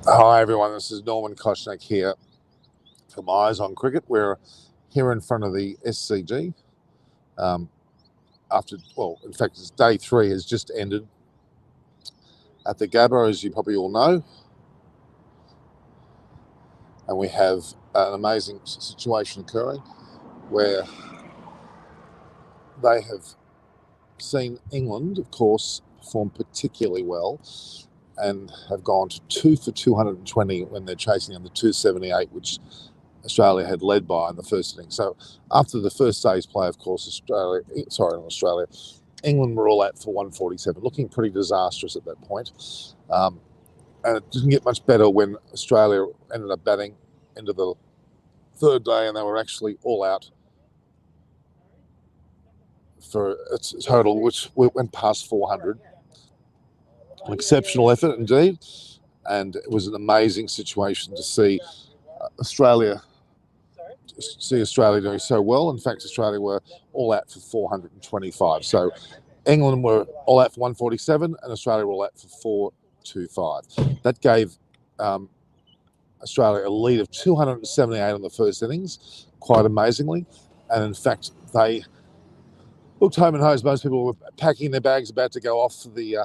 Hi everyone, this is Norman Koshnak here from Eyes on Cricket. We're here in front of the SCG. In fact, it's day 3 has just ended at the GABBA, as you probably all know. And we have an amazing situation occurring where they have seen England, of course, perform particularly well and have gone to 2 for 220 when they're chasing under 278, which Australia had led by in the first inning. So after the first day's play, of course, England were all out for 147, looking pretty disastrous at that point. And it didn't get much better when Australia ended up batting into the third day, and they were actually all out for a total which went past 400. An exceptional effort indeed, and it was an amazing situation to see Australia doing so well. In fact, Australia were all out for 425. So England were all out for 147 and Australia were all out for 425. That gave Australia a lead of 278 on the first innings, quite amazingly. And in fact, they looked home and hosed. Most people were packing their bags, about to go off for the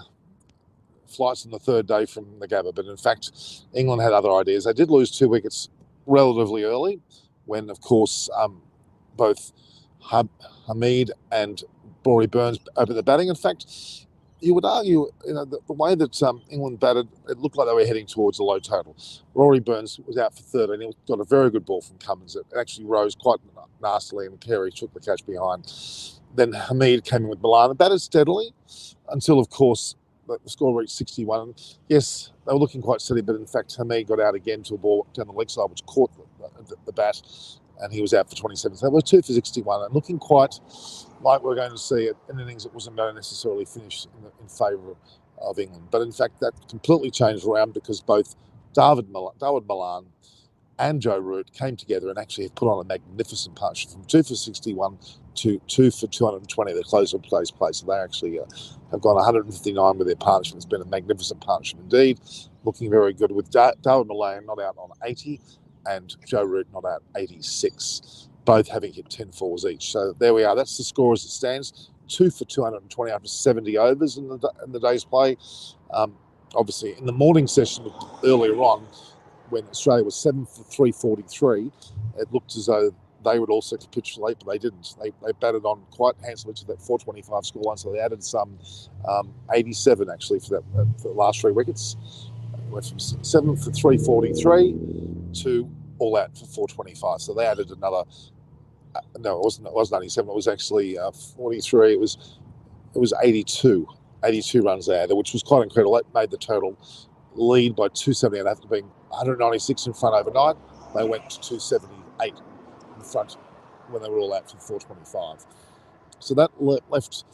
flights on the third day from the GABBA. But in fact, England had other ideas. They did lose 2 wickets relatively early, when, of course, both Hamid and Rory Burns opened the batting. In fact, you would argue, the way that England batted, it looked like they were heading towards a low total. Rory Burns was out for 13. He got a very good ball from Cummins. It actually rose quite nastily, and Carey took the catch behind. Then Hamid came in with Malan and batted steadily until, of course, the score reached 61. Yes, they were looking quite steady, but in fact, Hamid got out again to a ball down the leg side, which caught the bat, and he was out for 27. So they were 2 for 61, and looking quite like we're going to see an innings that wasn't going to necessarily finish in favour of England. But in fact, that completely changed around because both David Malan and Joe Root came together and actually have put on a magnificent partnership from 2 for 61 to 2 for 220, the close of today's play. So they actually have gone 159 with their partnership. It's been a magnificent partnership indeed, looking very good with David Malan not out on 80 and Joe Root not out 86, both having hit 10 fours each. So there we are. That's the score as it stands. 2 for 220 after 70 overs in the day's play. Obviously, in the morning session earlier on, when Australia was 7 for 343, it looked as though they would also capitulate, but they didn't. They batted on quite handsomely to that 425 scoreline, so they added some 87 actually for the last 3 wickets. Went from 7 for 343 to all out for 425. So they added another. No, it wasn't 87. It was actually 43. It was 82 runs they added, which was quite incredible. That made the total lead by 278 after being 196 in front overnight. They went to 278 in front when they were all out for 425. So that left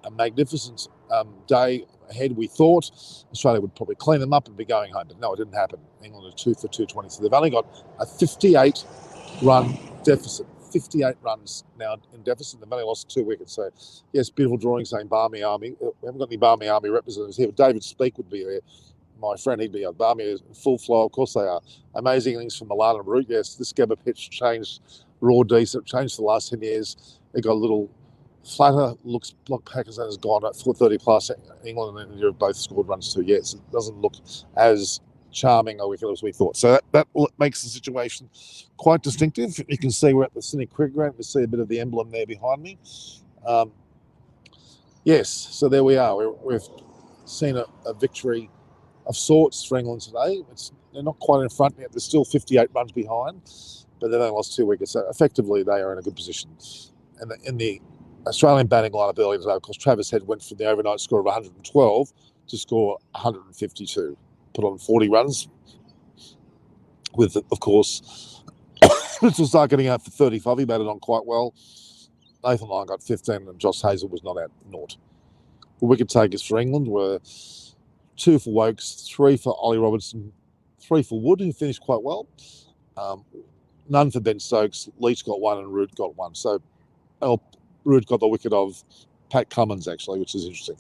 a magnificent day ahead. We thought Australia would probably clean them up and be going home, but no, it didn't happen. England are 2 for 220, so they've only got a 58-run deficit. 58 runs now in deficit. They've only lost 2 wickets. So, yes, beautiful drawing saying Barmy Army. We haven't got any Barmy Army representatives here, but David Speake would be there. My friend, he'd be on Barmy in full flow. Of course they are. Amazing innings from Malan and Root. Yes, this GABBA pitch changed raw decent, changed for the last 10 years. It got a little flatter, looks like Pakistan has gone at 430 plus. England and India have both scored runs too. Yes, it doesn't look as charming a wicket as we thought. So that makes the situation quite distinctive. You can see we're at the Sydney Cricket Ground. You see a bit of the emblem there behind me. Yes, so there we are. We've seen a victory of sorts for England today. They're not quite in front yet. They're still 58 runs behind, but they've only lost 2 wickets. So effectively, they are in a good position. And in the Australian batting lineup earlier today, of course, Travis Head went from the overnight score of 112 to score 152. Put on 40 runs with, of course, Mitchell Stark getting out for 35. He batted on quite well. Nathan Lyon got 15 and Josh Hazell was not out 0. The wicket takers for England were 2 for Wokes, 3 for Ollie Robertson, 3 for Wood, who finished quite well. None for Ben Stokes. Leach got 1 and Root got 1. So Root got the wicket of Pat Cummins, actually, which is interesting.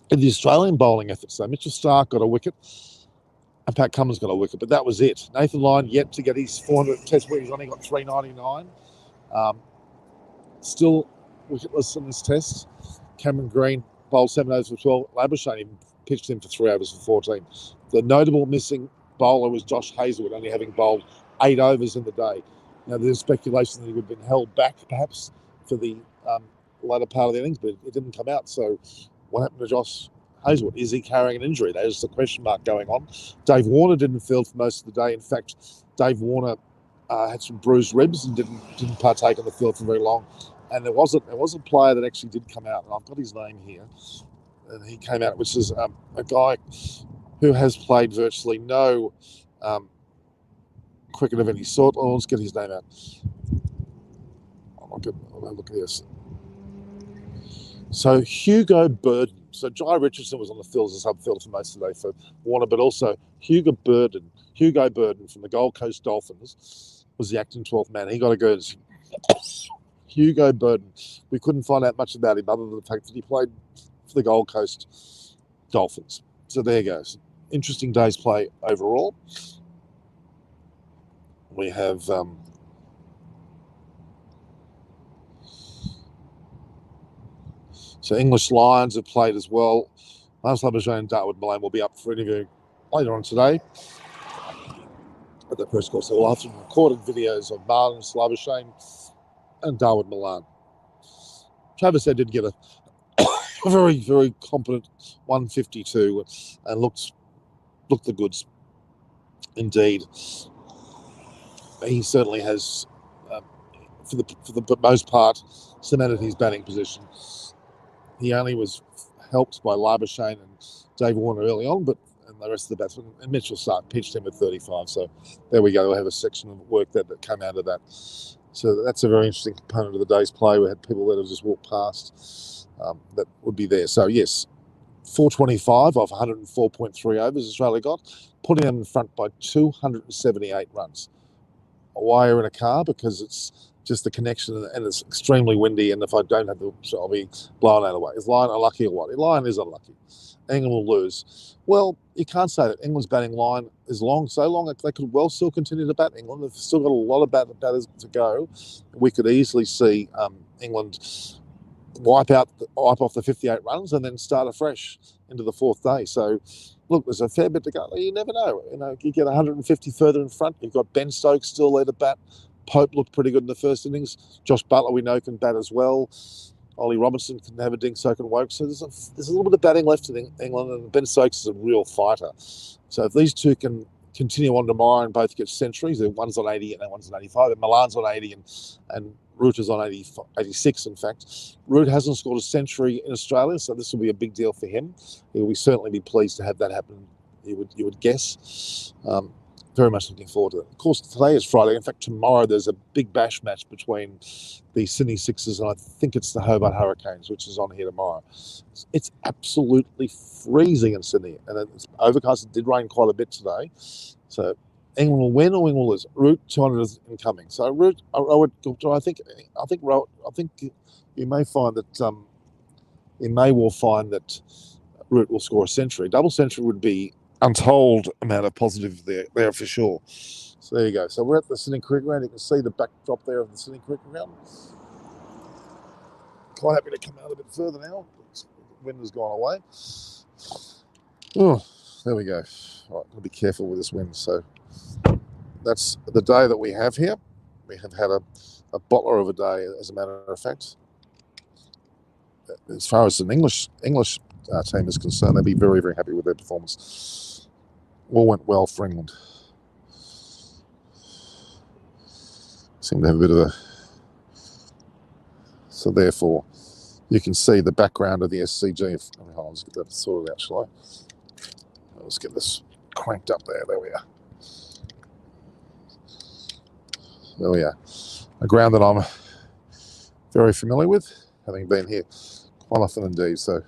In the Australian bowling efforts, though, Mitchell Stark got a wicket. And Pat Cummins got a wicket, but that was it. Nathan Lyon yet to get his 400 test where he's only got 399. Still wicketless in this test. Cameron Green bowled 7 overs for 12. Labuschagne even pitched him for 3 overs for 14. The notable missing bowler was Josh Hazlewood, only having bowled 8 overs in the day. Now, there's speculation that he would have been held back, perhaps, for the latter part of the innings, but it didn't come out. So what happened to Josh Hazlewood? Is he carrying an injury? There's the question mark going on. Dave Warner didn't field for most of the day. In fact, Dave Warner had some bruised ribs and didn't partake in the field for very long. And there was a player that actually did come out, and I've got his name here. And he came out, which is a guy who has played virtually no cricket of any sort. Oh, let's get his name out. Look at this. So Hugo Burden. So Jai Richardson was on the field as a sub-fielder for most of the day for Warner, but also Hugo Burden from the Gold Coast Dolphins was the acting 12th man. He got a go. Hugo Burden. We couldn't find out much about him other than the fact that he played for the Gold Coast Dolphins. So there goes. Interesting day's play overall. We have so English Lions have played as well. Lance Labuschagne and Dartwood Malan will be up for interview later on today at the press course. So we'll have some recorded videos of MALAN, Labuschagne and Dartwood Malan. Travis Head did get a very, very competent 152 and looked the goods indeed. He certainly has, for the most part, cemented his batting position. He only was helped by Labuschagne and Dave Warner early on, and the rest of the batsmen. And Mitchell Stark pitched him at 35. So there we go. We'll have a section of work that came out of that. So that's a very interesting component of the day's play. We had people that have just walked past that would be there. So yes, 425 off 104.3 overs Australia got, putting them in front by 278 runs. Why are in a car? Because it's just the connection and it's extremely windy, and if I don't have the shot, I'll be blown out of the way. Is Lion unlucky or what? Lion is unlucky. England will lose. Well, you can't say that. England's batting line is so long that they could well still continue to bat England. They've still got a lot of batters to go. We could easily see England wipe off the 58 runs and then start afresh into the 4th day. So, look, there's a fair bit to go. You never know. You get 150 further in front. You've got Ben Stokes still there to bat. Pope looked pretty good in the first innings. Josh Butler, we know, can bat as well. Ollie Robinson can have a ding, so can Woke. So there's a little bit of batting left in England, and Ben Stokes is a real fighter. So if these two can continue on tomorrow and both get centuries, one's on 80 and one's on 85, and Milan's on 80 and Root is on 86, in fact. Root hasn't scored a century in Australia, so this will be a big deal for him. He will certainly be pleased to have that happen, you would guess. Very much looking forward to it. Of course, today is Friday. In fact, tomorrow there's a big bash match between the Sydney Sixers and I think it's the Hobart Hurricanes, which is on here tomorrow. It's absolutely freezing in Sydney, and it's overcast. It did rain quite a bit today. So England will win or England will lose. Root 200 is incoming. So Root, I think you may find that Root will score a century. Double century would be untold amount of positive there for sure. So there you go. So we're at the Sydney Cricket Ground. You can see the backdrop there of the Sydney Cricket Ground. Quite happy to come out a bit further now. The wind has gone away. Oh, there we go. All right, I'll be careful with this wind. So that's the day that we have here. We have had a bottler of a day, as a matter of fact. As far as an English team is concerned, they'd be very, very happy with their performance. All went well for England. Seem to have a bit of a... So therefore, you can see the background of the SCG. I'll just get that sorted out, shall I? Let's get this cranked up there. There we are. There we are. A ground that I'm very familiar with, having been here quite often indeed. So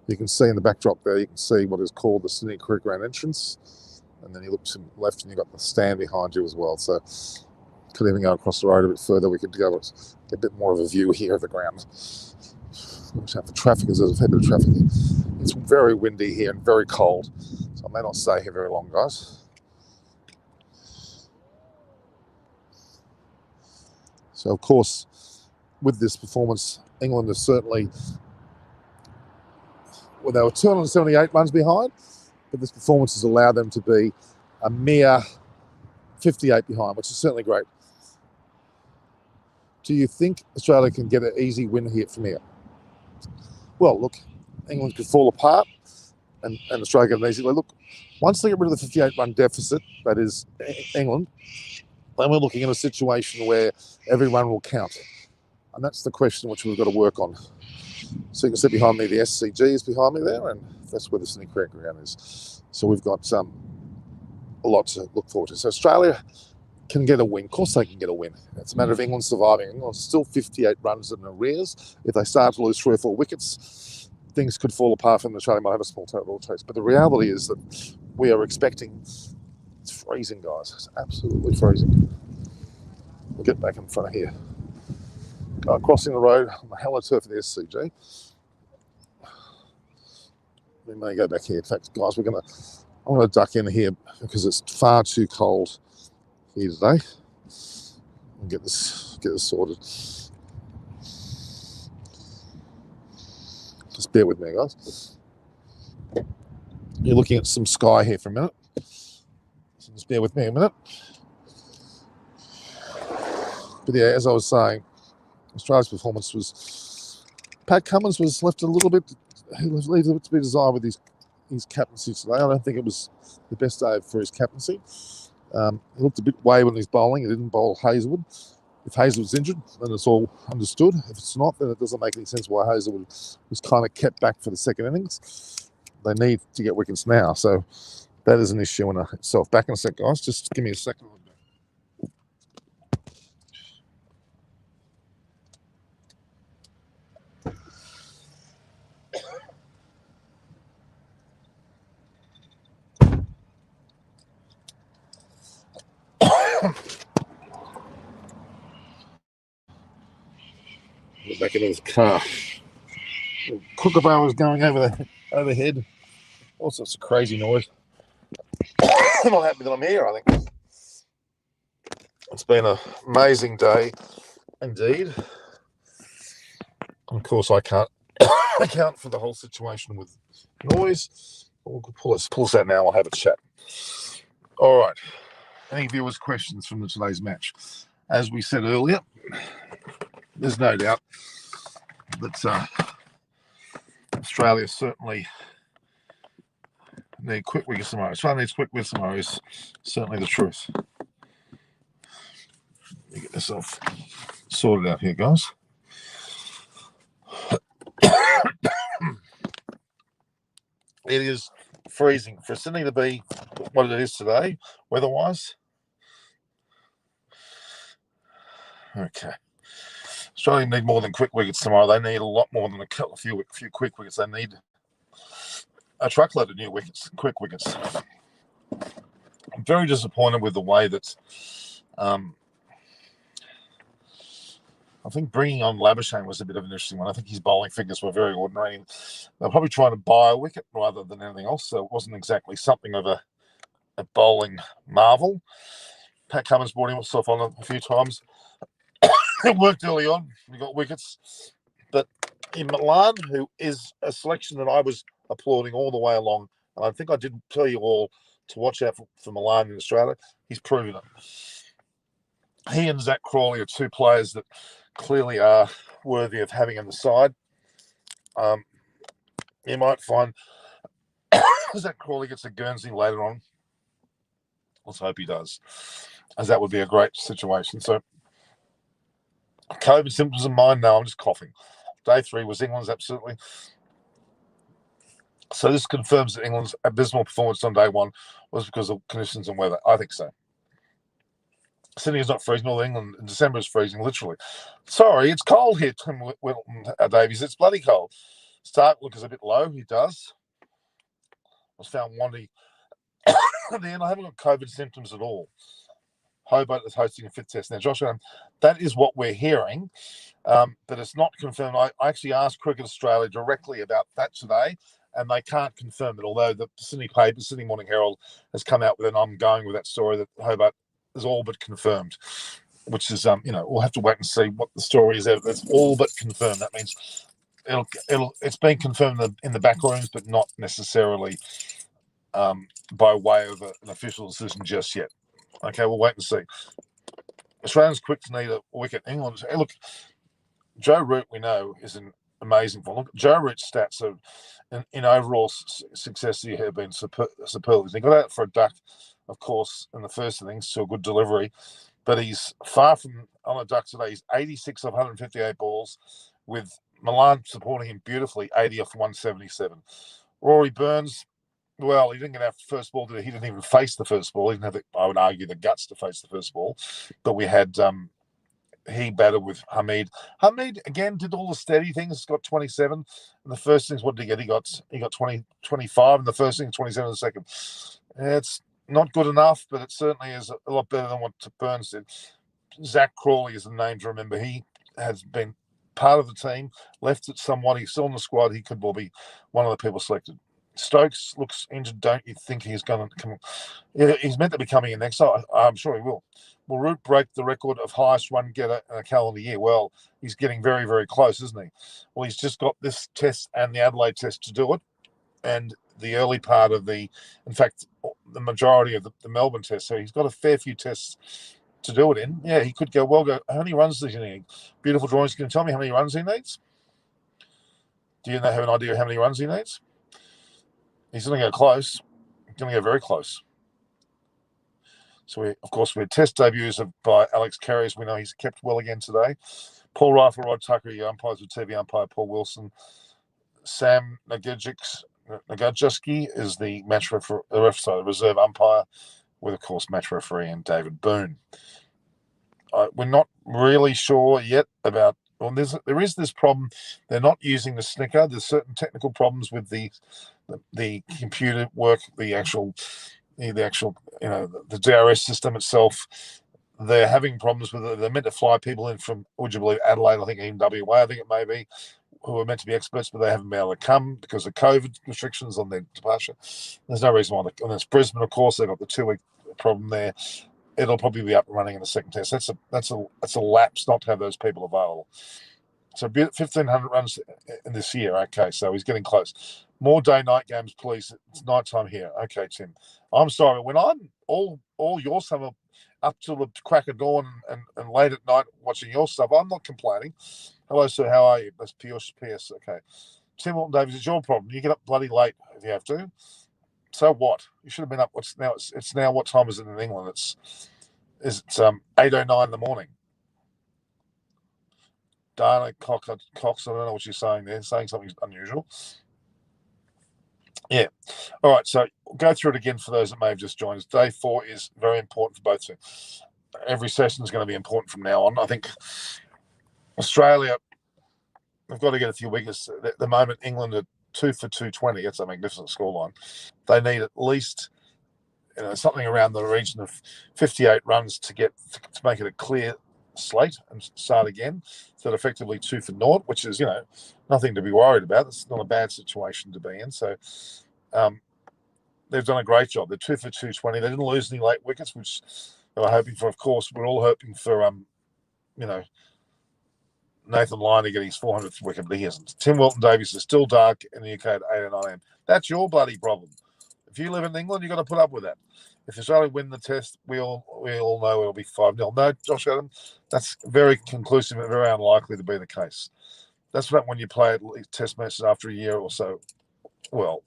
you can see in the backdrop there, you can see what is called the Sydney Cricket Ground entrance. And then you look to the left and you've got the stand behind you as well. So could even go across the road a bit further. We could go get a bit more of a view here of the ground. Watch out for traffic, as there's a fair bit of traffic here. It's very windy here and very cold. So I may not stay here very long, guys. So, of course, with this performance, England is certainly, well, they were 278 runs behind, but this performance has allowed them to be a mere 58 behind, which is certainly great. Do you think Australia can get an easy win here from here? Well, look, England could fall apart and Australia get an easy. Look, once they get rid of the 58-run deficit, that is England, then we're looking at a situation where every run will count. And that's the question which we've got to work on. So you can see behind me, the SCG is behind me there, and that's where the Sydney Cricket Ground is. So we've got a lot to look forward to. So Australia can get a win. Of course they can get a win. It's a matter of England surviving. England's still 58 runs in arrears. If they start to lose 3 or 4 wickets, things could fall apart and Australia might have a small total chase. But the reality is that we are expecting, it's freezing, guys. It's absolutely freezing. We'll get back in front of here. Crossing the road on the hello turf of the SCG. We may go back here. In fact, guys, I'm going to duck in here because it's far too cold here today. We'll get this sorted. Just bear with me, guys. You're looking at some sky here for a minute. So just bear with me a minute. But yeah, as I was saying, Australia's performance was, Pat Cummins was left a little bit, leaves a bit to be desired with his captaincy today. I don't think it was the best day for his captaincy. He looked a bit wayward in his bowling. He didn't bowl Hazelwood. If Hazelwood's injured, then it's all understood. If it's not, then it doesn't make any sense why Hazelwood was kind of kept back for the second innings. They need to get wickets now. So that is an issue in itself. Back in a sec, guys. Just give me a second. Get back into his car. Kookaburra was going overhead. All sorts of crazy noise. I'm not happy that I'm here, I think. It's been an amazing day indeed. Of course, I can't account for the whole situation with noise. We'll pull us out now. I'll have a chat. All right. Any viewers' questions from today's match? As we said earlier, there's no doubt that Australia certainly need quick wickets tomorrow. Australia needs quick wickets tomorrow is certainly the truth. Let me get myself sorted out here, guys. It is freezing for Sydney to be what it is today, weather-wise. Okay. Australia need more than quick wickets tomorrow. They need a lot more than a few quick wickets. They need a truckload of new wickets, quick wickets. I'm very disappointed with the way that I think bringing on Labuschagne was a bit of an interesting one. I think his bowling figures were very ordinary. They're probably trying to buy a wicket rather than anything else, so it wasn't exactly something of a bowling marvel. Pat Cummins brought himself on a few times. It worked early on. We got wickets. But in MALAN, who is a selection that I was applauding all the way along, and I think I did tell you all to watch out for MALAN in Australia, he's proven it. He and Zach Crawley are two players that clearly are worthy of having in the side. You might find Zach Crawley gets a Guernsey later on. Let's hope he does, as that would be a great situation. So, COVID symptoms in mind? No, I'm just coughing. Day 3 was England's, absolutely. So this confirms that England's abysmal performance on day 1 was because of conditions and weather. I think so. Sydney is not freezing. All England in December is freezing, literally. Sorry, it's cold here, Tim Wilton Davies. It's bloody cold. Stark look is a bit low. He does. I was found wanting. At the end, I haven't got COVID symptoms at all. Hobart is hosting a fit test now. Josh, that is what we're hearing, but it's not confirmed. I actually asked Cricket Australia directly about that today, and they can't confirm it. Although the Sydney paper, Sydney Morning Herald, has come out with an "I'm going with that story" that Hobart is all but confirmed, which is we'll have to wait and see what the story is. It's all but confirmed. That means it's been confirmed in the back rooms, but not necessarily by way of an official decision just yet. Okay, we'll wait and see. Australians quick to need a wicket. England, look, Joe Root, we know, is an amazing form. Look, Joe Root's stats in overall success here have been superlative. He got out for a duck, of course, in the first innings to a good delivery, but he's far from on a duck today. He's 86 of 158 balls, with Malan supporting him beautifully, 80 off 177. Rory Burns, well, he didn't get out first ball today. He didn't even face the first ball. He didn't have, I would argue, the guts to face the first ball. But we had he batted with Hamid. Hamid again did all the steady things. Got 27 in the first innings. What did he get? He got 25 in the first innings, 27 in the second. It's not good enough, but it certainly is a lot better than what Burns did. Zach Crawley is the name to remember. He has been part of the team, left it somewhat. He's still in the squad. He could well be one of the people selected. Stokes looks injured. Don't you think he's going to come? He's meant to be coming in next. I'm sure he will. Will Root break the record of highest run getter in a calendar year? Well, he's getting very, very close, isn't he? Well, he's just got this test and the Adelaide test to do it, and the early part of in fact, the majority of the Melbourne test. So he's got a fair few tests to do it in. Yeah, he could go. How many runs does he need? Beautiful drawings. Can you tell me how many runs he needs? Do you have an idea of how many runs he needs? He's going to go close. He's going to go very close. So, we had test debuts by Alex Carey. We know he's kept well again today. Paul Rifle, Rod Tucker, your umpires with TV umpire Paul Wilson. Sam Nagajewski is the the reserve umpire, with, of course, match referee and David Boone. We're not really sure yet about. Well, there is this problem. They're not using the snicker. There's certain technical problems with the computer work, the actual the DRS system itself. They're having problems with it. They're meant to fly people in from, would you believe, Adelaide, I think even WA, I think it may be, who are meant to be experts, but they haven't been able to come because of COVID restrictions on their departure. There's no reason why. And it's Brisbane, of course. They've got the 2-week problem there. It'll probably be up and running in the second test. That's a lapse not to have those people available. So 1,500 runs in this year. Okay, so he's getting close. More day-night games, please. It's nighttime here. Okay, Tim. I'm sorry. When I'm all your summer up till the crack of dawn and late at night watching your stuff, I'm not complaining. Hello, sir. How are you? That's PS. Okay. Tim Walton Davies, it's your problem. You get up bloody late if you have to. So what? You should have been up. It's now what time is it in England? It's 8:09 in the morning. Dana Cox, I don't know what you're saying there. Saying something unusual. Yeah. All right. So we'll go through it again for those that may have just joined us. Day 4 is very important for both teams. Every session is going to be important from now on. I think Australia, we've got to get a few wickets. At the moment, England are 2 for 220. That's a magnificent scoreline. They need at least something around the region of 58 runs to make it a clear slate and start again. So effectively 2 for 0, which is nothing to be worried about. It's not a bad situation to be in. So they've done a great job. They're 2 for 220. They didn't lose any late wickets, which they were hoping for. Of course, we're all hoping for Nathan Lyon to get his 400th wicket, but he isn't. Tim Walton Davies is still dark in the UK at 8 or 9 a.m. That's your bloody problem. If you live in England, you've got to put up with that. If Australia win the test, we all know it'll be 5-0. No, Josh Adam, that's very conclusive and very unlikely to be the case. That's not when you play at test matches after a year or so. Well,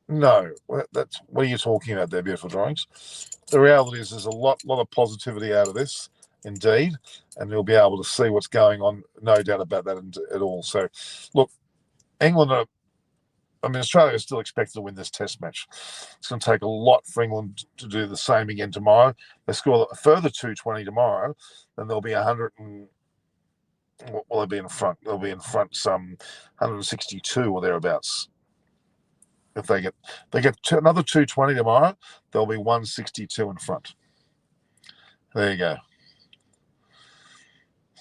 no, what are you talking about there, beautiful drawings? The reality is there's a lot of positivity out of this, indeed, and you'll be able to see what's going on, no doubt about that at all. So, look, Australia is still expected to win this test match. It's going to take a lot for England to do the same again tomorrow. They score a further 220 tomorrow, then they'll be 100 and what will they be in front? They'll be in front some 162 or thereabouts. If they get another 220 tomorrow, they'll be 162 in front. There you go.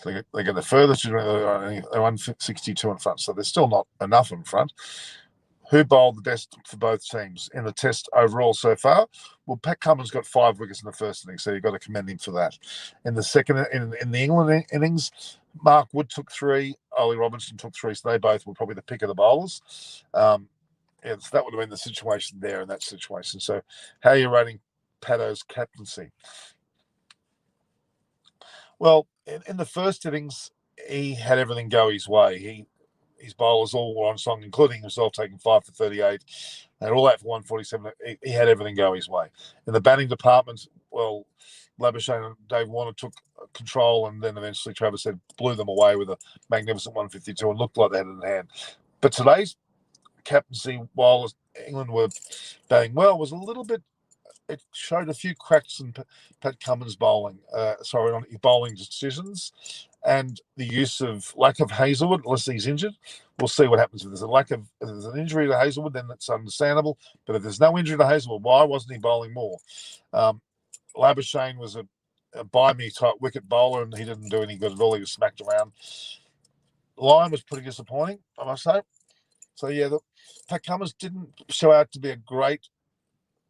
They get the further 162 in front, so there's still not enough in front. Who bowled the best for both teams in the test overall so far? Well, Pat Cummins got 5 wickets in the first innings, so you've got to commend him for that. In the second, in the England innings, Mark Wood took 3, Ollie Robinson took 3, so they both were probably the pick of the bowlers. So that would have been the situation there in that situation. So how are you rating Pato's captaincy? Well, in the first innings, he had everything go his way. His bowlers all were on song, including himself, taking 5 for 38. They had all that for 147. He had everything go his way. In the batting department, well, Labuschagne and Dave Warner took control, and then eventually Travis said blew them away with a magnificent 152 and looked like they had it in hand. But today's captaincy, while England were batting well, was a little bit. It showed a few cracks in Pat Cummins' bowling decisions, and the use of lack of Hazelwood, unless he's injured. We'll see what happens if if there's an injury to Hazelwood, then that's understandable. But if there's no injury to Hazelwood, why wasn't he bowling more? Labuschagne was a buy-me type wicket bowler, and he didn't do any good at all. He was smacked around. Lyon was pretty disappointing, I must say. So, yeah, Pat Cummins didn't show out to be a great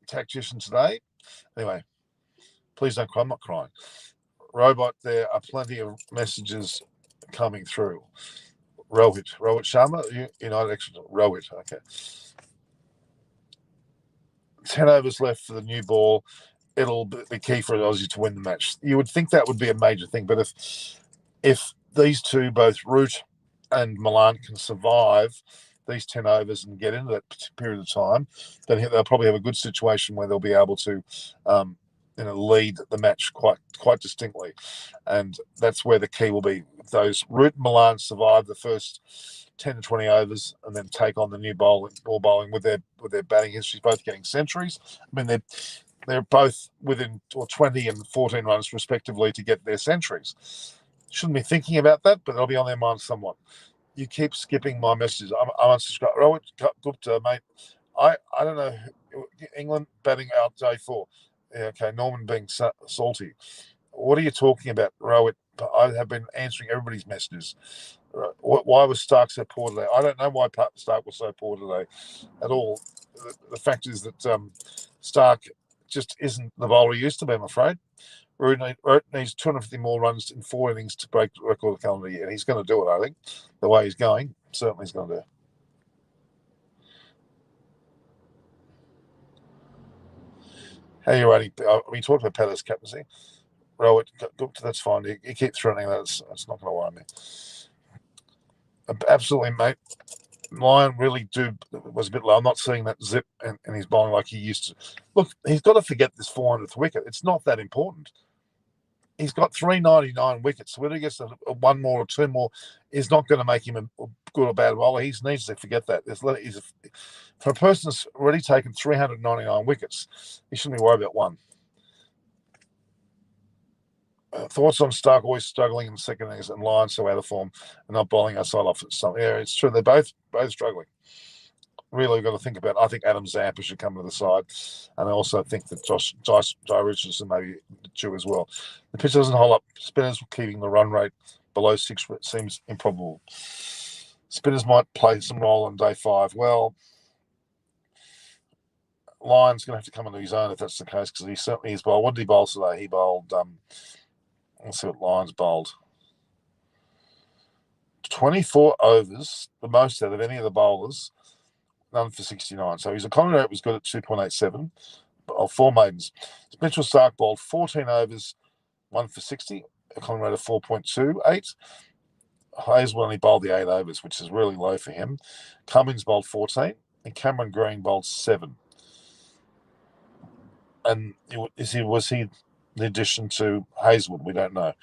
tactician today. Anyway, please don't cry. I'm not crying. Robot, there are plenty of messages coming through. Rohit Sharma, United Exeter. Rohit, okay. 10 overs left for the new ball. It'll be key for Aussie to win the match. You would think that would be a major thing, but if these two, both Root and Malan, can survive these 10 overs and get into that period of time, then they'll probably have a good situation where they'll be able to lead the match quite distinctly. And that's where the key will be. If those Root and Malan survive the first 10 to 20 overs and then take on the new ball bowling with their batting histories, both getting centuries. I mean, they're both within 20 and 14 runs respectively to get their centuries. Shouldn't be thinking about that, but it'll be on their minds somewhat. You keep skipping my messages. I'm unsubscribed. Rohit Gupta, mate. I don't know. England batting out day 4. Yeah, okay, Norman being salty. What are you talking about, Rohit? I have been answering everybody's messages. Why was Stark so poor today? I don't know why Stark was so poor today at all. The fact is that Stark just isn't the bowler he used to be, I'm afraid. Root needs 250 more runs in 4 innings to break the record of the calendar year, and he's going to do it, I think. The way he's going, certainly he's going to do it. How are you rating? We talked about Palace captaincy. Rohit, that's fine. You keep threatening that. It's not going to worry me. Absolutely, mate. Lyon really was a bit low. I'm not seeing that zip and he's bowling like he used to. Look, he's got to forget this 400th wicket. It's not that important. He's got 399 wickets. Whether he gets one more or 2 more is not going to make him a good or bad bowler. He needs to forget that. For a person that's already taken 399 wickets, he shouldn't be worried about one. Thoughts on Stark always struggling in the second innings and Lyon so out of form and not bowling outside off at some. Yeah, it's true. They're both struggling. Really got to think about. I think Adam Zampa should come to the side, and I also think that Jai Richardson maybe due as well. The pitch doesn't hold up. Spinners keeping the run rate below 6 seems improbable. Spinners might play some role on day 5. Well, Lyon's going to have to come into his own if that's the case, because he certainly is bowled. What did he bowl today? He bowled. Let's see what Lyon's bowled. 24 overs, the most out of any of the bowlers. None for 69. So his economy rate was good at 2.87 of 4 maidens. Mitchell Stark bowled 14 overs, 1 for 60, economy rate of 4.28. Hazel only bowled the 8 overs, which is really low for him. Cummins bowled 14, and Cameron Green bowled 7. And was he the addition to Hazelwood? We don't know.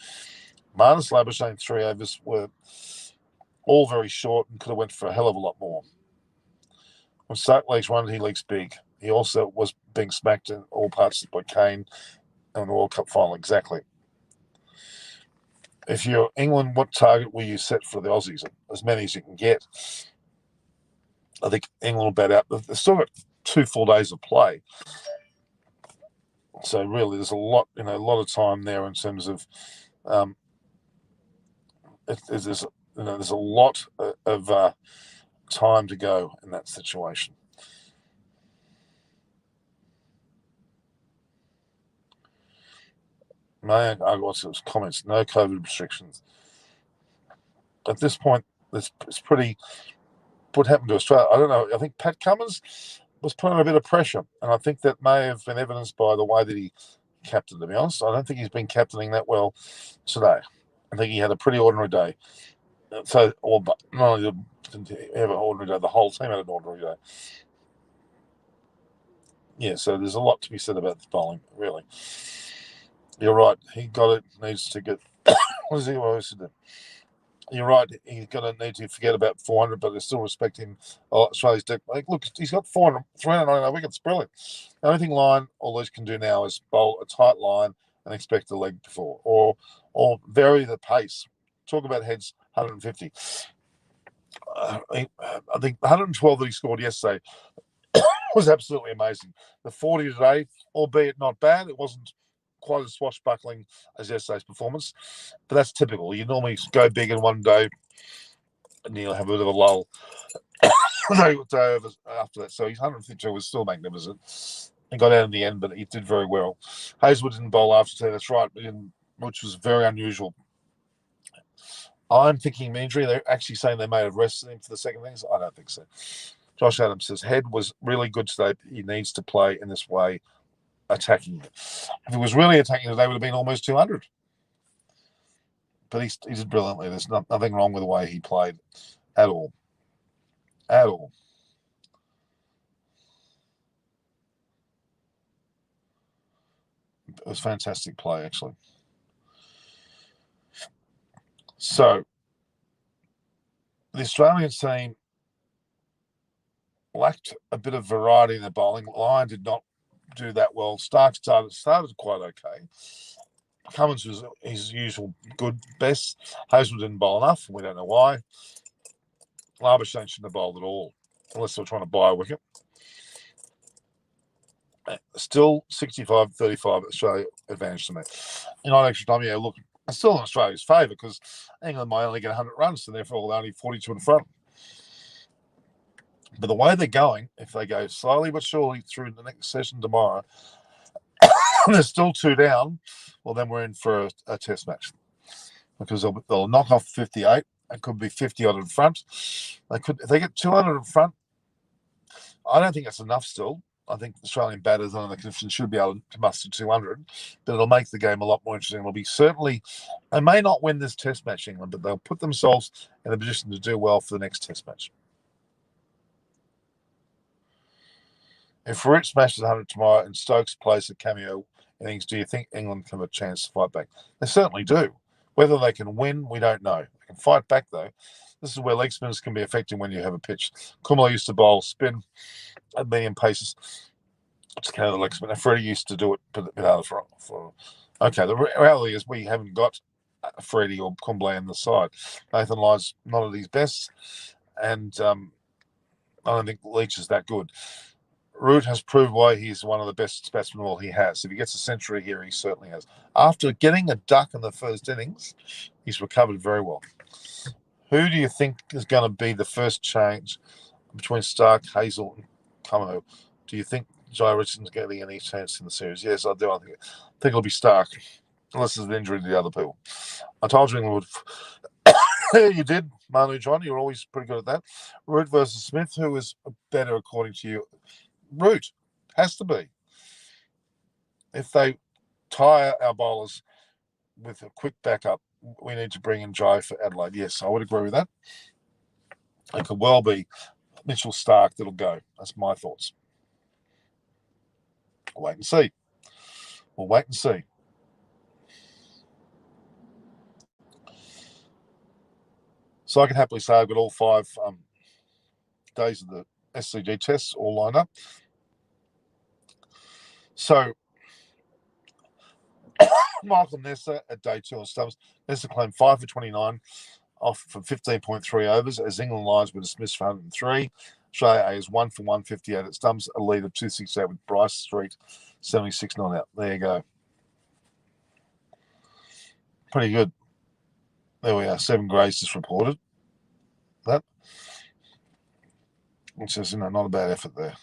Marnus Labuschagne 3 overs were all very short and could have went for a hell of a lot more. When Stark leaks 1, he leaks big. He also was being smacked in all parts by Kane in the World Cup final. Exactly. If you're England, what target will you set for the Aussies? As many as you can get. I think England will bat out. They've still got 2 full days of play. So really, there's a lot of time there in terms of there's a lot of time to go in that situation. Man, I got some comments. No COVID restrictions. At this point, it's pretty. What happened to Australia? I don't know. I think Pat Cummins was put under a bit of pressure, and I think that may have been evidenced by the way that he captained. To be honest, I don't think he's been captaining that well today. I think he had a pretty ordinary day. So, but not only did he have an ordinary day, the whole team had an ordinary day. Yeah, so there's a lot to be said about the bowling, really. You're right. He got it. Needs to get. What is he supposed to do? You're right. He's going to need to forget about 400, but they still respect him. Australia's deck. Like, look, he's got 400, 399 wickets. Brilliant. The only thing all these can do now is bowl a tight line and expect a leg before, or vary the pace. Talk about heads 150. I think 112 that he scored yesterday was absolutely amazing. The 40 today, albeit not bad, it wasn't quite as swashbuckling as yesterday's performance, but that's typical. You normally go big in one day and you'll have a bit of a lull day after that. So his 152 was still magnificent. He got out in the end, but he did very well. Hazelwood didn't bowl after today, that's right, which was very unusual. I'm thinking injury. They're actually saying they may have rested him for the second innings. I don't think so. Josh Adams says head was really good today. He needs to play in this way, attacking. If he was really attacking today, it would have been almost 200. But he did brilliantly. There's nothing wrong with the way he played at all. At all. It was fantastic play, actually. So, the Australian team lacked a bit of variety in the bowling. Lyon did not do that well. Stark started quite okay. Cummins was his usual good best. Hazelwood didn't bowl enough. We don't know why. Labuschagne shouldn't have bowled at all, unless they were trying to buy a wicket. Still 65-35 Australia advantage to me. In extra time, yeah, look, it's still in Australia's favour because England might only get 100 runs, so therefore they're only 42 in front. But the way they're going, if they go slowly but surely through the next session tomorrow, and there's still 2 down, well, then we're in for a test match because they'll knock off 58. It could be 50 odd in front. If they get 200 in front, I don't think that's enough still. I think Australian batters under the conditions should be able to muster 200, but it'll make the game a lot more interesting. It'll be certainly, they may not win this test match, England, but they'll put themselves in a position to do well for the next test match. If Root smashes 100 tomorrow and Stokes plays a cameo innings, do you think England can have a chance to fight back? They certainly do. Whether they can win, we don't know. They can fight back, though. This is where leg spinners can be effective when you have a pitch. Kumla used to bowl spin at medium paces to counter the leg spinner. Freddie used to do it a bit harder for. Okay, the reality is we haven't got Freddie or Kumla on the side. Nathan Lyon's not at his best, and I don't think Leach is that good. Root has proved why he's one of the best batsmen of all he has. If he gets a century here, he certainly has. After getting a duck in the first innings, he's recovered very well. Who do you think is going to be the first change between Stark, Hazel, and Camo? Do you think Jai Richardson's getting any chance in the series? Yes, I do. I think it'll be Stark, unless there's an injury to the other people. I told you England would. You did, Manu John. You're always pretty good at that. Root versus Smith. Who is better, according to you? Root has to be. If they tire our bowlers with a quick backup, we need to bring in Jai for Adelaide. Yes, I would agree with that. It could well be Mitchell Stark that'll go. That's my thoughts. We'll wait and see. We'll wait and see. So I can happily say I've got all 5 days of the SCG tests all lined up. So Michael Nessa at day 2 on stumps. Nessa claimed 5 for 29 off from 15.3 overs as England Lions were dismissed for 103. Australia A is 1 for 158 at stumps, a lead of 268 with Bryce Street 76 not out. There you go. Pretty good. There we are. 7 Greys just reported that. which is not a bad effort there.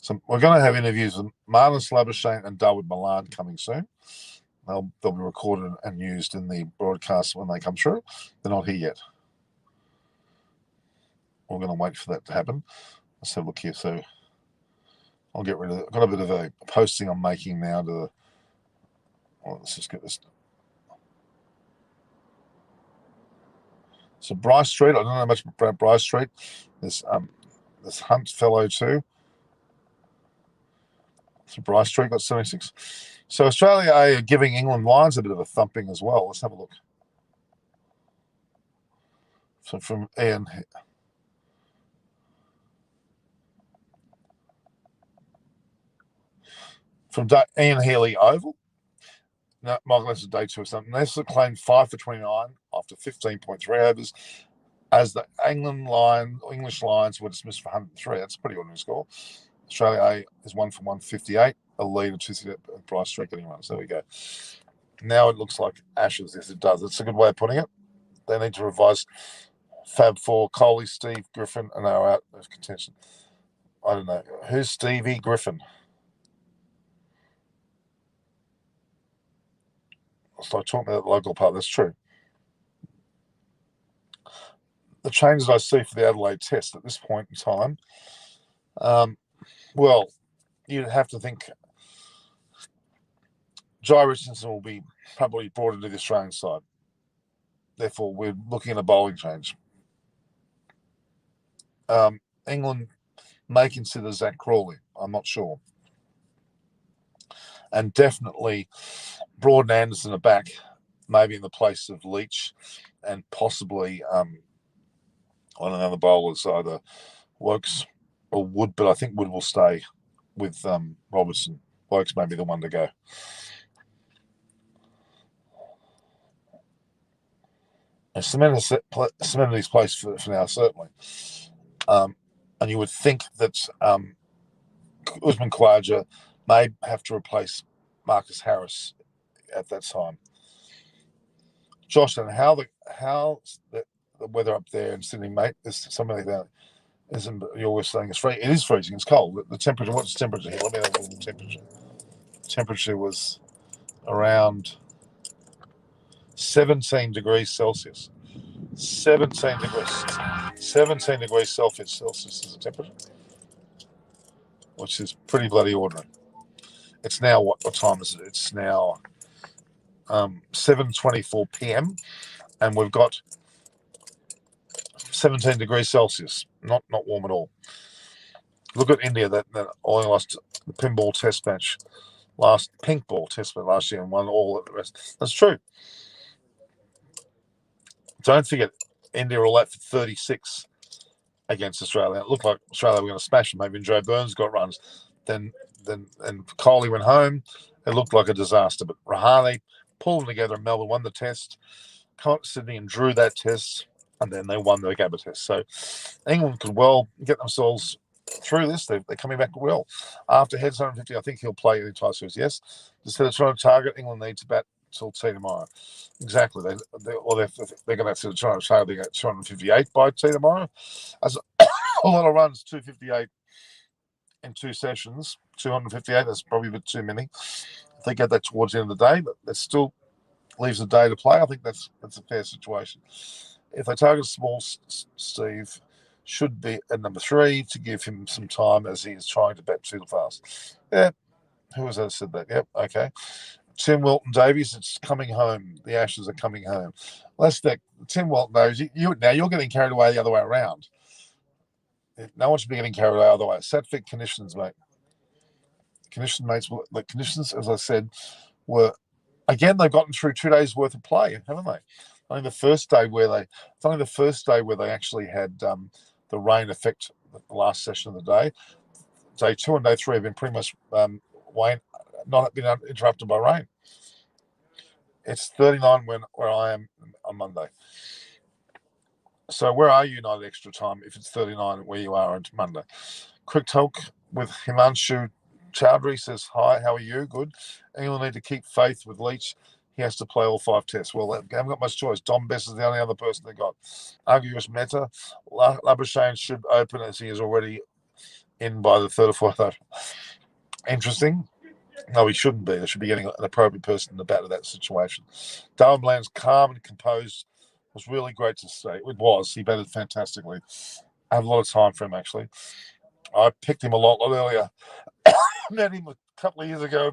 So we're going to have interviews with MALAN, Labuschagne and Dawood Malan coming soon. They'll be recorded and used in the broadcast when they come through. They're not here yet. We're going to wait for that to happen. Let's have a look here. So I'll get rid of it. I've got a bit of a posting I'm making now to the... Well, let's just get this. So Bryce Street, I don't know much about Bryce Street. This Hunt fellow too. So Bryce Street got 76. So Australia are giving England Lions a bit of a thumping as well. Let's have a look. So from Ian. From Ian Healy Oval. No, Michael, that's day 2 or something. Nessa claimed 5 for 29 after 15.3 overs, as the English Lions were dismissed for 103. That's a pretty ordinary score. Australia A is 1 for 158, a lead of 2 Bryce Street getting runs. There we go. Now it looks like Ashes. Yes, it does. It's a good way of putting it. They need to revise Fab 4, Coley, Steve, Griffin, and they are out of contention. I don't know. Who's Stevie Griffin? So talking about the local part, that's true. The changes I see for the Adelaide Test at this point in time, well, you'd have to think Jai Richardson will be probably brought into the Australian side. Therefore, we're looking at a bowling change. England may consider Zach Crawley. I'm not sure. And definitely Broad and Anderson are back, maybe in the place of Leach, and possibly on another bowlers, either Wokes or Wood, but I think Wood will stay with Robertson. Wokes may be the one to go. And Cementity's place for now, certainly. And you would think that Usman Khawaja may have to replace Marcus Harris at that time. Josh, and how the weather up there in Sydney, mate, is something like that. Isn't you're always saying it's free? It is freezing. It's cold. The temperature. What's the temperature here? Let me have a look at the temperature. Temperature was around 17 degrees Celsius. 17 degrees. 17 degrees Celsius is the temperature, which is pretty bloody ordinary. It's now what time is it? It's now 7:24 p.m. and we've got 17 degrees Celsius. Not warm at all. Look at India that only lost the pinball test match pink ball test match last year and won all of the rest. That's true. Don't forget, India were all out for 36 against Australia. It looked like Australia were going to smash them. Maybe Joe Burns got runs. Then Kohli went home. It looked like a disaster. But Rahane pulled them together in Melbourne, won the test. Sydney and drew that test, and then they won the GABBA test. So England could well get themselves through this. They're coming back well. After Heads 150, I think he'll play the entire series. Yes. Instead of trying to target, England need to bat till tea tomorrow. Exactly. They're going to have to try to target 258 by tea tomorrow. As a lot of runs, 258 in 2 sessions, 258. That's probably a bit too many. If they get that towards the end of the day, but that still leaves a day to play. I think that's a fair situation. If they target small, Steve should be at number 3 to give him some time as he is trying to bat too fast. Yeah. Who was that said that? Yep. Okay. Tim Wilton Davies, it's coming home. The Ashes are coming home. Let's think. Tim Wilton Davies, now you're getting carried away the other way around. No one should be getting carried away the other way. Satvic conditions, mate. Conditions, as I said, were again. They've gotten through 2 days worth of play, haven't they? Only the first day where they actually had the rain affect the last session of the day. Day 2 and day 3 have been pretty much not been interrupted by rain. It's 39 where I am on Monday. So where are you United Extra Time if it's 39 where you are on Monday? Quick talk with Himanshu Chowdhury says, hi, how are you? Good. England need to keep faith with Leach. he has to play all 5 tests. Well, they haven't got much choice. Dom Bess is the only other person they got. Arguus Meta, Labuschagne should open as he is already in by the 3rd or 4th. Interesting. No, he shouldn't be. They should be getting an appropriate person in the bat of that situation. Darwin Bland's calm and composed was really great to see. It was. He batted fantastically. I have a lot of time for him, actually. I picked him a lot earlier. I met him a couple of years ago.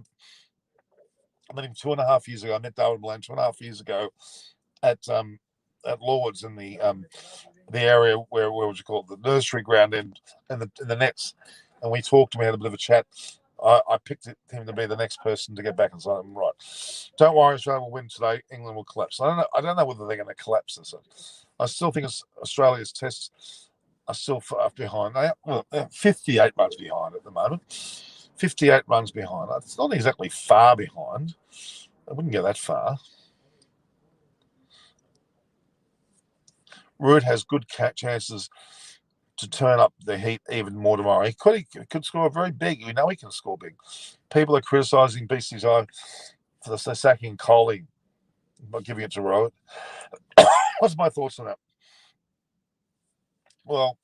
I met him 2.5 years ago. I met Darwin Bland 2.5 years ago at Lords in the area where would you call it, the nursery ground in the nets, and we talked and we had a bit of a chat. I picked him to be the next person to get back and say, I'm right. Don't worry, Australia will win today. England will collapse. I don't know whether they're going to collapse this. I still think Australia's tests are still far behind. They're 58 runs behind at the moment. 58 runs behind. It's not exactly far behind. I wouldn't go that far. Root has good chances to turn up the heat even more tomorrow. He could score very big. We know he can score big. People are criticising BCCI for the sacking Coley, not giving it to Root. What's my thoughts on that? Well,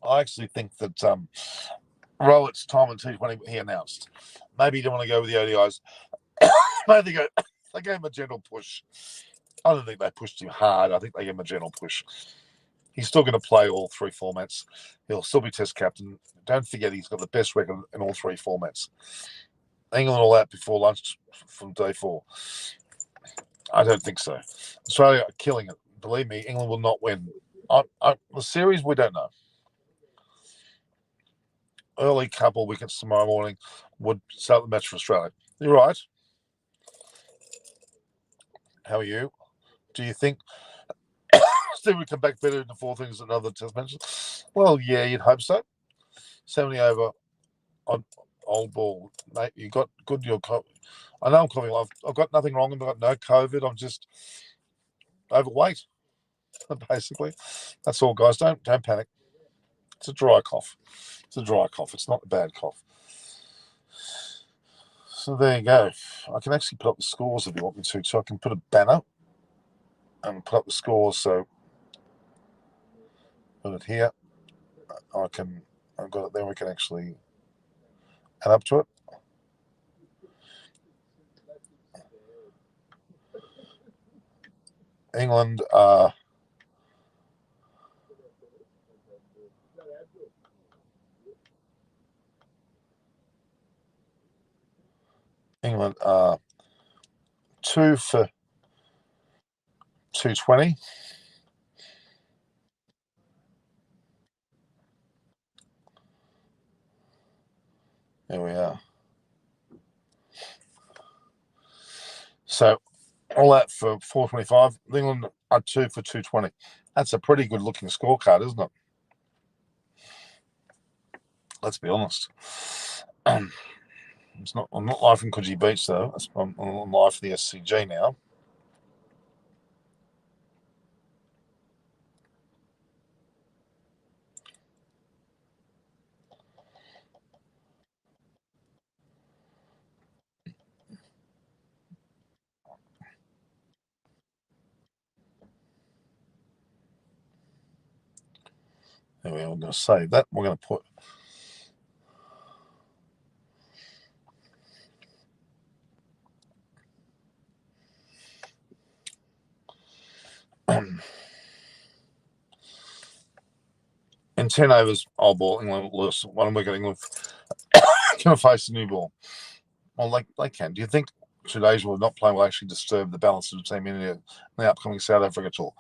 I actually think that Rowett's time in T20 he announced. Maybe he didn't want to go with the ODIs. Maybe they gave him a gentle push. I don't think they pushed him hard. I think they gave him a gentle push. He's still going to play all 3 formats. He'll still be Test captain. Don't forget he's got the best record in all 3 formats. England all out before lunch from day 4. I don't think so. Australia are killing it. Believe me, England will not win. The series, we don't know. Early couple wickets tomorrow morning would start the match for Australia. You're right. How are you? Do you think Steve would come back better in the 4th innings than other Test matches? Well, yeah, you'd hope so. 70 over on old ball, mate. You got good. I know I'm coughing. I've got nothing wrong. I've got no COVID. I'm just overweight, basically. That's all, guys. Don't panic. It's a dry cough. It's a dry cough. It's not a bad cough. So there you go. I can actually put up the scores if you want me to. So I can put a banner and put up the scores. So put it here. I've got it there. We can actually add up to it. England are England are 2 for 220. There we are. So all that for 425. England are 2 for 220. That's a pretty good looking scorecard, isn't it? Let's be honest. It's not. I'm not live from Coogee Beach though. I'm live for the SCG now. Anyway, we're going to save that. We're going to put in 10 overs, old ball, England lose. 1 wicket, England going to face a new ball. Well, they can. Do you think Jadeja will not play will actually disturb the balance of the team in the upcoming South Africa tour?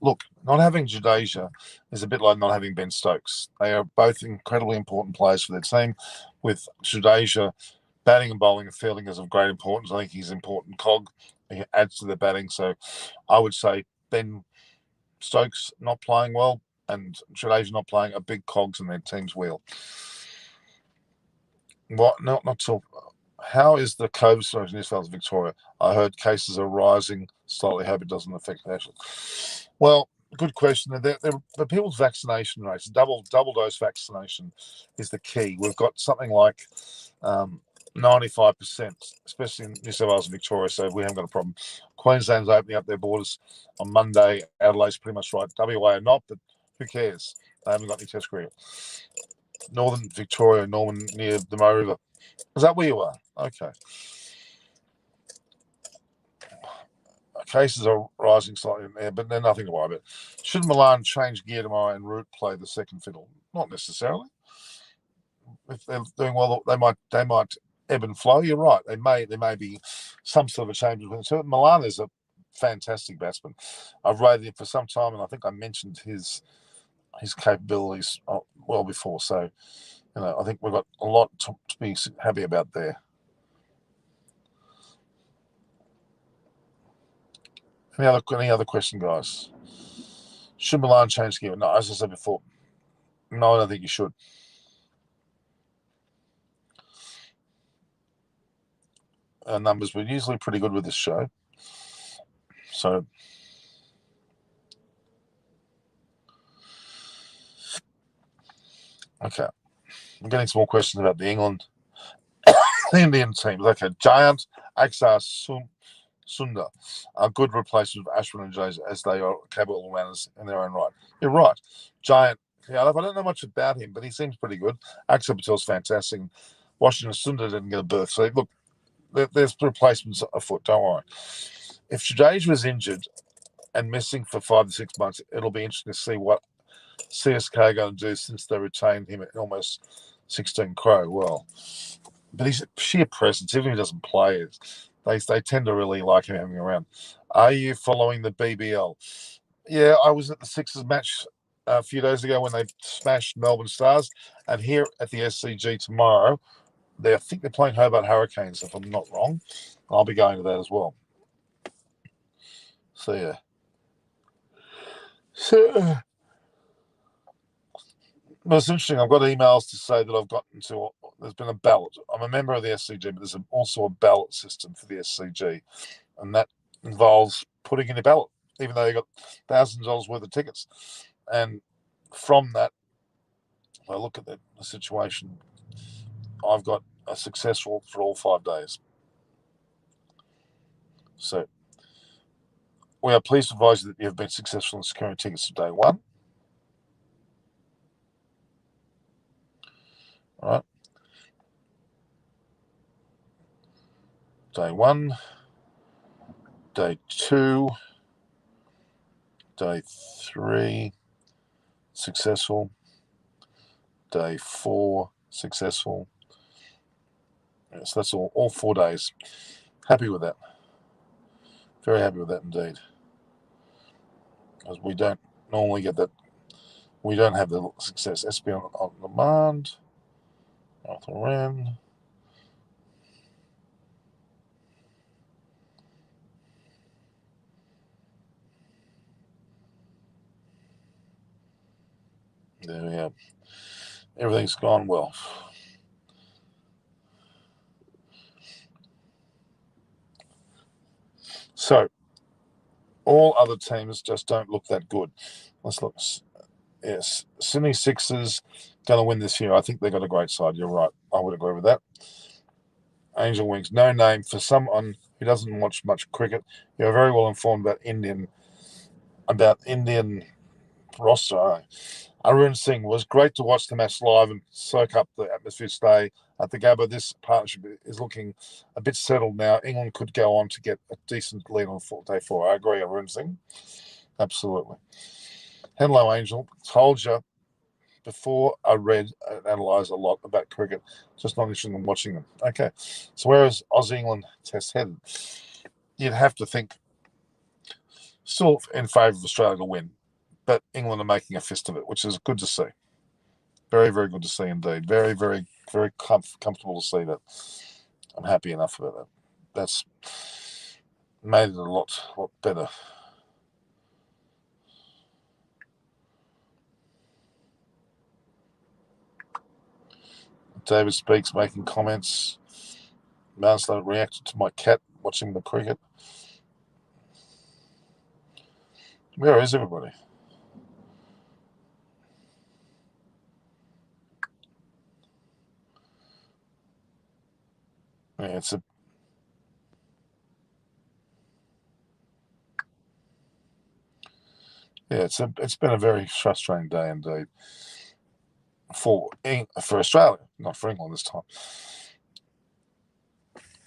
Look, not having Jadeja is a bit like not having Ben Stokes. They are both incredibly important players for their team. With Jadeja, batting and bowling and fielding is of great importance. I think he's an important cog. He adds to their batting. So I would say Ben Stokes not playing well and Jadeja not playing are big cogs in their team's wheel. What? Not so. How is the COVID situation in New South Wales, Victoria? I heard cases are rising slightly. Hope it doesn't affect national. Well, good question. The people's vaccination rates, double dose vaccination is the key. We've got something like 95%, especially in New South Wales and Victoria, so we haven't got a problem. Queensland's opening up their borders on Monday. Adelaide's pretty much right. WA are not, but who cares? They haven't got any test cricket. Northern Victoria, Norman, near the Murray River. Is that where you are? Okay. Cases are rising slightly in there, but they're nothing to worry about. Should Malan change gear tomorrow and Root play the second fiddle? Not necessarily. If they're doing well, they might ebb and flow. You're right. There may be some sort of a change between the two. Malan is a fantastic batsman. I've rated him for some time, and I think I mentioned his capabilities well before. So, I think we've got a lot to be happy about there. Any other question, guys? Should Malan change gear? No, as I said before, no, I don't think you should. Our numbers were usually pretty good with this show. So, okay. I'm getting some more questions about the England, the Indian teams. Okay, Giant, Axar, Sundar are good replacements of Ashwin and Jays as they are capable all-rounders in their own right. You're right. Giant, I don't know much about him, but he seems pretty good. Axar Patel's fantastic. Washington Sundar didn't get a berth. So, look, there's replacements afoot. Don't worry. If Jadeja was injured and missing for 5 to 6 months, it'll be interesting to see what CSK are going to do since they retained him at almost 16 crow. Well, but his sheer presence, even if he doesn't play, they tend to really like him having around. Are you following the BBL? Yeah, I was at the Sixers match a few days ago when they smashed Melbourne Stars, and here at the SCG tomorrow, I think they're playing Hobart Hurricanes, if I'm not wrong. I'll be going to that as well. So, yeah. So, well, it's interesting. I've got emails to say that I've gotten to. There's been a ballot. I'm a member of the SCG, but there's also a ballot system for the SCG, and that involves putting in a ballot, even though you got $thousands worth of tickets. And from that, if I look at the situation, I've got a successful for all 5 days. So we are pleased to advise you that you have been successful in securing tickets for day one. All right. Day 1, day 2, day 3, successful. Day 4, successful. So that's all 4 days. Happy with that. Very happy with that indeed. Because we don't normally get that. We don't have the success. SB on demand. Arthur Wren. There we have. Everything's gone well. So, all other teams just don't look that good. Let's look. Yes, Sydney Sixers going to win this year. I think they've got a great side. You're right. I would agree with that. Angel Wings, no name. For someone who doesn't watch much cricket, you're very well informed about Indian roster. Arun Singh, was great to watch the match live and soak up the atmosphere stay at the GABBA. This partnership is looking a bit settled now. England could go on to get a decent lead on day 4. I agree, Arun Singh. Absolutely. Hello, Angel. Told you before I read and analysed a lot about cricket, just not interested in watching them. Okay. So where is Aussie-England test headed? You'd have to think still in favour of Australia to win, but England are making a fist of it, which is good to see. Very, very good to see indeed. Very, very, very comfortable to see that. I'm happy enough about that. That's made it a lot better. David Speaks making comments. Manslow reacted to my cat watching the cricket. Where is everybody? Yeah, it's been a very frustrating day indeed for Australia, not for England this time.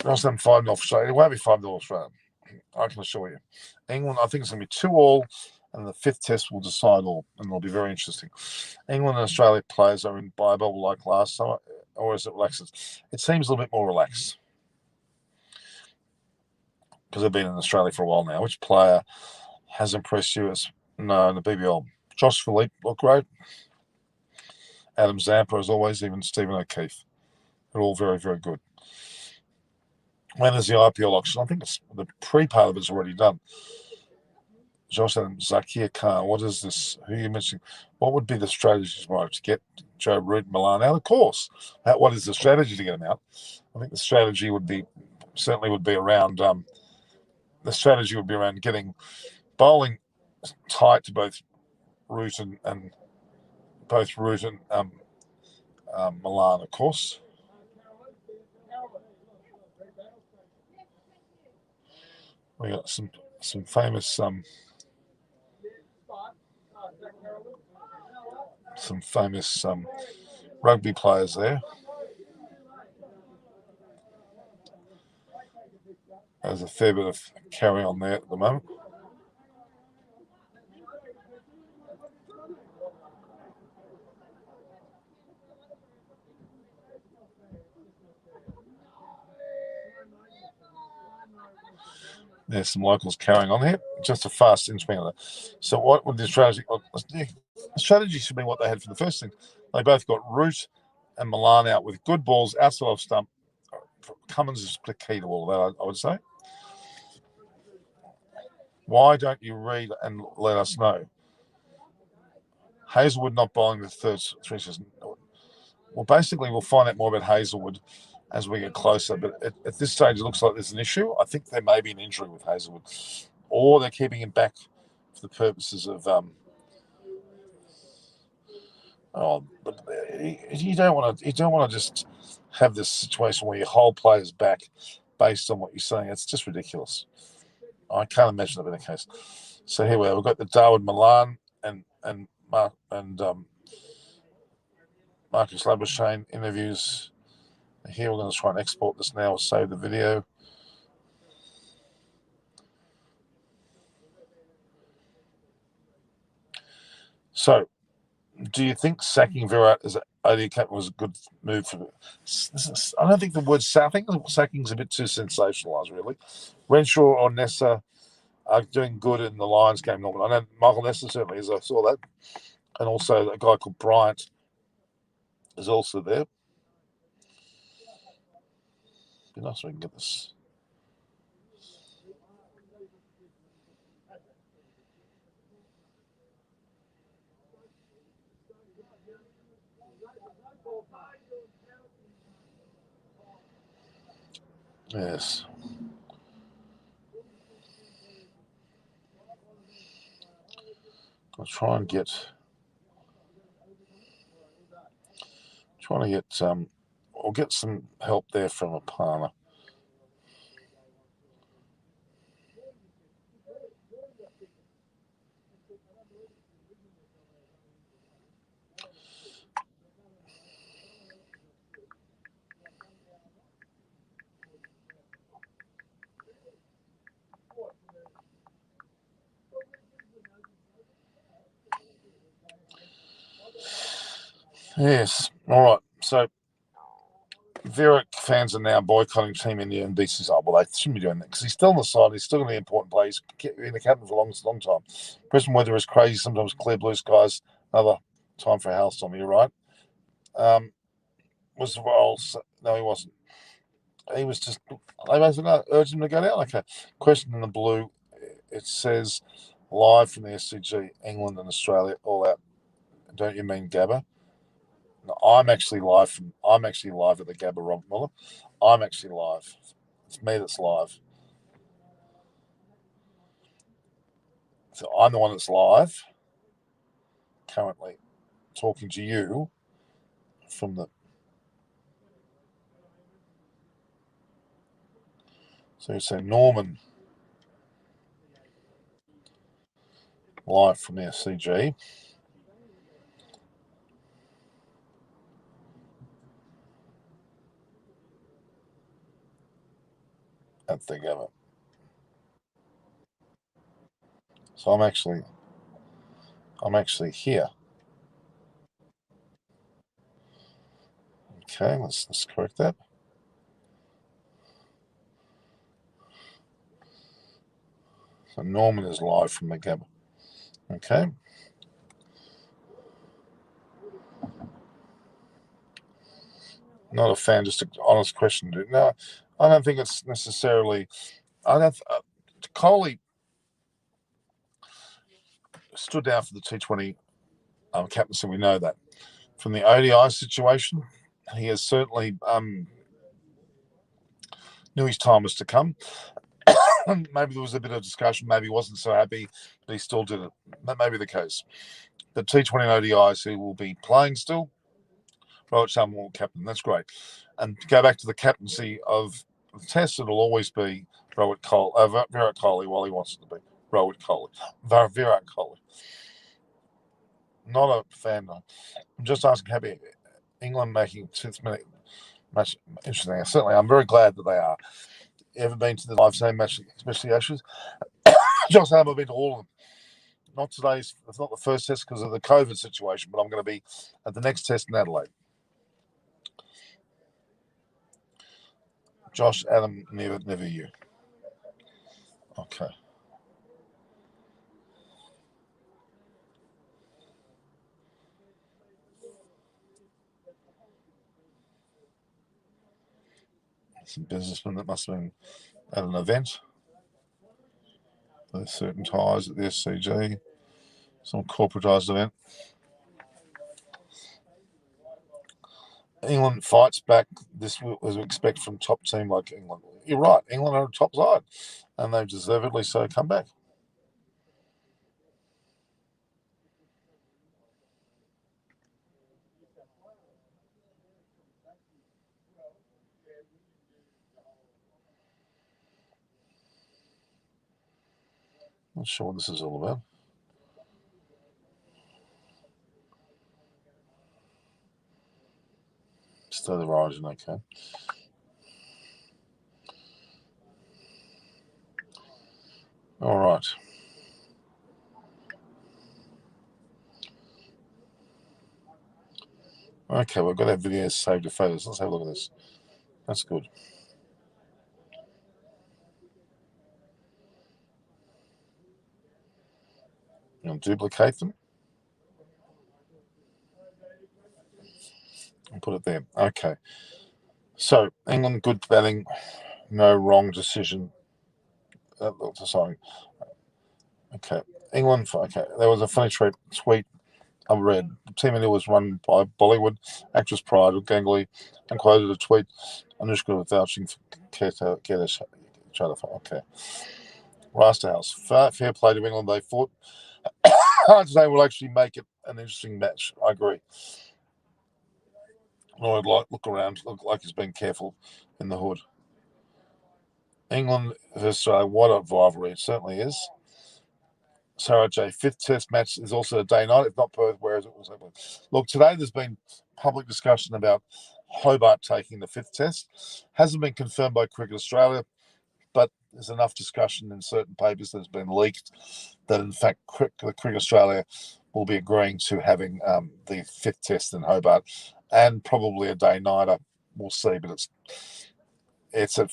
Last time 5-0 Australia. It won't be 5-0 Australia, I can assure you. England, I think it's going to be 2-2, and the fifth test will decide all, and it'll be very interesting. England and Australia players are in by a bubble like last summer, or is it relaxed? It seems a little bit more relaxed because they've been in Australia for a while now. Which player has impressed you as in the BBL? Josh Philippe looked great. Adam Zampa, as always, even Stephen O'Keefe. They're all very, very good. When is the IPL auction? I think it's the pre-part of it's already done. Josh and Zakir Khan, what is this? Who are you mentioning? What would be the strategy tomorrow to get Joe Root and Malan out? Of course. What is the strategy to get them out? I think the strategy would be around getting bowling tight to both Root and Malan, of course. We got some famous rugby players there. There's a fair bit of carry on there at the moment. There's some locals carrying on here. Just a fast inching. So what would the strategy? The strategy should be what they had for the first thing. They both got Root and Malan out with good balls outside of stump. Cummins is the key to all of that, I would say. Why don't you read and let us know? Hazelwood not bowling the third three season. Well, basically, we'll find out more about Hazelwood as we get closer. But at this stage, it looks like there's an issue. I think there may be an injury with Hazelwood, or they're keeping him back for the purposes of. But you don't want to just have this situation where you hold players back based on what you're saying. It's just ridiculous. I can't imagine that being the case. So here we are. We've got the Darwin Malan and Marcus Labuschagne interviews. Here we're going to try and export this now or save the video. So, do you think sacking Virat as ODI captain was a good move for? I don't think the word sacking is a bit too sensationalised, really. Renshaw or Nessa are doing good in the Lions game. I know Michael Nessa certainly is. I saw that, and also a guy called Bryant is also there. Be nice if we can get this. Yes. I'll try and get. I'll get some help there from a partner. Yes. All right. So Virat fans are now boycotting Team India and BC's. Oh, well, they shouldn't be doing that because he's still on the side. He's still going to be an important player. He's been the captain for a long time. Preston weather is crazy. Sometimes clear blue skies. Another time for a hailstorm. You're right. Was the Royals? No, he wasn't. He was just. They basically urged him to go down. Okay. Question in the blue. It says live from the SCG, England and Australia, all out. Don't you mean GABBA? No, I'm actually live at the GABBA, Rob Muller. I'm actually live. It's me that's live. So I'm the one that's live currently talking to you. from the So you say Norman live from the SCG. At the GABBA. So I'm actually here. Okay, let's correct that. So Norman is live from the GABBA. Okay. Not a fan, just an honest question. No, I don't think it's necessarily. I don't. Coley stood down for the T20 captaincy. We know that from the ODI situation. He has certainly knew his time was to come. Maybe there was a bit of discussion. Maybe he wasn't so happy, but he still did it. That may be the case. The T20 ODIs, he will be playing still. Robert Sharma will captain. That's great. And to go back to the captaincy of the Test, it'll always be Virat Kohli while he wants it to be. Virat Kohli. Not a fan. I'm just asking, happy England making 10th minute match interesting. Certainly, I'm very glad that they are. Ever been to the live same match, especially Ashes? Josh Harbour, I've been to all of them. Not today's, it's not the first test because of the COVID situation, but I'm going to be at the next test in Adelaide. Josh, Adam, never you. Okay. Some businessmen that must have been at an event. There's certain ties at the SCG. Some corporatised event. England fights back. This was expect from top team like England. You're right. England are a top side, and they've deservedly so come back. Not sure what this is all about. State of origin, okay. All right. Okay, we've got our videos saved to photos. Let's have a look at this. That's good. And duplicate them and put it there. Okay. So England, good batting, no wrong decision. Sorry. Okay. England. Okay. There was a funny tweet I read. Team India was run by Bollywood actress Pride with Ganguly, and quoted a tweet. Anushka was vouching for get each other. Okay. Rasta House. Fair play to England. They fought hard today. Will actually make it an interesting match. I agree. Lloyd look around, look like he's been careful in the hood. England versus Australia, what a rivalry it certainly is. Sarah J, fifth test match is also a day night, if not Perth, whereas it was. Look, today there's been public discussion about Hobart taking the fifth test. Hasn't been confirmed by Cricket Australia, but there's enough discussion in certain papers that's been leaked that in fact Cricket Australia will be agreeing to having the fifth test in Hobart and probably a day nighter. We'll see, but it's a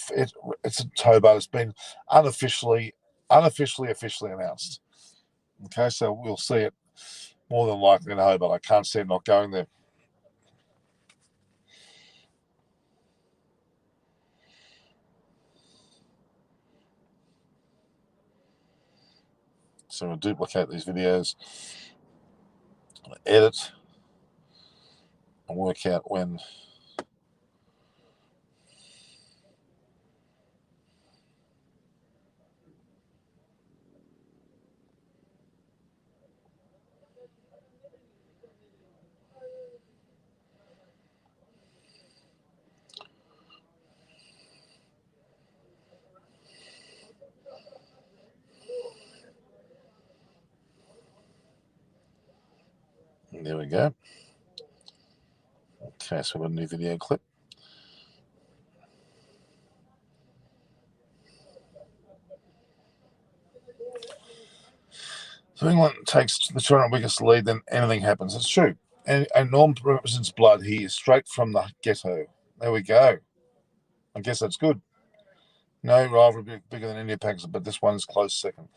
Hobart. It's been officially announced. Okay, so we'll see it more than likely in Hobart. I can't see it not going there. So we'll duplicate these videos, edit, and work out when. There we go. Okay, so we've got a new video clip. So England takes the tournament biggest lead, then anything happens. It's true. And Norm represents blood. He is straight from the ghetto. There we go. I guess that's good. No rivalry bigger than India Pakistan, but this one's close second.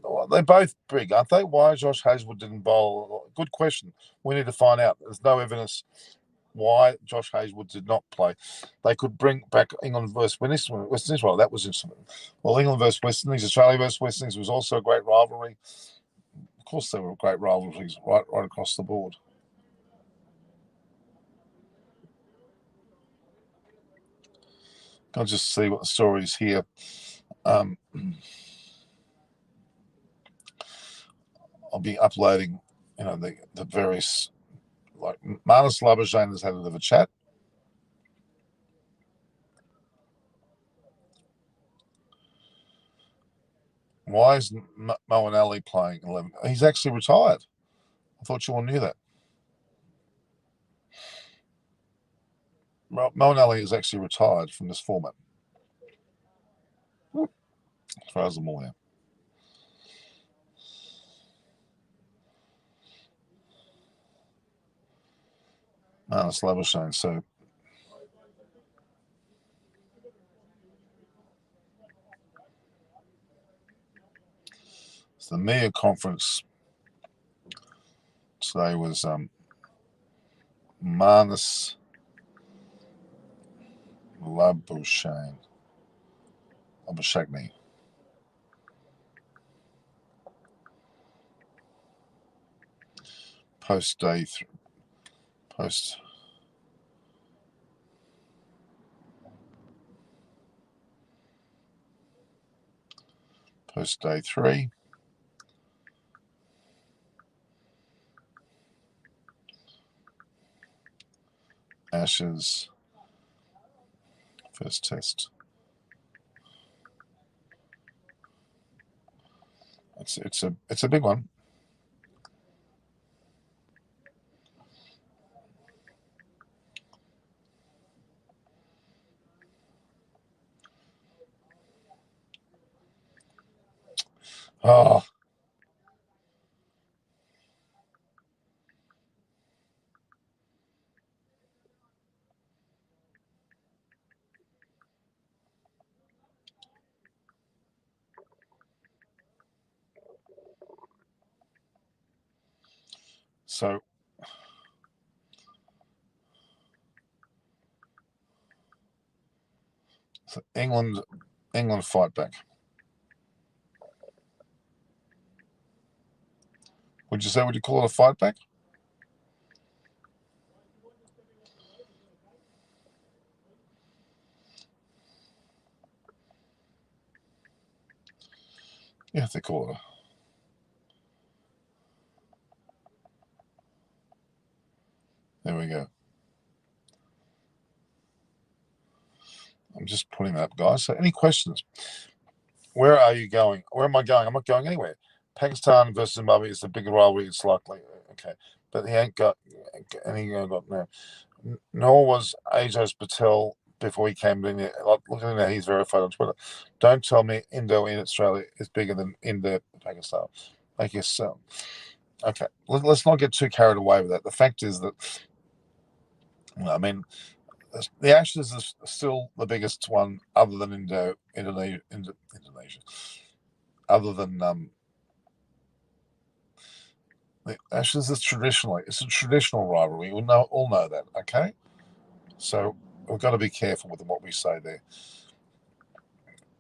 Well, they're both big, aren't they? Why Josh Hazlewood didn't bowl? Good question. We need to find out. There's no evidence why Josh Hazlewood did not play. They could bring back England versus West Indies. Well, that was interesting. Well, England versus West Indies, Australia versus West Indies was also a great rivalry. Of course, there were great rivalries right across the board. I'll just see what the story is here. I'll be uploading, the various, like Malan Labuschagne has had a bit of a chat. Why isn't Moeen Ali playing 11? He's actually retired. I thought you all knew that. Moeen Ali is actually retired from this format, as far as I'm aware. Malan Labuschagne. So the media conference today was Marnus Labuschagne. Post day three. Ashes first test. It's a big one. Oh. So England fight back. Would you call it a fight back? Yeah, they call it a. There we go. I'm just putting that up, guys. So any questions? Where are you going? Where am I going? I'm not going anywhere. Pakistan versus Zimbabwe is the bigger rivalry. It's likely. Okay. But he ain't got any got no. Nor was Ajaz Patel before he came in there. Like, look at him now, he's verified on Twitter. Don't tell me Indo in Australia is bigger than Indo Pakistan. I guess so. Okay. Let's not get too carried away with that. The fact is that, the Ashes is still the biggest one other than Indonesia. Other than the Ashes is it's a traditional rivalry. We all know that, okay? So we've got to be careful with what we say there.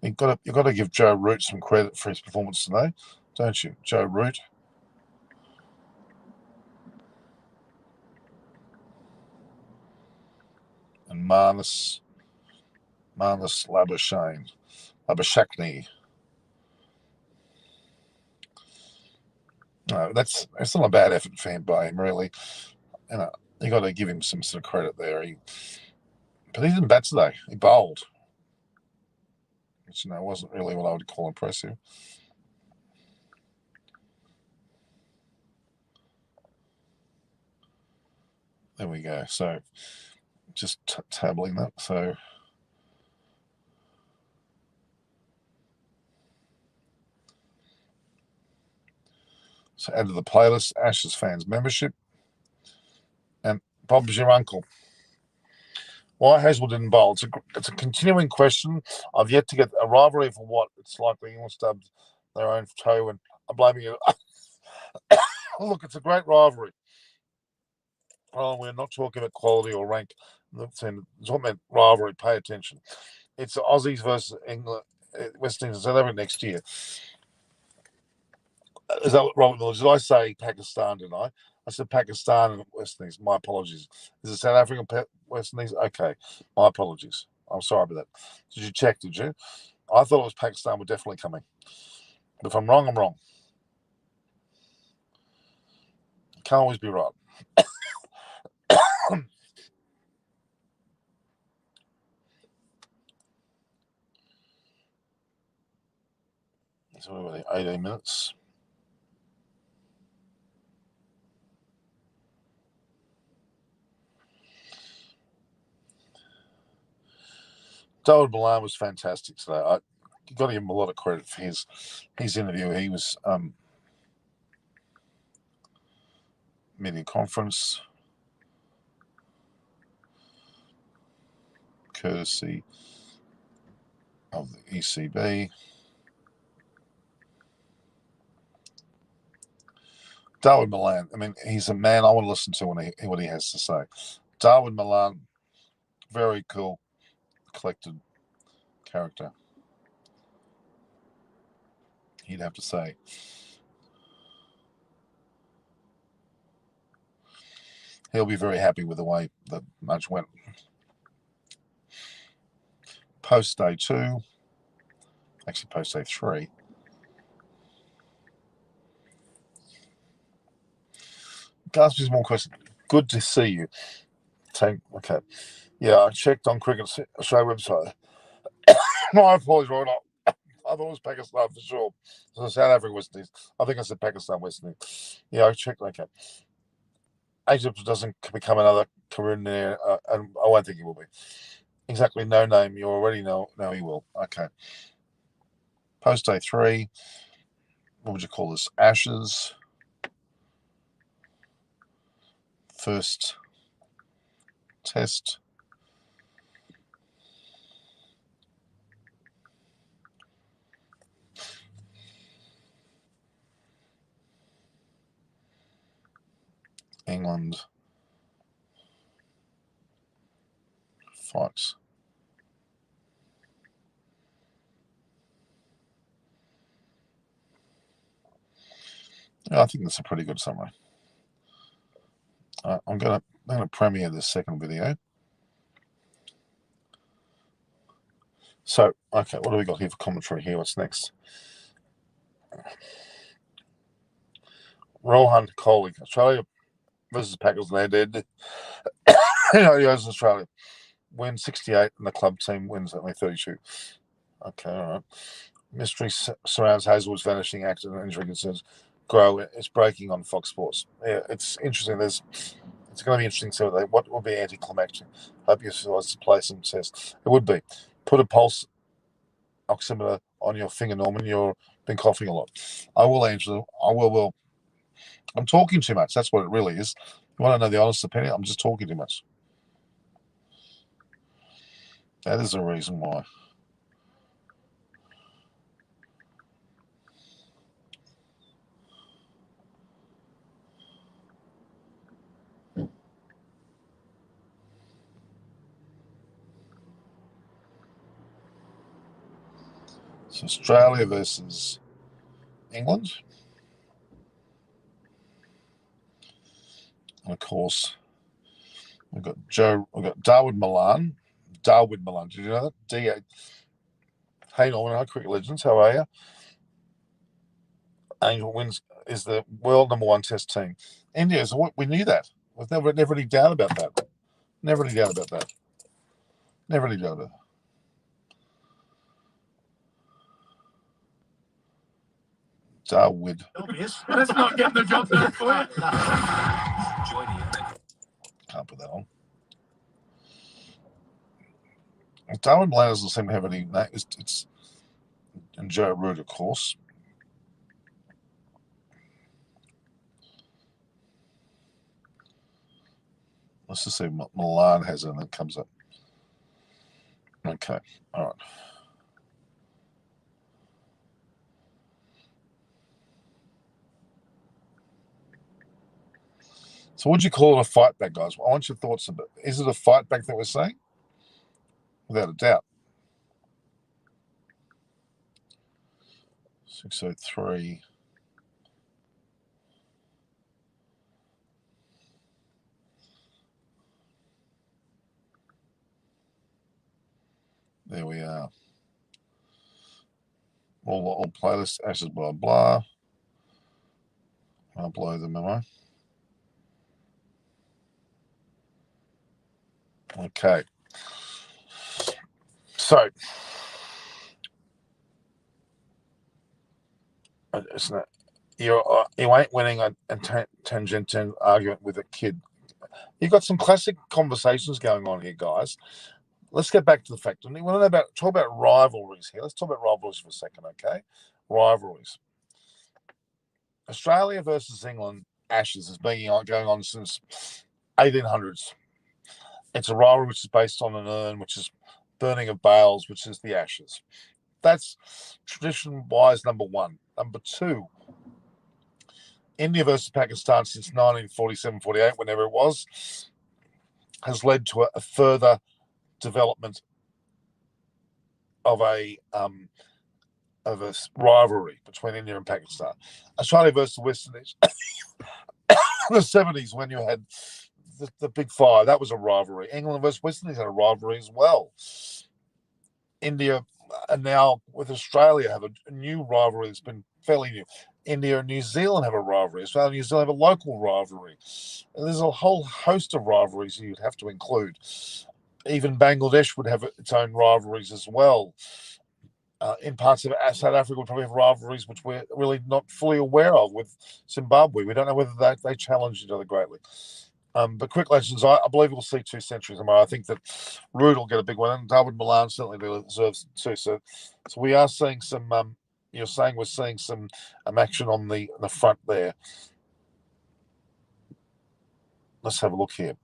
You've got to give Joe Root some credit for his performance today, don't you, Joe Root? And Marnus Labuschagne. No, that's not a bad effort by him, really. You got to give him some sort of credit there. But he didn't bat today. He bowled, which wasn't really what I would call impressive. there we go. So just tabling that. So add to the playlist, Ashes Fans Membership. And Bob's your uncle. Why Hazel didn't bowl? It's a continuing question. I've yet to get a rivalry for what it's likely England stubbed their own toe, and I'm blaming you. Look, it's a great rivalry. Oh, we're not talking about quality or rank. We're talking about rivalry. Pay attention. It's Aussies versus England, West Indies, South Africa next year. Is that what Robert Miller? Did I say Pakistan, didn't I? I said Pakistan and West Indies. My apologies. Is it South African West Indies? Okay. My apologies. I'm sorry about that. Did you check, did you? I thought it was Pakistan were definitely coming. But if I'm wrong, I'm wrong. Can't always be right. So what are they, 18 minutes. David Malan was fantastic today. I got to give him a lot of credit for his interview. He was media conference, courtesy of the ECB. David Malan, I mean, he's a man I want to listen to what he has to say. David Malan, very cool, collected character. He'd have to say. He'll be very happy with the way the match went. Post day 2, actually post day 3. Ask me some more questions. Good to see you. Okay. Yeah, I checked on Cricket Australia website. My apologies, Roy. I thought it was Pakistan for sure. So South Africa, West Indies. I think I said Pakistan, West Indies. Yeah, I checked. Okay. Egypt doesn't become another Cameroon there, and I won't think he will be. Exactly, no name. You already know he will. Okay. Post day 3. What would you call this? Ashes. First test. England fights. Yeah, I think that's a pretty good summary. I'm going to premiere this second video. So, okay, what do we got here for commentary here? What's next? Rohan Kohli, Australia versus Pakistan. He goes to Australia. Wins 68 and the club team wins only 32. Okay, all right. Mystery surrounds Hazelwood's vanishing accident and injury concerns grow. It's breaking on Fox Sports. Yeah, it's interesting. It's going to be interesting to see what will be anticlimactic. Hope you guys to play some tests. It would be. Put a pulse oximeter on your finger, Norman. You've been coughing a lot. I will, Angela. I will. I'm talking too much. That's what it really is. You want to know the honest opinion? I'm just talking too much. That is the reason why. So Australia versus England. And of course, we've got David Malan. Did you know that? D8. Hey Norman, hi Cricket Legends, how are you? Angel wins is the world #1 test team. India is we knew that. We've never any doubt about that. Never any doubt about that. Never any doubt about that. Darwin. Obvious. Let's not get the job done for you. Can't put that on. Darwin Malan doesn't seem to have any name. It's and Joe Root, of course. Let's just see what Malan has and it comes up. Okay, all right. So what do you call it a fight back, guys? I want your thoughts about it. Is it a fight back that we're saying? Without a doubt. 603. There we are. All playlist, ashes, blah, blah. I'll blow the memo. Okay. So, it's not, you ain't winning a tangent argument with a kid. You've got some classic conversations going on here, guys. Let's get back to the fact. We want to talk about rivalries here. Let's talk about rivalries for a second, okay? Rivalries. Australia versus England Ashes has been going on since 1800s. It's a rivalry which is based on an urn, which is burning of bales, which is the Ashes. That's tradition-wise number one. Number two, India versus Pakistan since 1947-48, whenever it was, has led to a further development of a rivalry between India and Pakistan. Australia versus the West Indies. In the 70s, when you had the big fire, that was a rivalry. England versus West Indies had a rivalry as well. India and now with Australia have a new rivalry that's been fairly new. India and New Zealand have a rivalry. Australia and New Zealand have a local rivalry. And there's a whole host of rivalries you'd have to include. Even Bangladesh would have its own rivalries as well. In parts of South Africa, we probably have rivalries which we're really not fully aware of with Zimbabwe. We don't know whether they challenge each other greatly. But quick legends, I believe we'll see 2 centuries tomorrow. I think that Root will get a big one, and Darwin Malan certainly deserves it too. So we are seeing some. You're saying we're seeing some action on the front there. Let's have a look here.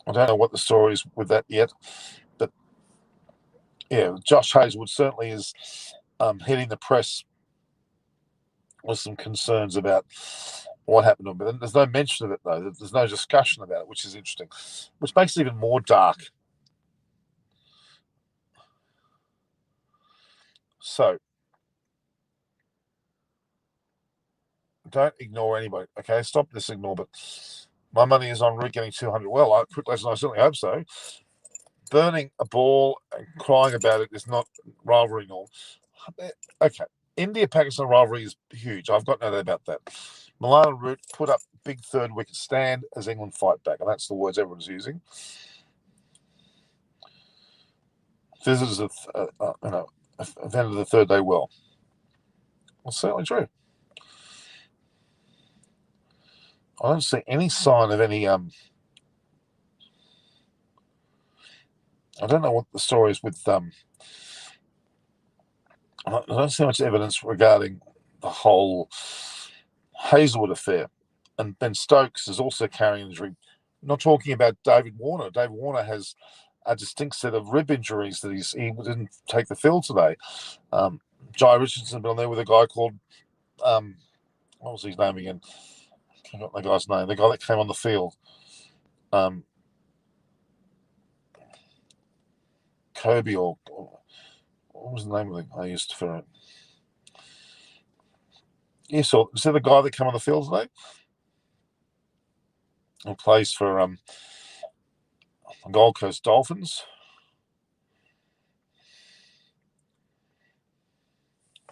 I don't know what the story is with that yet, but yeah, Josh Hazelwood certainly is hitting the press with some concerns about what happened to him. But there's no mention of it, though. There's no discussion about it, which is interesting, which makes it even more dark. So don't ignore anybody, okay? Stop this ignore, but my money is on Root getting 200. Well, quick lesson, I certainly hope so. Burning a ball and crying about it is not rivalry norm. Okay, India-Pakistan rivalry is huge. I've got no doubt about that. Malan and Root put up big third wicket stand as England fight back, and that's the words everyone's using. Visitors have, have ended the third day well. Well, certainly true. I don't see any sign of any. I don't know what the story is with. I don't see much evidence regarding the whole Hazelwood affair, and Ben Stokes is also carrying an injury. I'm not talking about David Warner. David Warner has a distinct set of rib injuries that he didn't take the field today. Jai Richardson been on there with a guy called what was his name again? I forgot the guy's name. The guy that came on the field. Kobe or what was the name of the I used for it? Yes, so is that the guy that came on the field today? Who plays for Gold Coast Dolphins?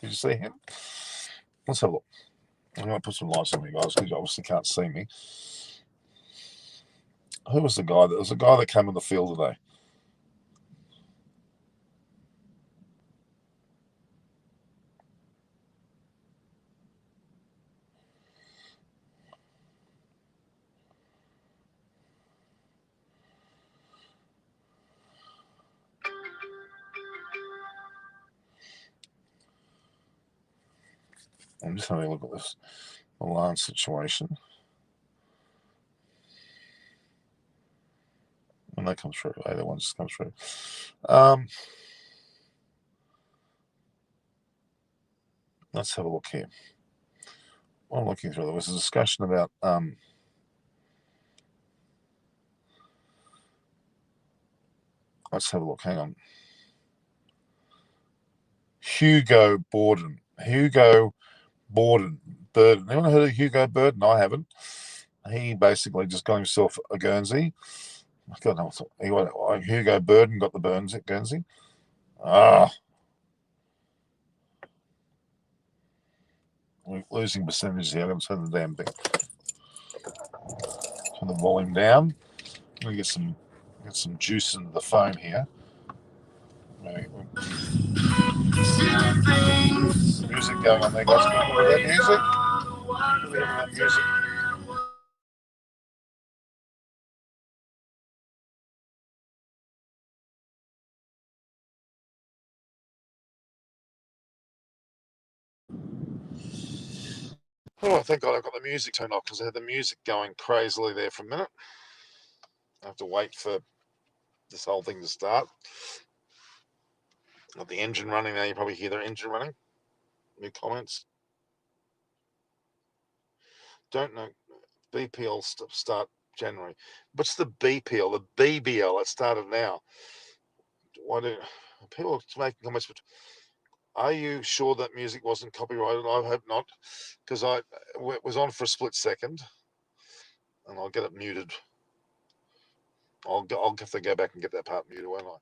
Did you see him? Let's have a look. I'm going to put some lights on you guys because you obviously can't see me. Who was the guy? There was a guy that came on the field today. I'm just having a look at this MALAN situation. When that comes through, either one just comes through. Let's have a look here. While I'm looking through, there was a discussion about let's have a look. Hang on. Hugo Borden. Burden. Anyone heard of Hugo Burden? I haven't. He basically just got himself a Guernsey. God knows. Hugo Burden got the Guernsey. We're losing percentages here. I'm going to turn the damn thing. Turn the volume down. I'm going to get some juice into the phone here. Music going on there, guys. Can you hear that music? That music. Oh, thank God I've got the music turned off because I had the music going crazily there for a minute. I have to wait for this whole thing to start. Got the engine running now. You probably hear the engine running. New comments. Don't know. BPL start January. What's the BPL? The BBL. It started now. Why do people making comments? Are you sure that music wasn't copyrighted? I hope not, because it was on for a split second, and I'll get it muted. I'll have to go back and get that part muted, won't I?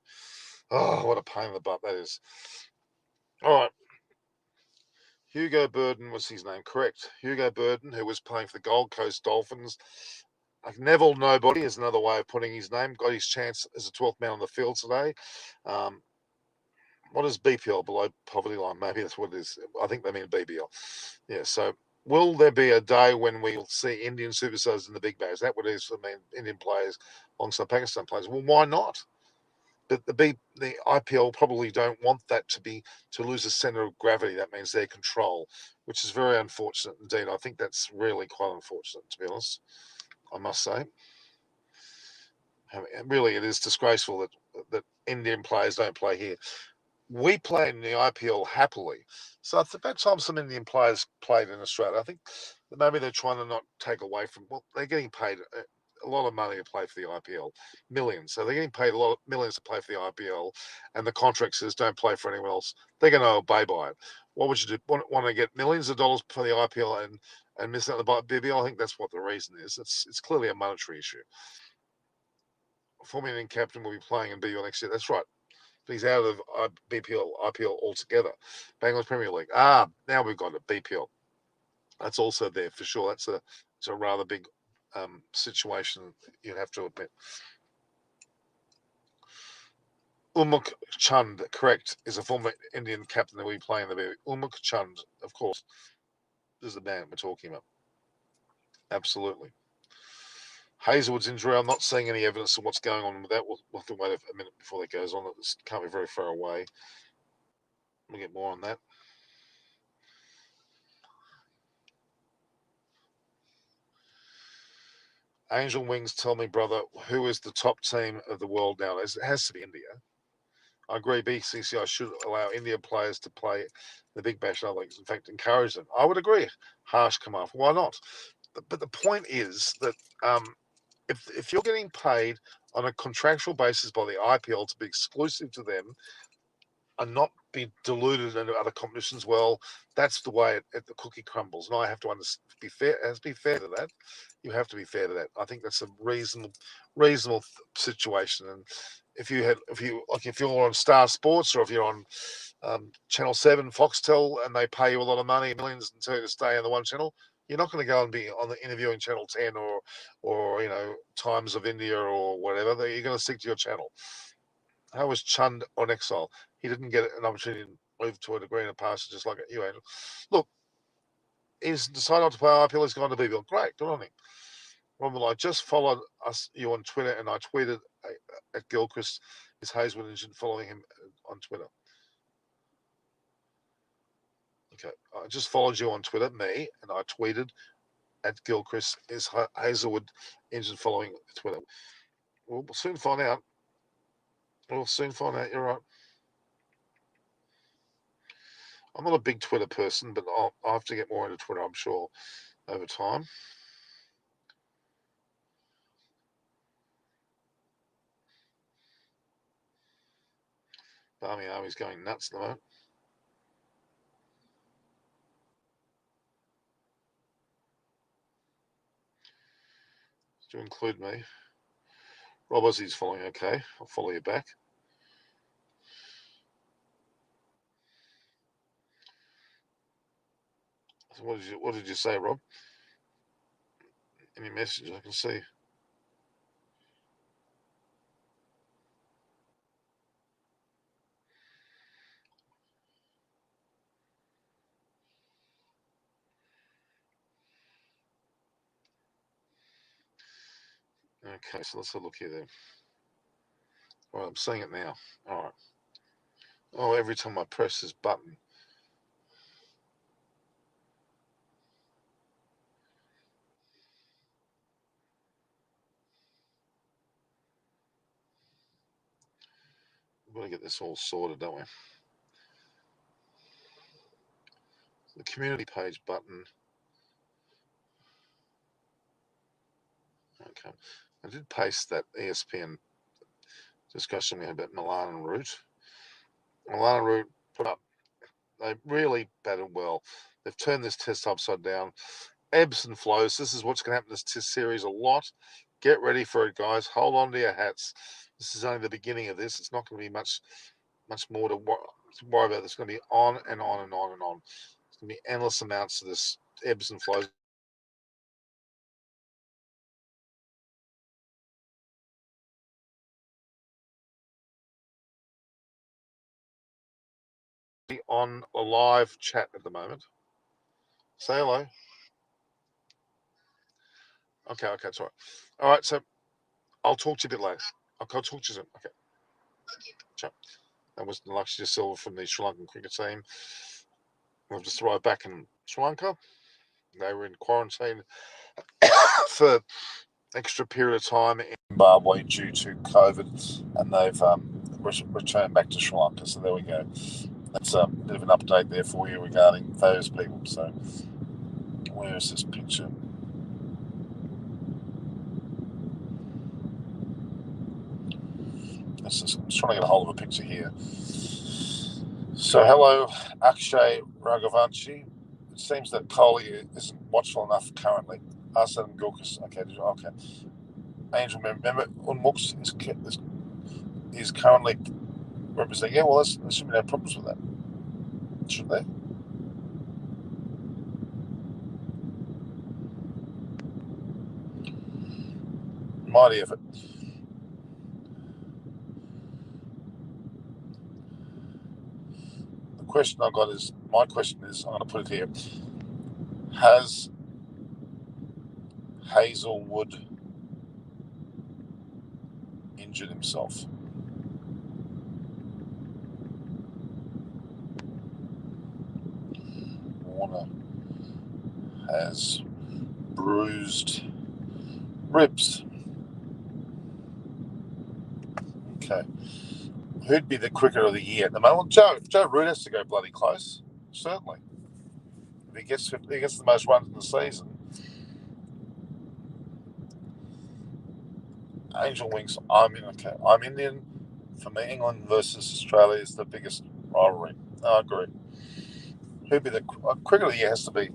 Oh, what a pain in the butt that is. All right. Hugo Burden was his name, correct. Hugo Burden, who was playing for the Gold Coast Dolphins. Like Neville Nobody is another way of putting his name. Got his chance as a 12th man on the field today. What is BPL? Below poverty line? Maybe that's what it is. I think they mean BBL. Yeah, so will there be a day when we'll see Indian superstars in the big bags? That would also mean Indian players alongside Pakistan players. Well, why not? But the IPL probably don't want that to lose a centre of gravity. That means their control, which is very unfortunate indeed. I think that's really quite unfortunate, to be honest. I must say. Really, it is disgraceful that Indian players don't play here. We play in the IPL happily. So it's about time some Indian players played in Australia. I think that maybe they're trying to not take away from, well, they're getting paid a lot of money to play for the IPL, millions. So they're getting paid a lot of millions to play for the IPL, and the contract says don't play for anyone else. They're going to obey by it. What would you do? Want to get millions of dollars for the IPL and miss out the BBL? I think that's what the reason is. It's clearly a monetary issue. Former Indian captain will be playing in BBL next year. That's right. He's out of IPL altogether. Bangladesh Premier League. Now we've got a BPL. That's also there for sure. It's a rather big situation, you'd have to admit. Umuk Chand, correct, is a former Indian captain that we play in the BBL. Umuk Chand, of course, is the man we're talking about. Absolutely. Hazelwood's injury, I'm not seeing any evidence of what's going on with that. We'll have to wait a minute before that goes on. It can't be very far away. We'll get more on that. Angel Wings tell me, brother, who is the top team of the world nowadays? It has to be India. I agree. BCCI should allow India players to play the Big Bash leagues. In fact, encourage them. I would agree. Harsh Kumar. Why not? But the point is that if you're getting paid on a contractual basis by the IPL to be exclusive to them and not be diluted into other competitions, well, that's the way the cookie crumbles. And I have to be fair. As be fair to that, you have to be fair to that. I think that's a reasonable situation. And if you're on Star Sports or if you're on Channel 7, Foxtel, and they pay you a lot of money, millions, to stay on the one channel, you're not going to go and be on the interviewing Channel 10 or Times of India or whatever. You're going to stick to your channel. How was Chund on exile? He didn't get an opportunity to move to a greener pasture just like you, Angel. Look, he's decided not to play IPL. He's gone to BBL. Great, good on him. Well, I just followed you on Twitter, and I tweeted at Gilchrist, is Hazelwood engine following him on Twitter? Okay, I just followed you on Twitter, me, and I tweeted at Gilchrist, is Hazelwood injured following Twitter? We'll soon find out. We'll soon find out. You're right. I'm not a big Twitter person, but I'll have to get more into Twitter, I'm sure, over time. Barmy Army's going nuts at the moment. To include me. Rob Aussie's following okay. I'll follow you back. So what did you say, Rob? Any messages I can see? Okay, so let's have a look here then. All right, I'm seeing it now. All right. Oh, every time I press this button. We've got to get this all sorted, don't we? The community page button. Okay. I did paste that ESPN discussion we had about Milan and Root. Milan and Root put up. They really batted well. They've turned this test upside down. Ebbs and flows. This is what's going to happen in this test series a lot. Get ready for it, guys. Hold on to your hats. This is only the beginning of this. It's not going to be much more to worry about. It's going to be on and on and on and on. It's going to be endless amounts of this ebbs and flows. On a live chat at the moment. Say hello. Okay, it's all right. All right, so I'll talk to you a bit later. I'll talk to you soon. Okay. Ciao. That was Lakshya Silva from the Sri Lankan cricket team. We've just arrived back in Sri Lanka. They were in quarantine for extra period of time in Zimbabwe due to COVID, and they've returned back to Sri Lanka. So there we go. That's a bit of an update there for you regarding those people. So where is this picture? I'm trying to get a hold of a picture here. So hello, Akshay Raghavanshi. It seems that Kohli isn't watchful enough currently. Arsene Gilchrist. Okay. Angel, remember, Unmux is currently representing. Yeah, well, there shouldn't be no problems with that, should there? Mighty effort. My question is, I'm going to put it here. Has Hazelwood injured himself? Warner has bruised ribs. Okay. Who'd be the cricketer of the year at the moment? Joe Root has to go bloody close, certainly. If he gets the most runs in the season. Angel Wings, I'm Indian. For me, England versus Australia is the biggest rivalry. I agree. Who'd be the cricketer of the year has to be.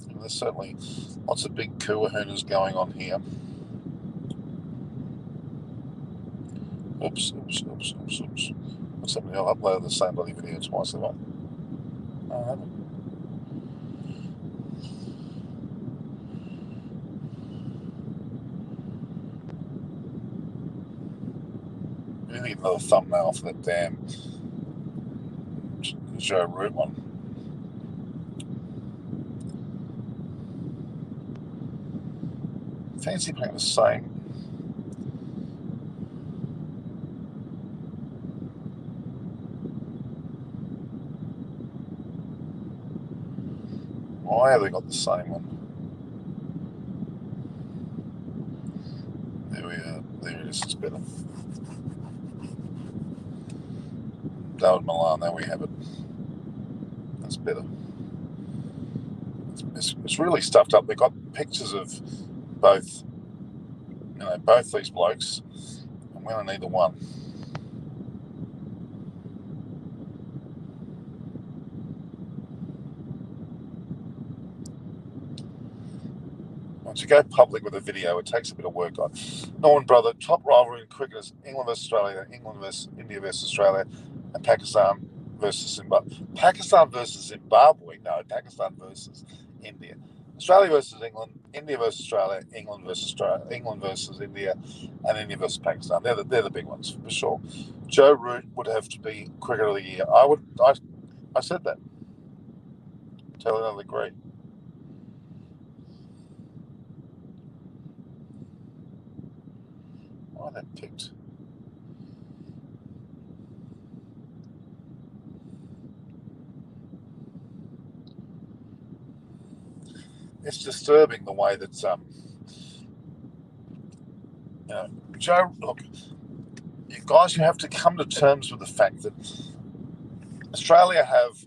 And there's certainly lots of big kuahunas going on here. Oops. What's happening? I'll upload the same bloody video twice, have I? No, I haven't. We need another thumbnail for that damn Joe Root one. Fancy playing the same. Why have they got the same one? There we are. There it is. It's better. David Milan. There we have it. That's better. It's really stuffed up. They've got pictures of both, both these blokes, and we only need the one. Once you go public with a video, it takes a bit of work on. Norman brother, top rivalry in cricket is England versus Australia, England versus India versus Australia, and Pakistan versus Zimbabwe. Pakistan versus Zimbabwe? No, Pakistan versus India. Australia versus England, India versus Australia, England versus India, and India versus Pakistan. They're the big ones for sure. Joe Root would have to be Cricket of the Year. I said that. Tell another agree. Why they picked? It's disturbing the way that Joe. Look, you guys, you have to come to terms with the fact that Australia have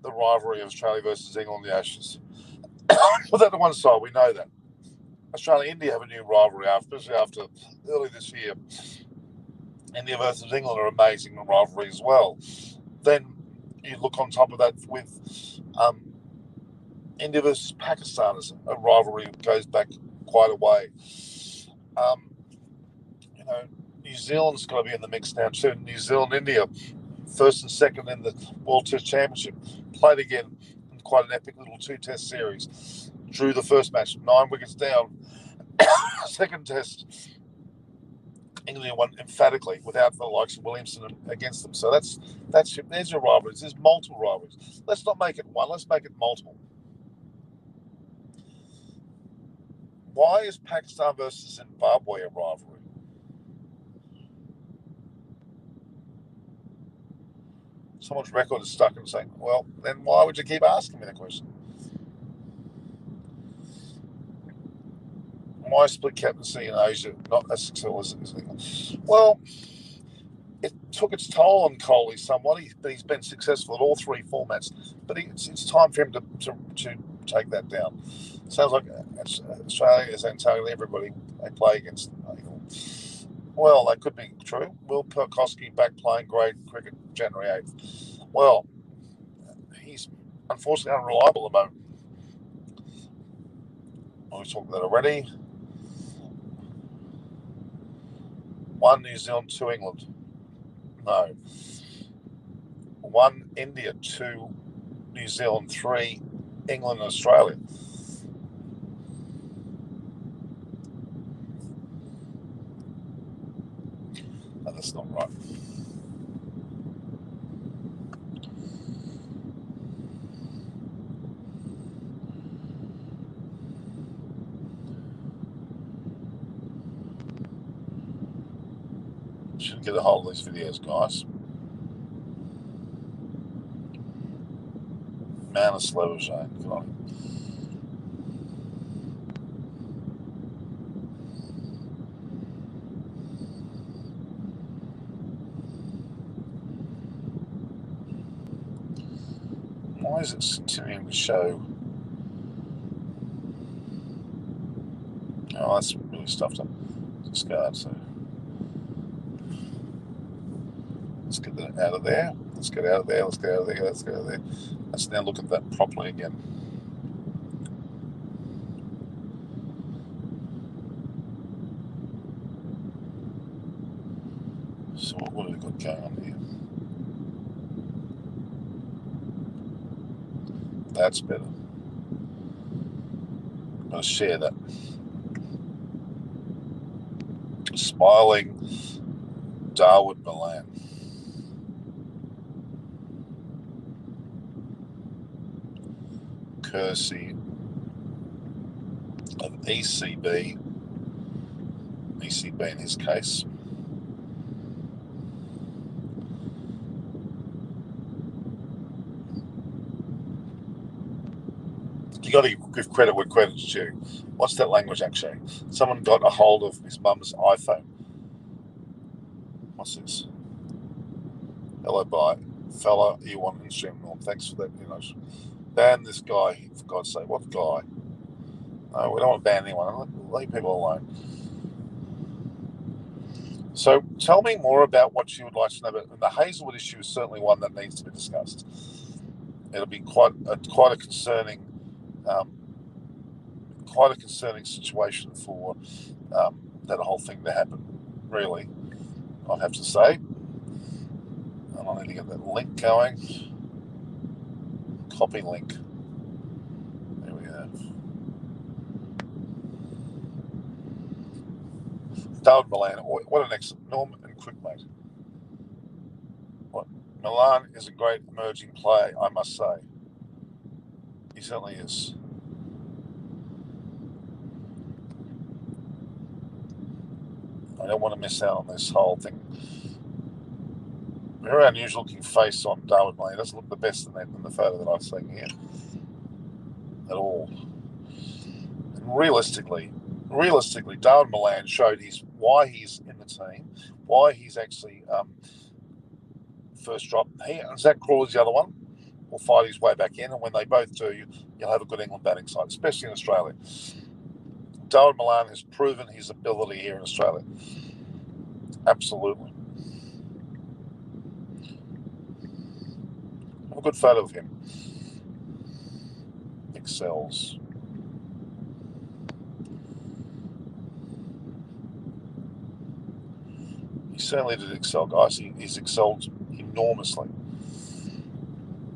the rivalry of Australia versus England in the Ashes. Put that to one side. We know that. Australia, India have a new rivalry, especially after early this year. India versus England are amazing rivalry as well. Then you look on top of that with India versus Pakistan as a rivalry that goes back quite a way. New Zealand's got to be in the mix now too. New Zealand, India, first and second in the World Test Championship, played again in quite an epic little 2-test series. Drew the first match, 9 wickets down. Second test, England won emphatically without the likes of Williamson against them. So there's your rivalries. There's multiple rivalries. Let's not make it one. Let's make it multiple. Why is Pakistan versus Zimbabwe a rivalry? Someone's record is stuck and saying, well, then why would you keep asking me the question? Why split captaincy in Asia not as successful as England? Well, it took its toll on Kohli somewhat, but he's been successful at all 3 formats. But it's time for him to take that down. Sounds like Australia is telling everybody they play against England. Well, that could be true. Will Perkowski back playing grade cricket January 8th? Well, he's unfortunately unreliable at the moment. We've talked about that already. 1 New Zealand, 2 England. No. 1 India, 2 New Zealand, 3 England and Australia. No, that's not right. Should get a hold of these videos, guys. Man of Slevogene. Good on him. Why is it continuing to show? Oh, that's really stuffed up. Discard, so let's get that out of there. Let's get out of there. Let's get out of there. Let's get out of there. Let's now look at that properly again. So what have we got going on here? That's better. I'm going to share that. Smiling Darwood Milan. Kersey of ECB in his case. You got to give credit where credit's due. What's that language actually? Someone got a hold of his mum's iPhone. What's this? Hello, bye. Fella, you want Instagram norm. Thanks for that. Ban this guy, for God's sake. What guy? No, we don't want to ban anyone. Leave people alone. So tell me more about what you would like to know about. And the Hazelwood issue is certainly one that needs to be discussed. It'll be quite a concerning situation for that whole thing to happen. Really, I'd have to say. And I need to get that link going. Copy link. There we go. David Malan, what an excellent Norm and quick, mate. What? Malan is a great emerging player, I must say. He certainly is. I don't want to miss out on this whole thing. Very unusual looking face on David Malan. He doesn't look the best in the photo that I've seen here at all. And realistically, David Malan showed why he's in the team, why he's actually first drop. He and Zach Crawley's the other one. Will fight his way back in, and when they both do, you'll have a good England batting side, especially in Australia. David Malan has proven his ability here in Australia. Absolutely. A good photo of him. Excels. He certainly did excel, guys. He's excelled enormously.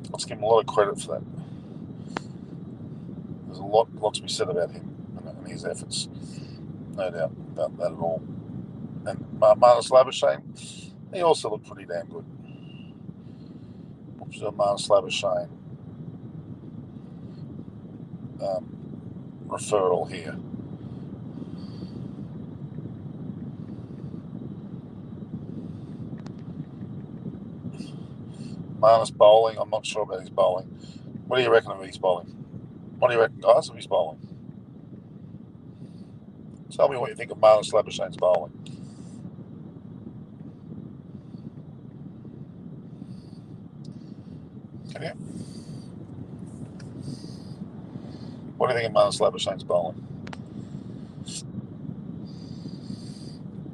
Let's give him a lot of credit for that. There's a lot to be said about him and his efforts. No doubt about that at all. And Marnus Labuschagne, he also looked pretty damn good. Marnus Labuschagne referral here. Marnus bowling, I'm not sure about his bowling. What do you reckon of his bowling? What do you reckon, guys, of his bowling? Tell me what you think of Marnus Labuschagne's bowling. Can you? What do you think of Marnus Labuschagne's bowling?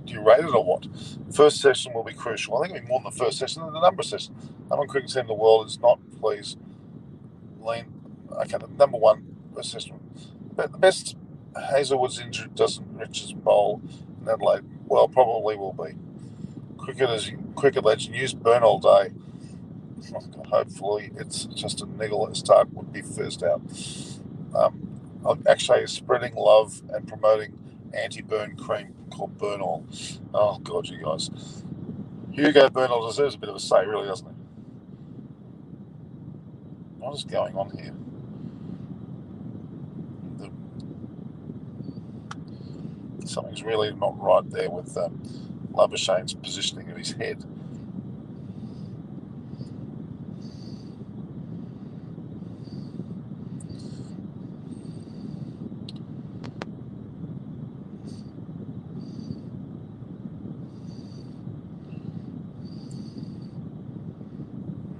Do you rate it or what? First session will be crucial. I think it'll be more than the first session than the number session. Number one cricket team in the world is not, please, lean. Okay, the number one first session. But the best Hazelwood's injured doesn't Richards bowl in Adelaide. Well, probably will be. Cricket legend used burn all day. Hopefully it's just a niggle at start would be first out. Actually spreading love and promoting anti-burn cream called Burn All. Oh God, you guys. Hugo Burnall deserves a bit of a say, really, doesn't he? What is going on here? Something's really not right there with Labuschagne's positioning of his head.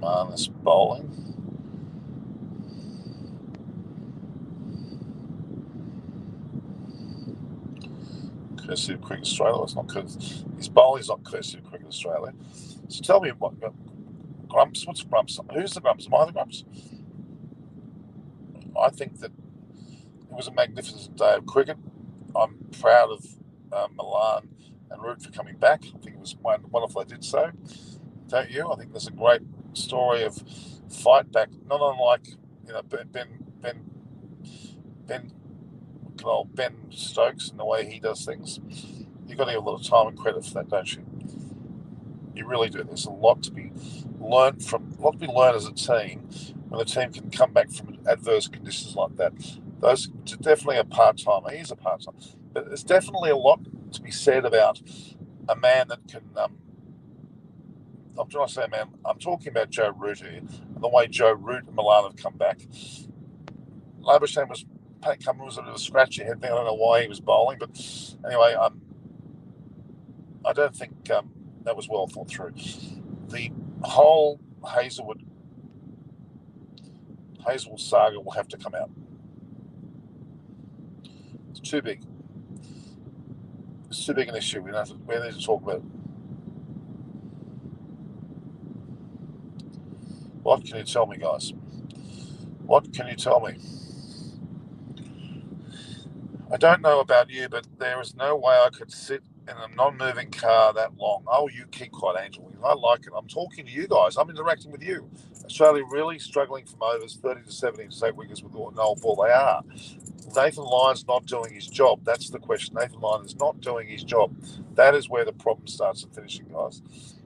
Marnus bowling. Courtesy of Cricket Australia. It's not courtesy. His bowling is not courtesy of Cricket Australia. So tell me what Grumps. What's Grumps? Who's the Grumps? Am I the Grumps? I think that it was a magnificent day of cricket. I'm proud of Malan and Root for coming back. I think it was wonderful they did so. Don't you? I think there's a great story of fight back, not unlike Ben Stokes and the way he does things. You've got to give a lot of time and credit for that, don't you? You really do. There's a lot to be learned as a team when the team can come back from adverse conditions like that. Those definitely a part-timer. He's a part-timer. But there's definitely a lot to be said about a man that can I'm trying to say, man, I'm talking about Joe Root here, and the way Joe Root and Malan have come back. Labuschagne was coming was a bit of a scratchy head thing. I don't know why he was bowling, but anyway, I don't think that was well thought through. The whole Hazelwood saga will have to come out. It's too big. It's too big an issue. We need to talk about it. What can you tell me, guys? What can you tell me? I don't know about you, but there is no way I could sit in a non-moving car that long. Oh, you keep quiet, Angel. I like it. I'm talking to you guys. I'm interacting with you. Australia really struggling from overs 30 to 70 to take wickets with no ball. They are. Nathan Lyon's not doing his job. That's the question. Nathan Lyon is not doing his job. That is where the problem starts at finishing, guys.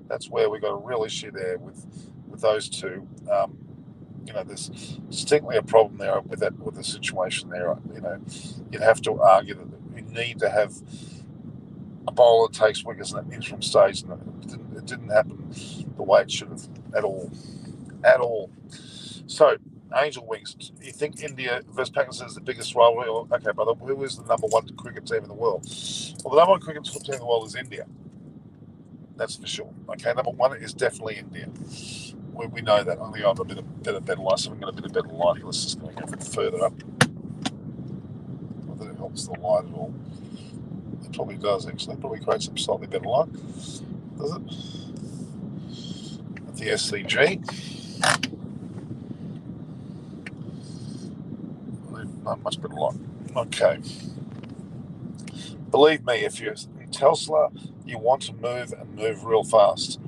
That's where we've got a real issue there with those two. There's distinctly a problem there with the situation there. You'd have to argue that you need to have a bowler that takes wickets in that interim stage, and it didn't happen the way it should have at all. So, Angel Wings, you think India versus Pakistan is the biggest rivalry? Okay, brother, who is the number one cricket team in the world? Well, the number one cricket team in the world is India. That's for sure. Okay, number one is definitely India. We know that. I think I have a bit of better light, so I'm going to get a bit of better light here. Let's just go a bit further up. Not that it helps the light at all. It probably does, actually. It probably creates some slightly better light. Does it? At the SCG. Not much better light. Okay. Believe me, if you're in Tesla, you want to move real fast.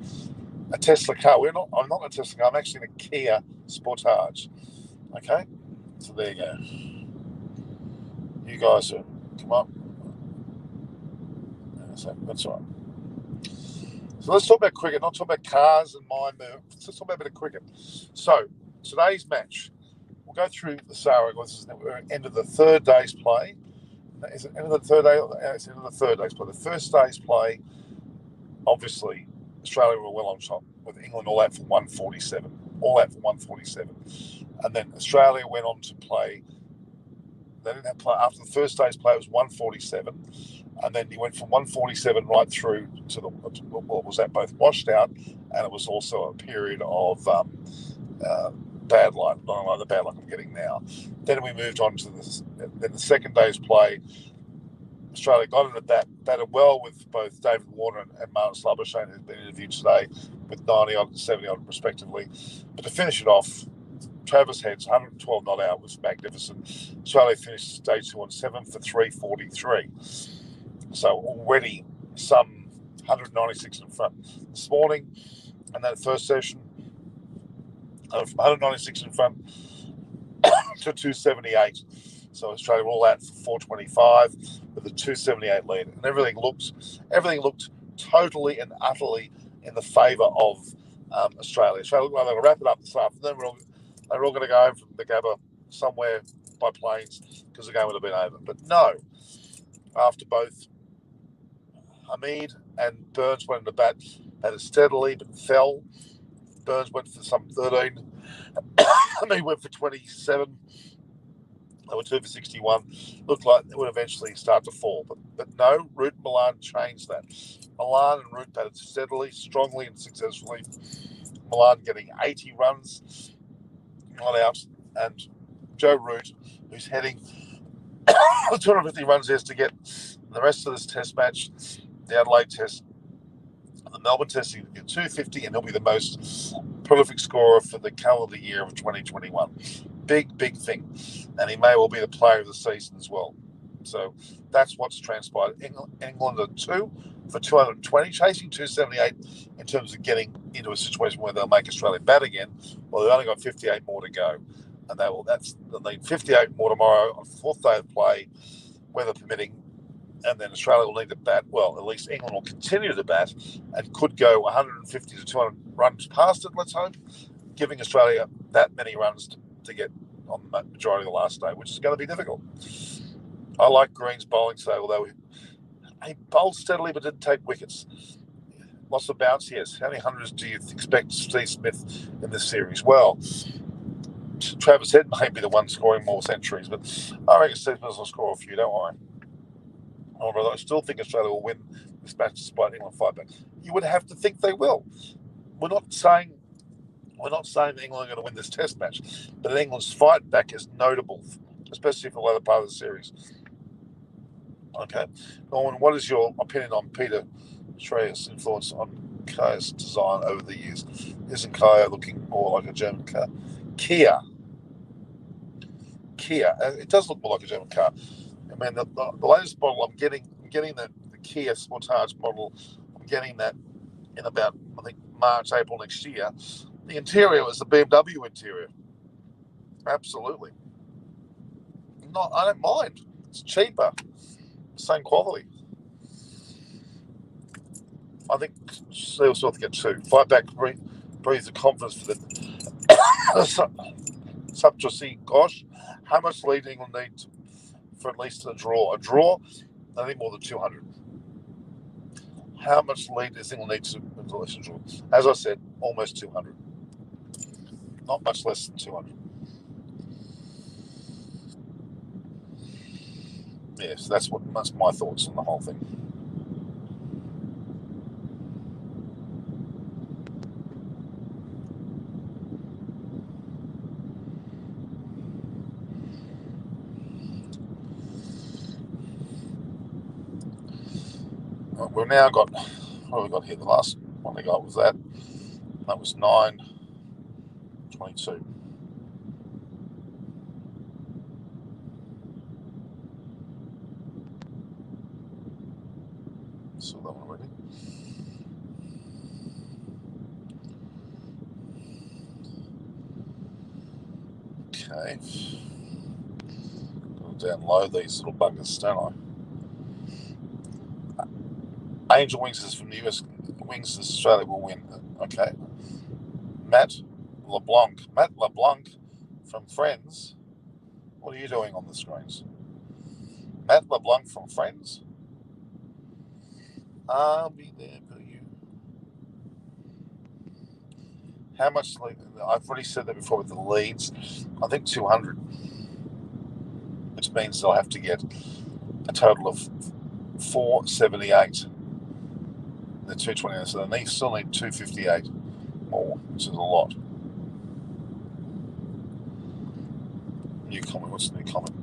A Tesla car. I'm not a Tesla car. I'm actually in a Kia Sportage. Okay, so there you go. You guys come up. That's all right. So let's talk about cricket. Not talk about cars and my move. Let's talk about a bit of cricket. So today's match, we'll go through the Sarawak. We're at the end of the third day's play. Is it end of the third day? It's the end of the third day's play. The first day's play, obviously, Australia were well on top with England all out for 147. And then Australia went on to play. They didn't have play after the first day's play. It was 147, and then you went from 147 right through to what was that? Both washed out, and it was also a period of bad light, not like the bad light I'm getting now. Then we moved on to the second day's play. Australia got in at that, batted well with both David Warner and Martin Labuschagne, who's been interviewed today, with 90-odd and 70-odd respectively. But to finish it off, Travis Head's 112 not out was magnificent. Australia finished day 2 on 7 for 343. So already some 196 in front. This morning, and that first session, from 196 in front to 278. So Australia were all out for 425 with a 278 lead, and everything looked totally and utterly in the favour of Australia. Australia, well, they're going to wrap it up this afternoon. They're all going to go home from the GABBA somewhere by planes because the game would have been over. But no, after both Hamid and Burns went into bat, batted steadily but fell. Burns went for some 13. Hamid went for 27. They were 2 for 61. Looked like they would eventually start to fall. But no, Root and Malan changed that. Malan and Root batted steadily, strongly and successfully. Malan getting 80 runs, not out. And Joe Root, who's heading 250 runs, has to get the rest of this test match, the Adelaide test, the Melbourne test, he can get 250, and he'll be the most prolific scorer for the calendar year of 2021. Big thing. And he may well be the player of the season as well. So that's what's transpired. England are 2 for 220, chasing 278 in terms of getting into a situation where they'll make Australia bat again. Well, they've only got 58 more to go. And they'll need 58 more tomorrow on the fourth day of play, weather permitting. And then Australia will need to bat. Well, at least England will continue to bat and could go 150 to 200 runs past it, let's hope, giving Australia that many runs to get on the majority of the last day, which is going to be difficult. I like Green's bowling today, although he bowled steadily but didn't take wickets. Lots of bounce, yes. How many hundreds do you expect Steve Smith in this series? Well, Travis Head may be the one scoring more centuries, but I reckon Steve Mills will score a few, don't worry. Although I still think Australia will win this match despite England fight back. You would have to think they will. We're not saying that England are going to win this test match, but England's fight back is notable, especially for the latter part of the series. Okay. Norman, what is your opinion on Peter Schreier's influence on Kia's design over the years? Isn't Kia looking more like a German car? Kia. It does look more like a German car. I mean, the latest model I'm getting the Kia Sportage model. I'm getting that in about, I think, March, April next year. The interior is the BMW interior. Absolutely. I don't mind. It's cheaper. Same quality. I think Steel South get two. Fight back breathes the confidence for the Subtrasy. Gosh, how much lead England need for at least a draw? A draw, I think more than 200. How much lead does England need to at least a draw? As I said, almost 200. Not much less than 200. Yes, that's my thoughts on the whole thing. We've now got, what have we got here? The last one we got was that. That was 9:22. Saw that one already. Okay. I'll download these little buggers, don't I? Angel Wings is from the US. Wings Australia will win. Okay. Matt LeBlanc from Friends. What are you doing on the screens? Matt LeBlanc from Friends. I'll be there for you. How much lead? I've already said that before with the leads. I think 200, which means they'll have to get a total of 478. They're 220, so they still need 258 more, which is a lot. New comment. What's the new comment?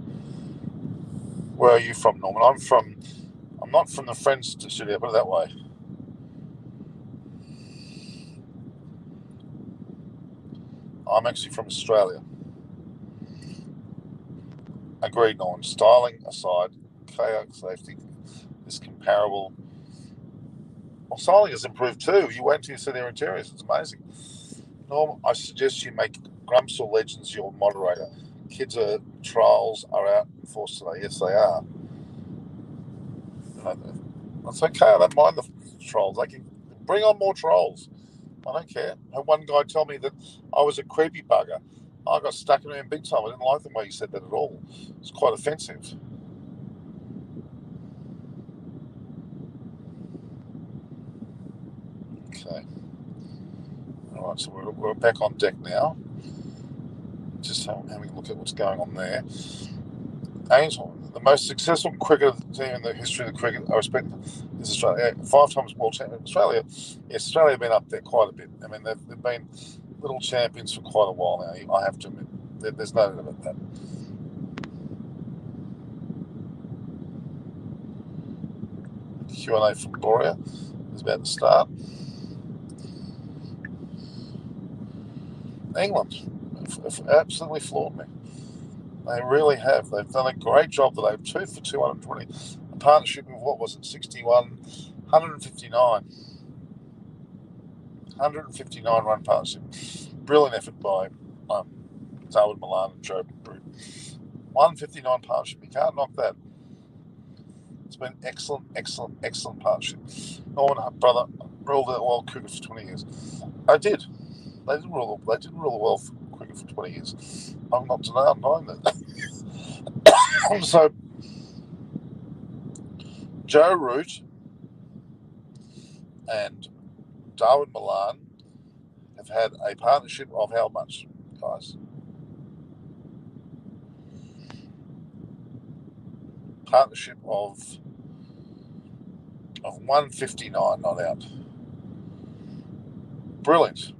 Where are you from, Norman? I'm not from the Friends studio, put it that way. I'm actually from Australia. Agreed, Norman. Styling aside, kayak safety is comparable. Well, styling has improved too. You wait until you see their interiors. It's amazing. Norm, I suggest you make Grumps or Legends your moderator. Kids trials are out in force today. Yes, they are. That's okay. I don't mind the trolls. They can bring on more trolls. I don't care. I had one guy tell me that I was a creepy bugger. I got stuck in him big time. I didn't like the way he said that at all. It's quite offensive. Okay. All right, so we're back on deck now. Just having a look at what's going on there. Angel, the most successful cricket team in the history of the cricket, I respect, is Australia. 5 times world champion. Australia, yes, Australia have been up there quite a bit. I mean, they've been little champions for quite a while now. I have to admit, there's no doubt about that. Q&A from Gloria is about to start. England have absolutely floored me. They really have. They've done a great job. They've 2 for 220. A partnership of what was it, 61, 159 run partnership. Brilliant effort by Darwin Malan and Joe Brute. 159 partnership. You can't knock that. It's been excellent partnership. Norman, brother, ruled the world cricket for 20 years. I did. They didn't rule the world cricket for 20 years. I'm not denying that. So, Joe Root and Darwin Malan have had a partnership of how much, guys? partnership of 159 not out. Brilliant.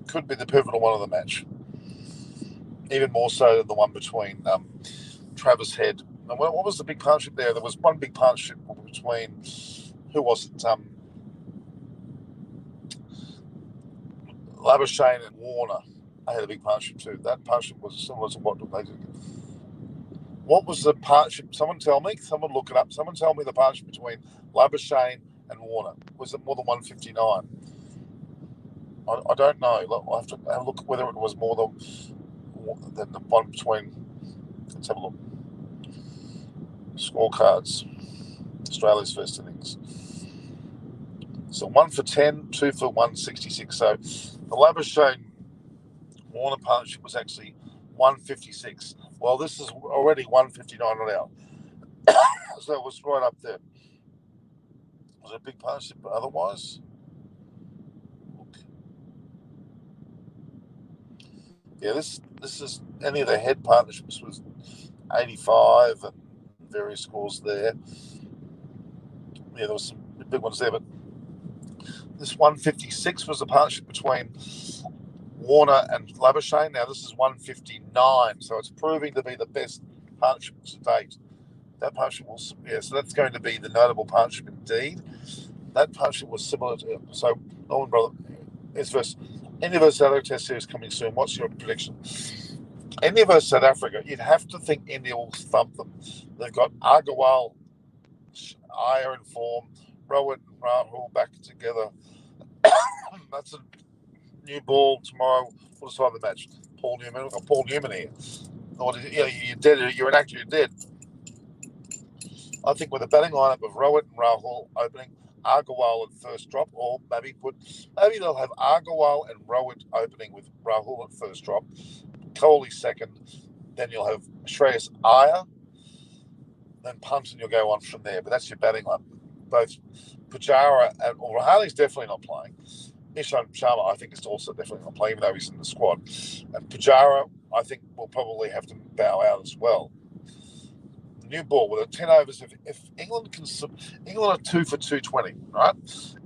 Could be the pivotal one of the match. Even more so than the one between Travis Head. And what was the big partnership there? There was one big partnership between, who was it? Labuschagne and Warner. They had a big partnership too. That partnership was similar to what they did. What was the partnership? Someone tell me. Someone look it up. Someone tell me the partnership between Labuschagne and Warner. Was it more than 159? I don't know. I'll have to have a look whether it was more than the one between. Let's have a look. Scorecards. Australia's first innings. So 1 for 10, 2 for 166. So the Labuschagne Warner partnership was actually 156. Well, this is already 159 an hour. So it was right up there. Was it a big partnership otherwise? Look. Yeah, this is any of the head partnerships was 85 and various scores there. Yeah, there was some big ones there, but this 156 was a partnership between Warner and Labuschagne. Now this is 159, so it's proving to be the best partnership to date. That partnership was, so that's going to be the notable partnership indeed. That partnership was similar to, so Norman Brother is versus India versus South Africa Test Series coming soon. What's your prediction? India versus South Africa, you'd have to think India will thump them. They've got Agarwal, Iyer in form, Rohit and Rahul back together. That's a new ball tomorrow. We'll decide the match. Paul Newman here. Or, you're dead. You're an actor. You're dead. I think with a batting lineup of Rohit and Rahul opening, Agarwal at first drop, or maybe they'll have Agarwal and Rohit opening with Rahul at first drop, Kohli second, then you'll have Shreyas Iyer, then Punt, and you'll go on from there. But that's your batting lineup. Both Pujara and Rahali's definitely not playing. Ishant Sharma, I think, is also definitely not playing, even though he's in the squad. And Pujara, I think, will probably have to bow out as well. New ball with a 10 overs. If England are 2 for 220, right?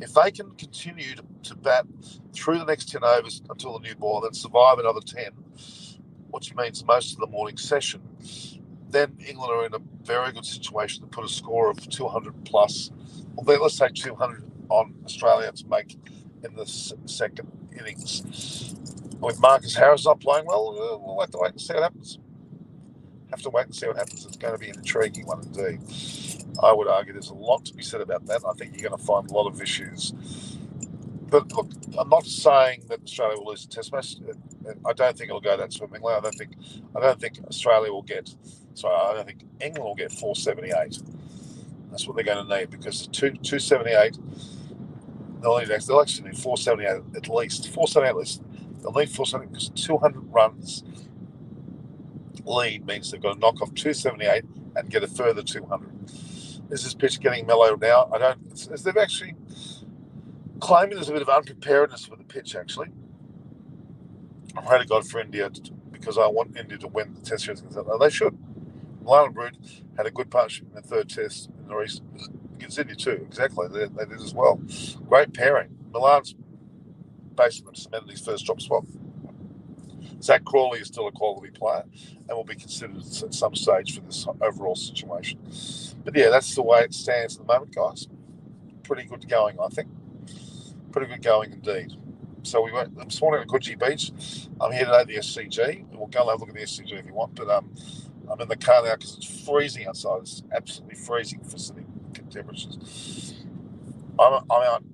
If they can continue to bat through the next 10 overs until the new ball, then survive another 10, which means most of the morning session, then England are in a very good situation to put a score of 200 plus. Well, let's say 200 on Australia to make in the second innings. With Marcus Harris not playing well, we'll have to wait and see what happens. It's going to be an intriguing one indeed. I would argue there's a lot to be said about that. I think you're going to find a lot of issues. But look, I'm not saying that Australia will lose the Test match. I don't think it'll go that swimmingly. I don't think Australia will get. Sorry, I don't think England will get 478. That's what they're going to need, because 278. They'll actually need 478 at least. 478 at least. They'll need 478 because 200 runs lead means they've got to knock off 278 and get a further 200. Is this pitch getting mellow now? They've actually claiming there's a bit of unpreparedness for the pitch, actually. I pray to God for India because I want India to win the Test series. They should. MALAN and Brood had a good partnership in the third Test in the recent against India too. Exactly, they did as well. Great pairing. Milan's basically cemented his first drop spot. Zach Crawley is still a quality player and will be considered at some stage for this overall situation. But yeah, that's the way it stands at the moment, guys. Pretty good going, I think. Pretty good going indeed. So I'm sworn at Coogee Beach. I'm here today at the SCG. We'll go and have a look at the SCG if you want. But I'm in the car now because it's freezing outside. It's absolutely freezing for city temperatures. I'm out,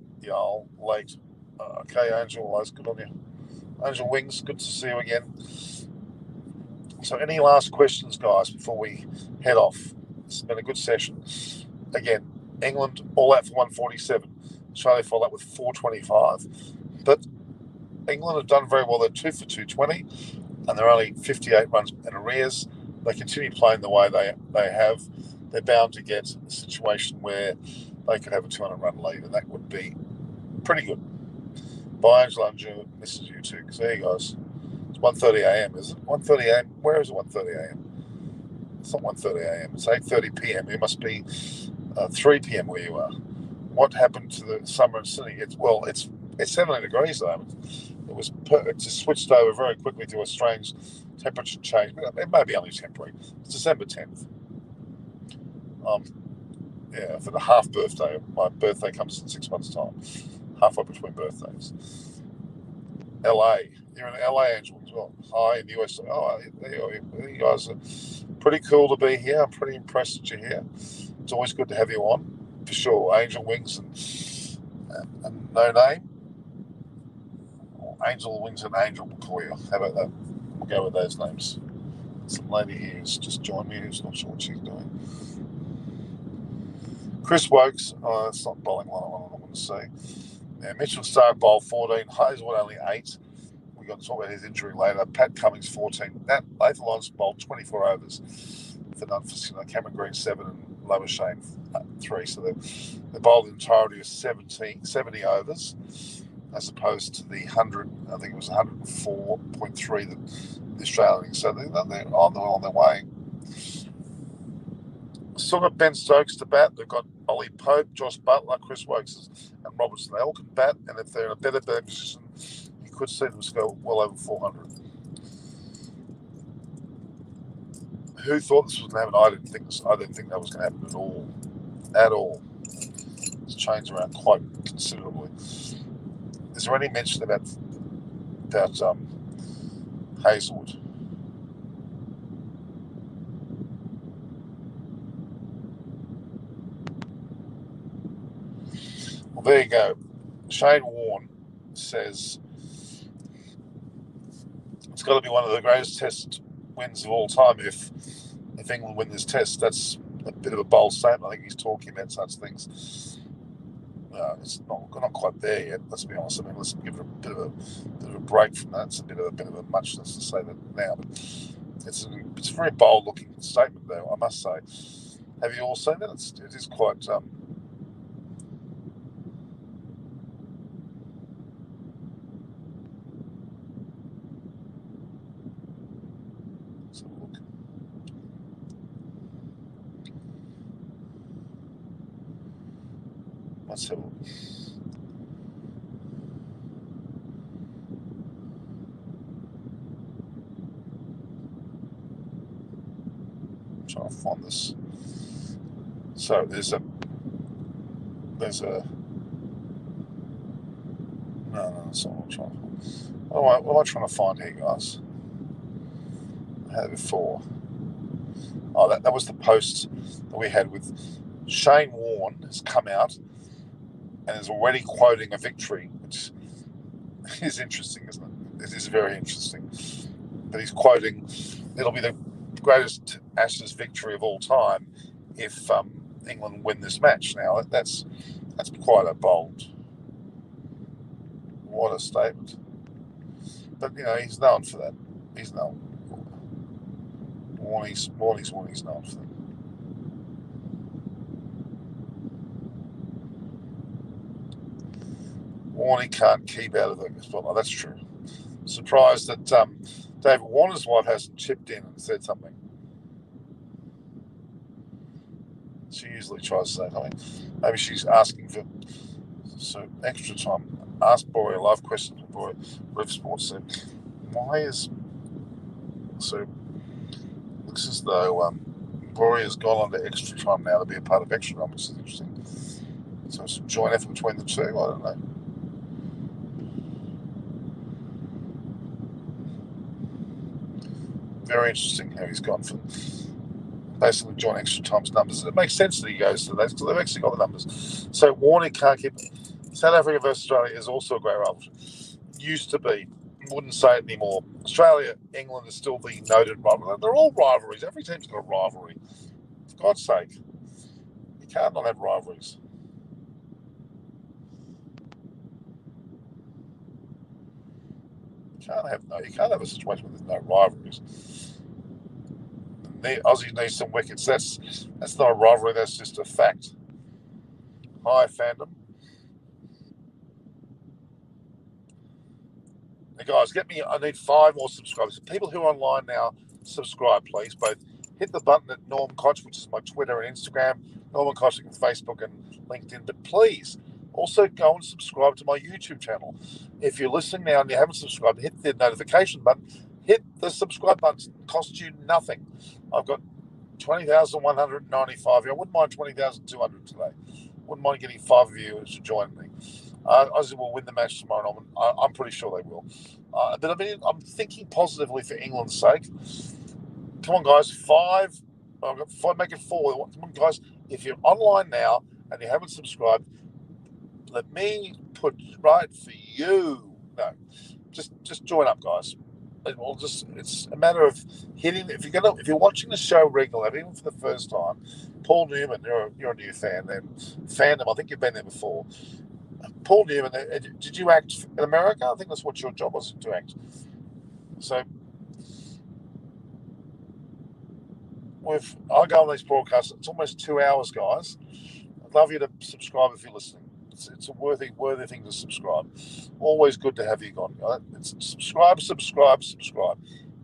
late. Okay, Angel, that's good on you. Angel Wings, good to see you again. So any last questions, guys, before we head off? It's been a good session. Again, England all out for 147. Australia followed up with 425. But England have done very well. They're 2 for 220, and they're only 58 runs in arrears. They continue playing the way they have. They're bound to get a situation where they could have a 200-run lead, and that would be pretty good. Bye, Angela, and misses you too. So there you guys. It's 1:30 a.m., is it? 1:30 a.m. Where is it 1:30 a.m.? It's not 1:30 a.m. It's 8:30 p.m. It must be 3 p.m. where you are. What happened to the summer in Sydney? It's 17 degrees though. It just switched over very quickly to a strange temperature change. It may be only temporary. It's December 10th. For the half birthday. My birthday comes in 6 months' time. Halfway between birthdays. LA. You're in LA, Angel, as well. Hi, in the US. Oh, you guys are pretty cool to be here. I'm pretty impressed that you're here. It's always good to have you on, for sure. Angel Wings and No Name. Or Angel Wings and Angel will call you. How about that? We'll go with those names. Some lady here who's just joined me who's not sure what she's doing. Chris Wokes. Oh, that's not bowling one. I want to say. Yeah, Mitchell Stark bowled 14. Hazelwood only 8. We've got to talk about his injury later. Pat Cummings 14. Nathan Lyons bowled 24 overs for Cameron Green 7 and Lower Shane 3. So they bowled the entirety of 70 overs as opposed to the 100. I think it was 104.3 that the Australians. So they're on their way. Still got Ben Stokes to bat. They've got Ollie Pope, Josh Butler, Chris Wokes, and Robertson. They all can bat, and if they're in a better position, you could see them go well over 400. Who thought this was going to happen? I didn't think that was going to happen at all. It's changed around quite considerably. Is there any mention about Hazelwood? Well, there you go. Shane Warne says it's got to be one of the greatest Test wins of all time if England win this Test. That's a bit of a bold statement. I think he's talking about such things. It's not quite there yet. Let's be honest. I mean, let's give it a bit of a break from that. It's a bit of a muchness to say that now, but it's a very bold looking statement, though. I must say. Have you all seen that? It is quite. Let's have a look. Let's have a look. I'm trying to find this. So there's a. No, that's not what I'm trying to find. What am I trying to find here, guys? I had it before. Oh, that was the post that we had with Shane Warne has come out and is already quoting a victory, which is interesting, isn't it? It is very interesting. But he's quoting, it'll be the greatest Ashes victory of all time if England win this match. Now, that's quite a bold. What a statement. But, he's known for that. He's known. Warnie's known for that. Warnie can't keep out of the spotlight. That's true. Surprised that David Warner's wife hasn't chipped in and said something. She usually tries to say something. Maybe she's asking for extra time. Ask Bory a live question for Bory. Rev Sports said, why is... So, looks as though Bory has gone on to extra time now to be a part of extra time, which is interesting. So it's a joint effort between the two. I don't know. Very interesting how he's gone for basically joint extra times numbers. It makes sense that he goes to that because they've actually got the numbers. So Warnie can't keep. South Africa versus Australia is also a great rivalry. Used to be. Wouldn't say it anymore. Australia, England is still the noted rivalry. They're all rivalries. Every team's got a rivalry. For God's sake, you can't not have rivalries. You can't have a situation where there's no rivalries. The Aussies need some wickets. That's not a rivalry. That's just a fact. Hi, fandom. Now, guys, I need 5 more subscribers. People who are online now, subscribe, please. Both hit the button at Norm Koch, which is my Twitter and Instagram, Norman Koch on Facebook and LinkedIn. But please also go and subscribe to my YouTube channel. If you're listening now and you haven't subscribed, hit the notification button, hit the subscribe button. It costs you nothing. I've got 20,195 here. I wouldn't mind 20,200 today. Wouldn't mind getting 5 of you to join me. Aussie will win the match tomorrow. I'm pretty sure they will. But I mean, I'm thinking positively for England's sake. Come on, guys. 5. I've got 5. Make it 4. Come on, guys. If you're online now and you haven't subscribed, let me put right for you. No, just join up, guys. It's a matter of hitting. If you're watching the show regularly, even for the first time, Paul Newman, you're a new fan. Then fandom. I think you've been there before. Paul Newman, did you act in America? I think that's what your job was, to act. So I go on these broadcasts. It's almost 2 hours, guys. I'd love you to subscribe if you're listening. It's a worthy thing to subscribe. Always good to have you on. It's subscribe.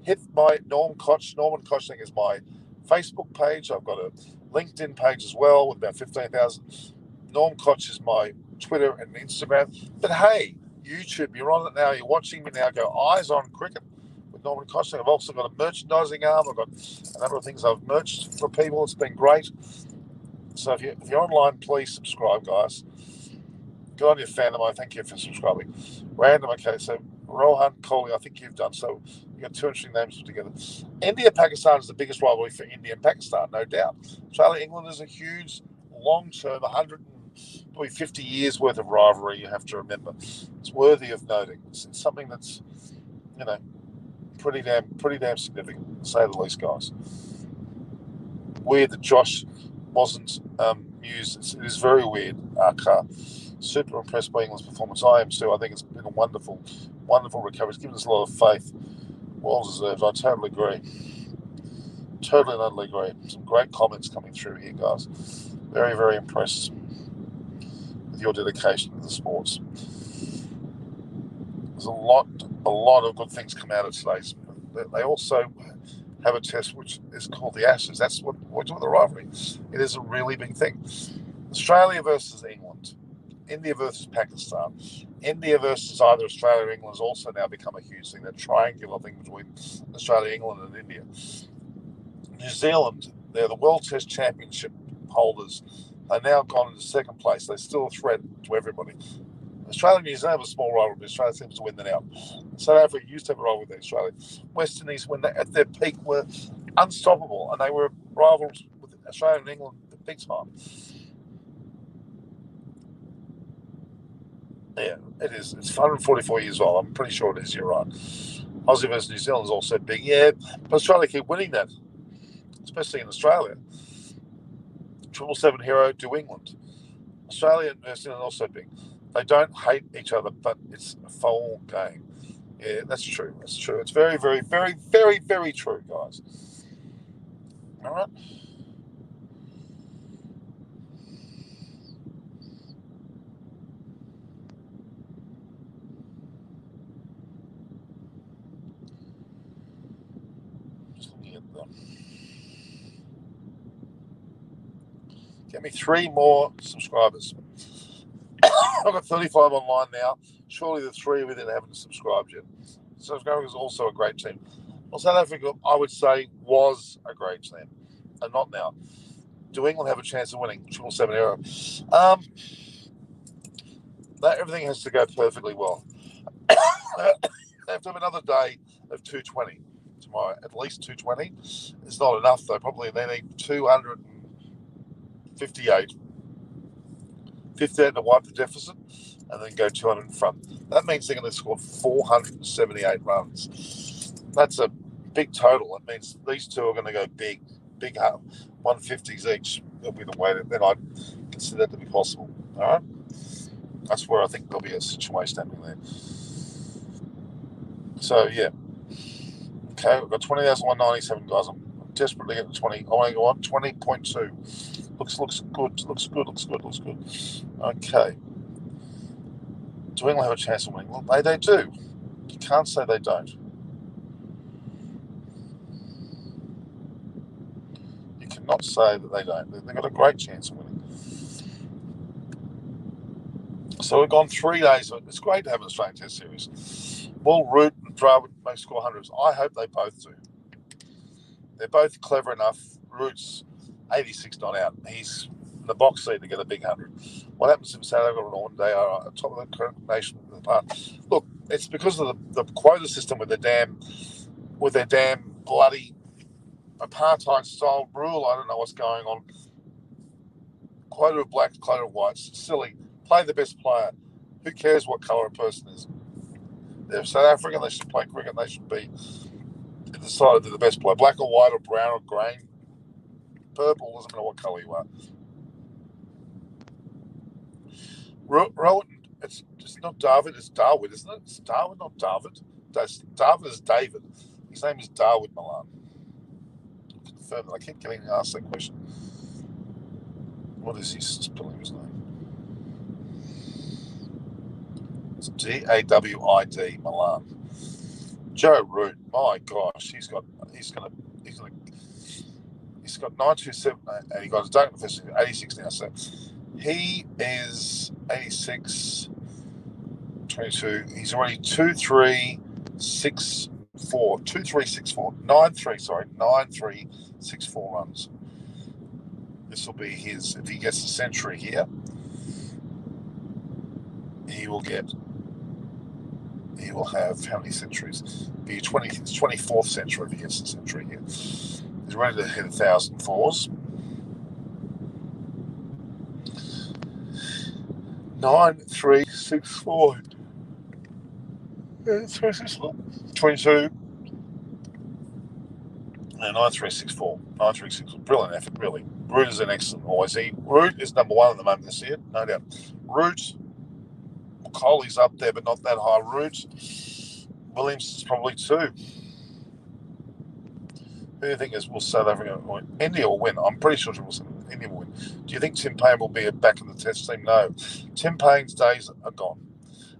Hit my Norman Koch thing is my Facebook page. I've got a LinkedIn page as well with about 15,000. Norm Koch is my Twitter and Instagram. But hey, YouTube, you're on it now. You're watching me now. Go Eyes on Cricket with Norman Koch. I've also got a merchandising arm. I've got a number of things I've merched for people. It's been great. So if you're online, please subscribe, guys. Good on you, fandom. Thank you for subscribing. Random, okay, so Rohan Kohli, I think you've done. So you've got 2 interesting names together. India-Pakistan is the biggest rivalry for India and Pakistan, no doubt. Australia-England is a huge, long-term, 150 years worth of rivalry, you have to remember. It's worthy of noting. It's something that's, pretty damn significant, to say the least, guys. Weird that Josh wasn't used. It is very weird, Super impressed by England's performance. I am too. I think it's been a wonderful recovery. It's given us a lot of faith. Well deserved. I totally agree. Totally and utterly agree. Some great comments coming through here, guys. Very, very impressed with your dedication to the sports. There's a lot of good things come out of today's. They also have a test which is called the Ashes. That's what we're doing, the rivalry. It is a really big thing. Australia versus England. India versus Pakistan. India versus either Australia or England has also now become a huge thing. That triangular thing between Australia, England, and India. New Zealand, they're the World Test Championship holders. They've now gone into second place. They're still a threat to everybody. Australia and New Zealand have a small rivalry. Australia seems to win that out. South Africa used to have a rivalry with Australia. West Indies, when they, at their peak, were unstoppable, and they were rivals with Australia and England at big time. Yeah, it is. It's 144 years old. I'm pretty sure it is. You're right. Aussie versus New Zealand is also big. Yeah, but Australia keep winning that, especially in Australia. 777 hero to England. Australia and New Zealand also big. They don't hate each other, but it's a full game. Yeah, that's true. That's true. It's very, very, very, very, very true, guys. All right. Just looking at them. Get me 3 more subscribers. I've got 35 online now. Surely the 3 of you that haven't subscribed yet. South Africa is also a great team. Well, South Africa, I would say, was a great team, and not now. Do England have a chance of winning? 777 hero. Everything has to go perfectly well. They have to have another day of 220 tomorrow, at least 220. It's not enough, though. Probably they need 258. 15 to wipe the deficit, and then go 200 in front. That means they're going to score 478 runs. That's a big total. It means these two are going to go big 150s each. That'll be the way that then I'd consider that to be possible. All right, that's where I think there'll be a situation happening there. So yeah, okay, we've got 20,197 guys. I'm desperately getting 20. I want to go on 20.2. Looks good. Looks good. Okay. Do England have a chance of winning? Well, they do. You can't say they don't. not say that they don't. They've got a great chance of winning. So we've gone 3 days. It's great to have an Australian Test series. Will Root and Dravid may score hundreds? I hope they both do. They're both clever enough. Root's 86 not out. He's in the box seat to get a big 100. What happens if South Africa and Northern they are at top of the nation in the park? Look, it's because of the quota system with their damn bloody apartheid style rule. I don't know what's going on. Quota of blacks, quota of whites. Silly. Play the best player. Who cares what colour a person is? They're South African. They should play cricket. They should be decided to the best player. Black or white or brown or green. Purple, doesn't matter what colour you are. Rowan, it's not David, it's Darwin, isn't it? It's Darwin, not David. David is David. His name is Darwin Malan. Confirm that. I keep getting asked that question. What is his spelling of his name? It's Dawid Malan. Joe Root, my gosh, he's got 927 and he got his date first 86 now. So he is 86, 22. He's already 2-3-6-4, 9-3-6-4 runs. This will be his. If he gets a century here, he will have how many centuries? Be his 24th century if he gets a century here. He's ready to hit 1,000 fours. 9-3-6-4. 22. And 9-3-6-4. 9-3-6-4. Brilliant effort, really. Root is an excellent always. Root is number one at the moment this year, no doubt. Root, Coley's up there, but not that high. Root, Williams is probably 2. Who do you think will South Africa win? India will win. I'm pretty sure India will win. Do you think Tim Payne will be back in the Test team? No. Tim Payne's days are gone.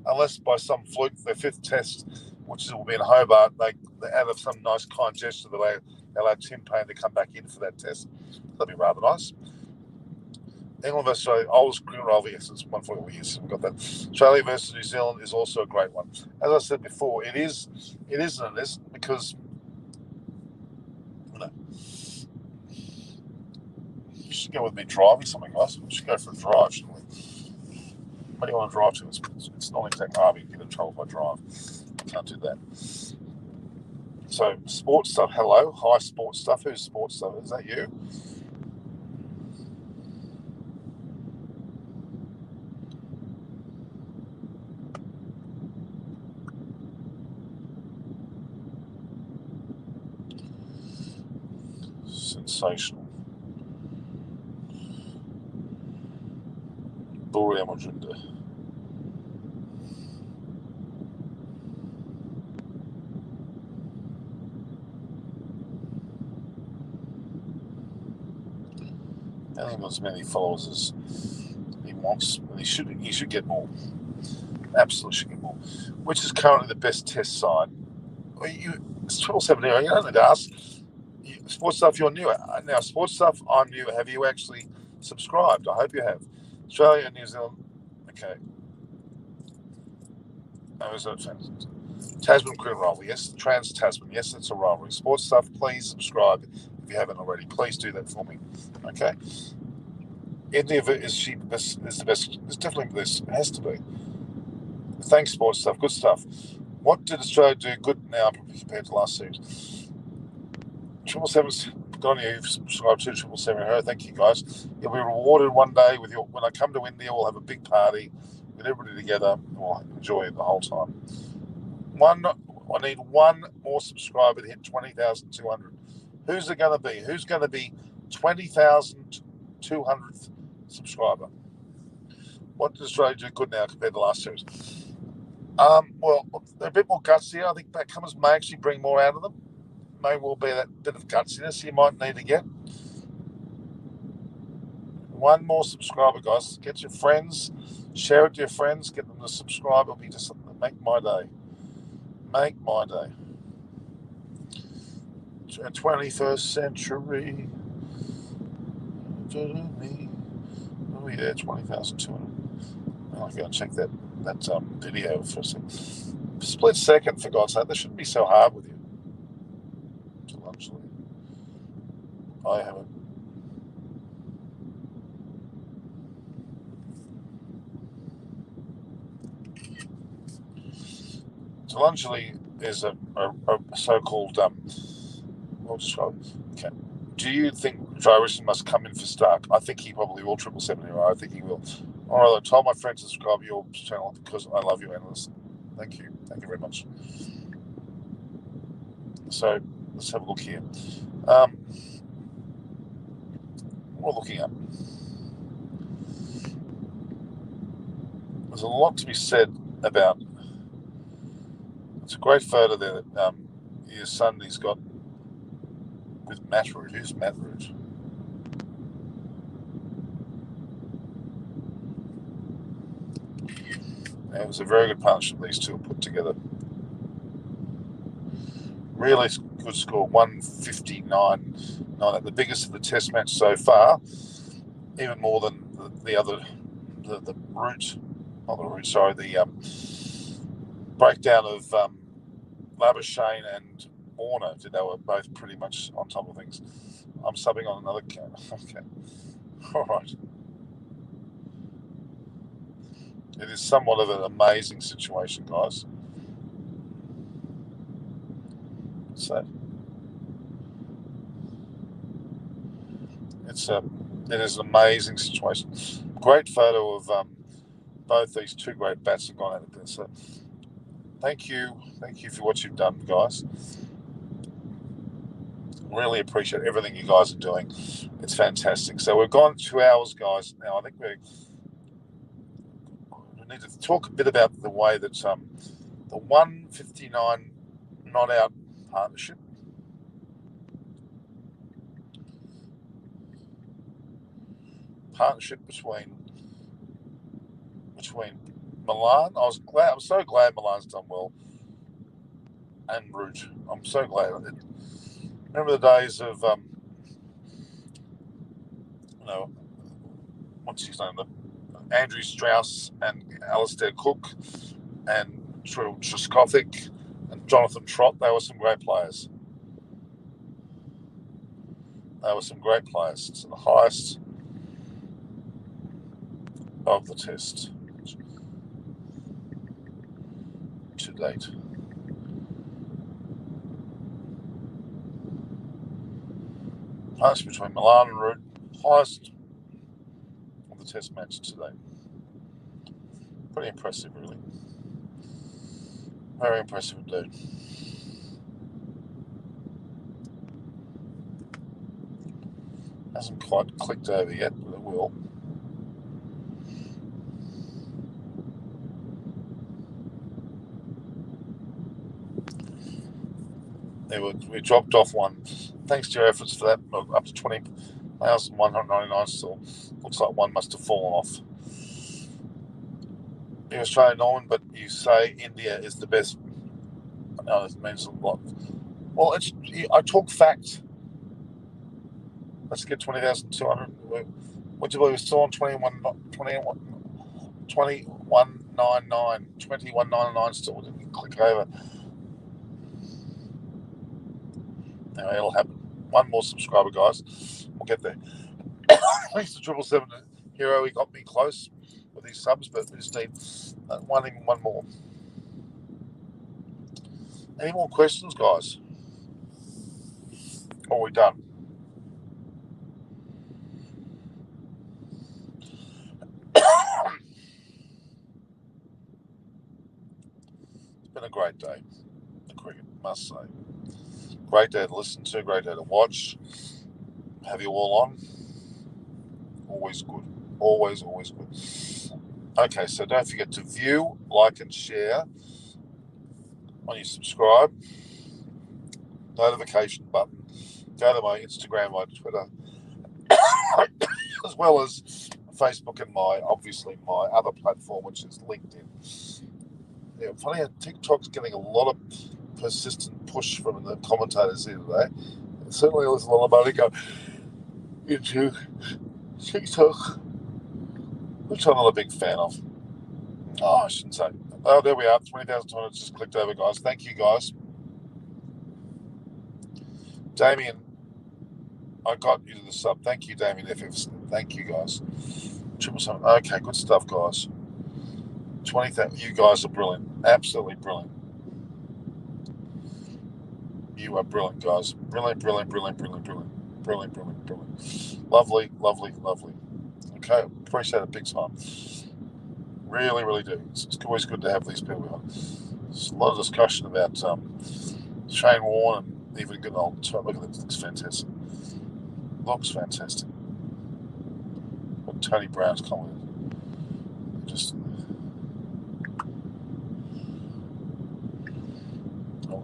Unless by some fluke, their 5th Test, which will be in Hobart, they out of some nice kind gesture that they allow Tim Payne to come back in for that Test. That'd be rather nice. England versus Australia, oldest cricket rivalry, yes, it's 140 years. We've got that. Australia versus New Zealand is also a great one. As I said before, it is and it isn't because you should go with me driving something, guys. We should go for a drive, shouldn't we? What do you want to drive to? It's not exactly hard. You get in trouble if I drive. Can't do that. So, sports stuff. Hello. Hi, sports stuff. Who's sports stuff? Is that you? Sensational. Buri Amajunda. I think got as many followers as he wants. He should get more. Absolutely should get more. Which is currently the best Test side? It's 12-7 here. You don't need to ask. Sports stuff, you're new. Now, sports stuff, I'm new. Have you actually subscribed? I hope you have. Australia and New Zealand. Okay. Oh, is that Tasman cricket rivalry? Yes. Trans-Tasman. Yes, that's a rivalry. Sports stuff, please subscribe if you haven't already. Please do that for me. Okay. India is the best. It's definitely this. It has to be. Thanks, sports stuff. Good stuff. What did Australia do good now compared to last series? 777's got on you. You've subscribed to 777. Thank you, guys. You'll be rewarded one day with when I come to India, we'll have a big party, get everybody together, and we'll enjoy it the whole time. I need one more subscriber to hit 20,200. Who's it going to be? Who's going to be 20,200th subscriber? What does Australia do good now compared to last series? Well, they're a bit more gutsier. I think backcomers may actually bring more out of them. May well be that bit of gutsiness you might need to get. One more subscriber, guys. Get your friends, share it to your friends, get them to subscribe. It'll be just make my day. Make my day. 21st century. Oh yeah, 20,200. I'll go and check that video for a split second. For God's sake, this shouldn't be so hard with you. Actually, I haven't. Talangeli is a so-called we'll describe it. Okay. Do you think Jarvis must come in for Stark? I think he probably will 777. I think he will. All right, I told my friends to subscribe to your channel because I love you, analyst. Thank you. Thank you very much. So let's have a look here. We're looking at. There's a lot to be said about. It's a great photo there that his son he's got with Matt Root. Who's Matt Root? And it was a very good partnership these two put together. Really good score, 159. The biggest of the test match so far, even more than the other, the route, not the route, sorry, the breakdown of Labuschagne and Warner. They were both pretty much on top of things. I'm subbing on another camera. Okay. All right. It is somewhat of an amazing situation, guys. So it is an amazing situation. Great photo of both these two great bats have gone out of this. So thank you for what you've done, guys. Really appreciate everything you guys are doing. It's fantastic. So we've gone 2 hours, guys. Now I think we need to talk a bit about the way that the 159 not out partnership between Malan. I'm so glad Malan's done well, and Root. I'm so glad. Remember the days of what's his name? Andrew Strauss and Alistair Cook and Trescothick and Jonathan Trott. They were some great players. It's the highest of the test to date. Highest between Malan and Root. Highest of the test match to date. Pretty impressive, really. Very impressive indeed. Hasn't quite clicked over yet, but it will. We dropped off one. Thanks to your efforts for that, up to 20,199 still. Looks like one must have fallen off. You're Australian, Norman, but you say India is the best. No, it means a lot. Well, I talk fact. Let's get 20,200. What do you believe? We're still on 2199 still. Didn't click over. Anyway, it'll happen. One more subscriber, guys. We'll get there. Thanks to 777 Hero. He got me close with these subs, but we just need one more. Any more questions, guys? Or are we done? It's been a great day. The cricket, must say. Great day to listen to, great day to watch. Have you all on? Always good. Always good. Okay, so don't forget to view, like, and share on your subscribe. Notification button. Go to my Instagram, my Twitter, as well as Facebook and my other platform, which is LinkedIn. Yeah, funny how TikTok's getting a lot of persistent push from the commentators here today. Certainly there's a lot of money going into TikTok, which I'm not a big fan of. Oh, I shouldn't say. Oh, there we are. 20,200 just clicked over, guys. Thank you, guys. Damien, I got you to the sub. Thank you, Damien FF. Thank you, guys. 777. Okay, good stuff, guys. 20,000. You guys are brilliant. Absolutely brilliant. You are brilliant, guys. Brilliant, brilliant, brilliant, brilliant, brilliant. Brilliant, brilliant, brilliant. Lovely, lovely, lovely. Okay, appreciate it big time. Really, really do. It's always good to have these people on. There's a lot of discussion about Shane Warne and even good old Tom. Look at this. Looks fantastic. Looks fantastic. What Tony Brown's commented. Just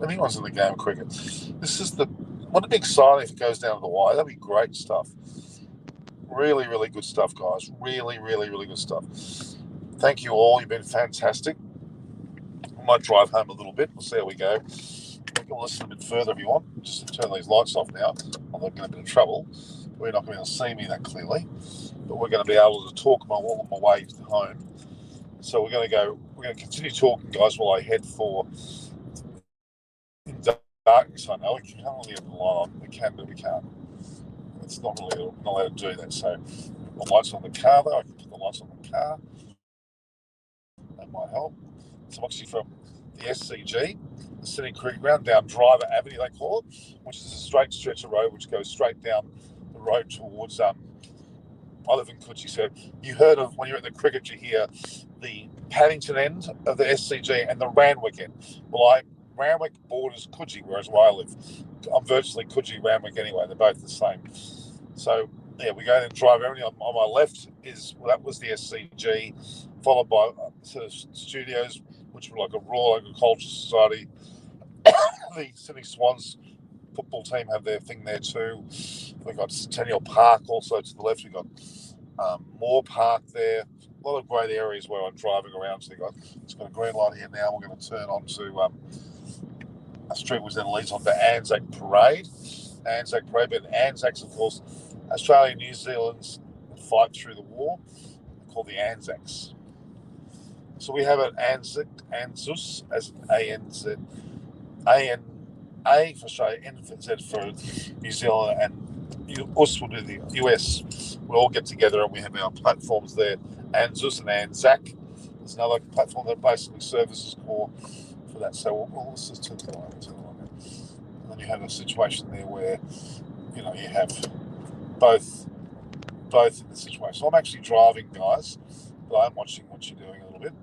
anyone's in the game of cricket. This is the wouldn't it be exciting if it goes down to the wire? That'd be great stuff. Really, really good stuff, guys. Really, really, really good stuff. Thank you all. You've been fantastic. I might drive home a little bit. We'll see how we go. You can listen a bit further if you want. Just to turn these lights off now. I'm not going to be in trouble. We're not going to be able to see me that clearly, but we're going to be able to talk on my way home. So we're going to continue talking, guys, while I head for in darkness. I know we can't really have the light on. We can, but we can't. It's not really not allowed to do that. So the lights on the car, though, I can put the lights on the car. That might help. So I'm actually from the SCG, the Sydney Cricket Ground, down Driver Avenue, they call it, which is a straight stretch of road which goes straight down the road towards. I live in Coogee, so you heard of when you're at the cricket, you hear the Paddington end of the SCG and the Randwick end. Well, Randwick borders Coogee, whereas where I live, I'm virtually Coogee, Randwick anyway. They're both the same. So yeah, we go and Drive Avenue. On my left that was the SCG, followed by sort of studios, which were like a Royal Agricultural Society. The Sydney Swans football team have their thing there too. We've got Centennial Park also to the left. We've got Moore Park there. A lot of great areas where I'm driving around. So it's got a green light here now. We're going to turn on to a street which then leads on to Anzac Parade. But Anzacs, of course, Australia and New Zealand's fight through the war. They're called the Anzacs. So we have an ANZUS as ANZ, A for Australia, N for Z for New Zealand, and US will do the US. We all get together and we have our platforms there, ANZUS and ANZAC. There's another platform that basically services core for that. So let's just turn the light on. And then you have a situation there where you have both in the situation. So I'm actually driving, guys, but I'm watching what you're doing a little bit.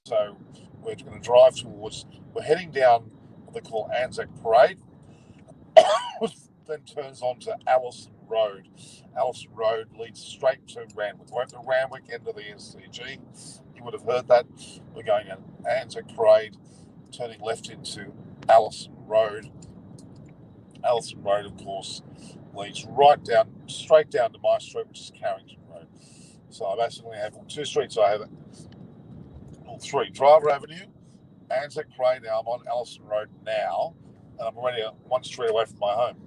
So we're going to drive we're heading down what they call Anzac Parade, which then turns on to Allison Road. Allison Road leads straight to Randwick. We're at the Randwick end of the SCG. You would have heard that. We're going down Anzac Parade, turning left into Allison Road. Allison Road, of course, leads straight down to my street, which is Carrington Road. So I basically have two streets. I have three: Driver Avenue, Anzac Parade. Now I'm on Allison Road now, and I'm already one street away from my home.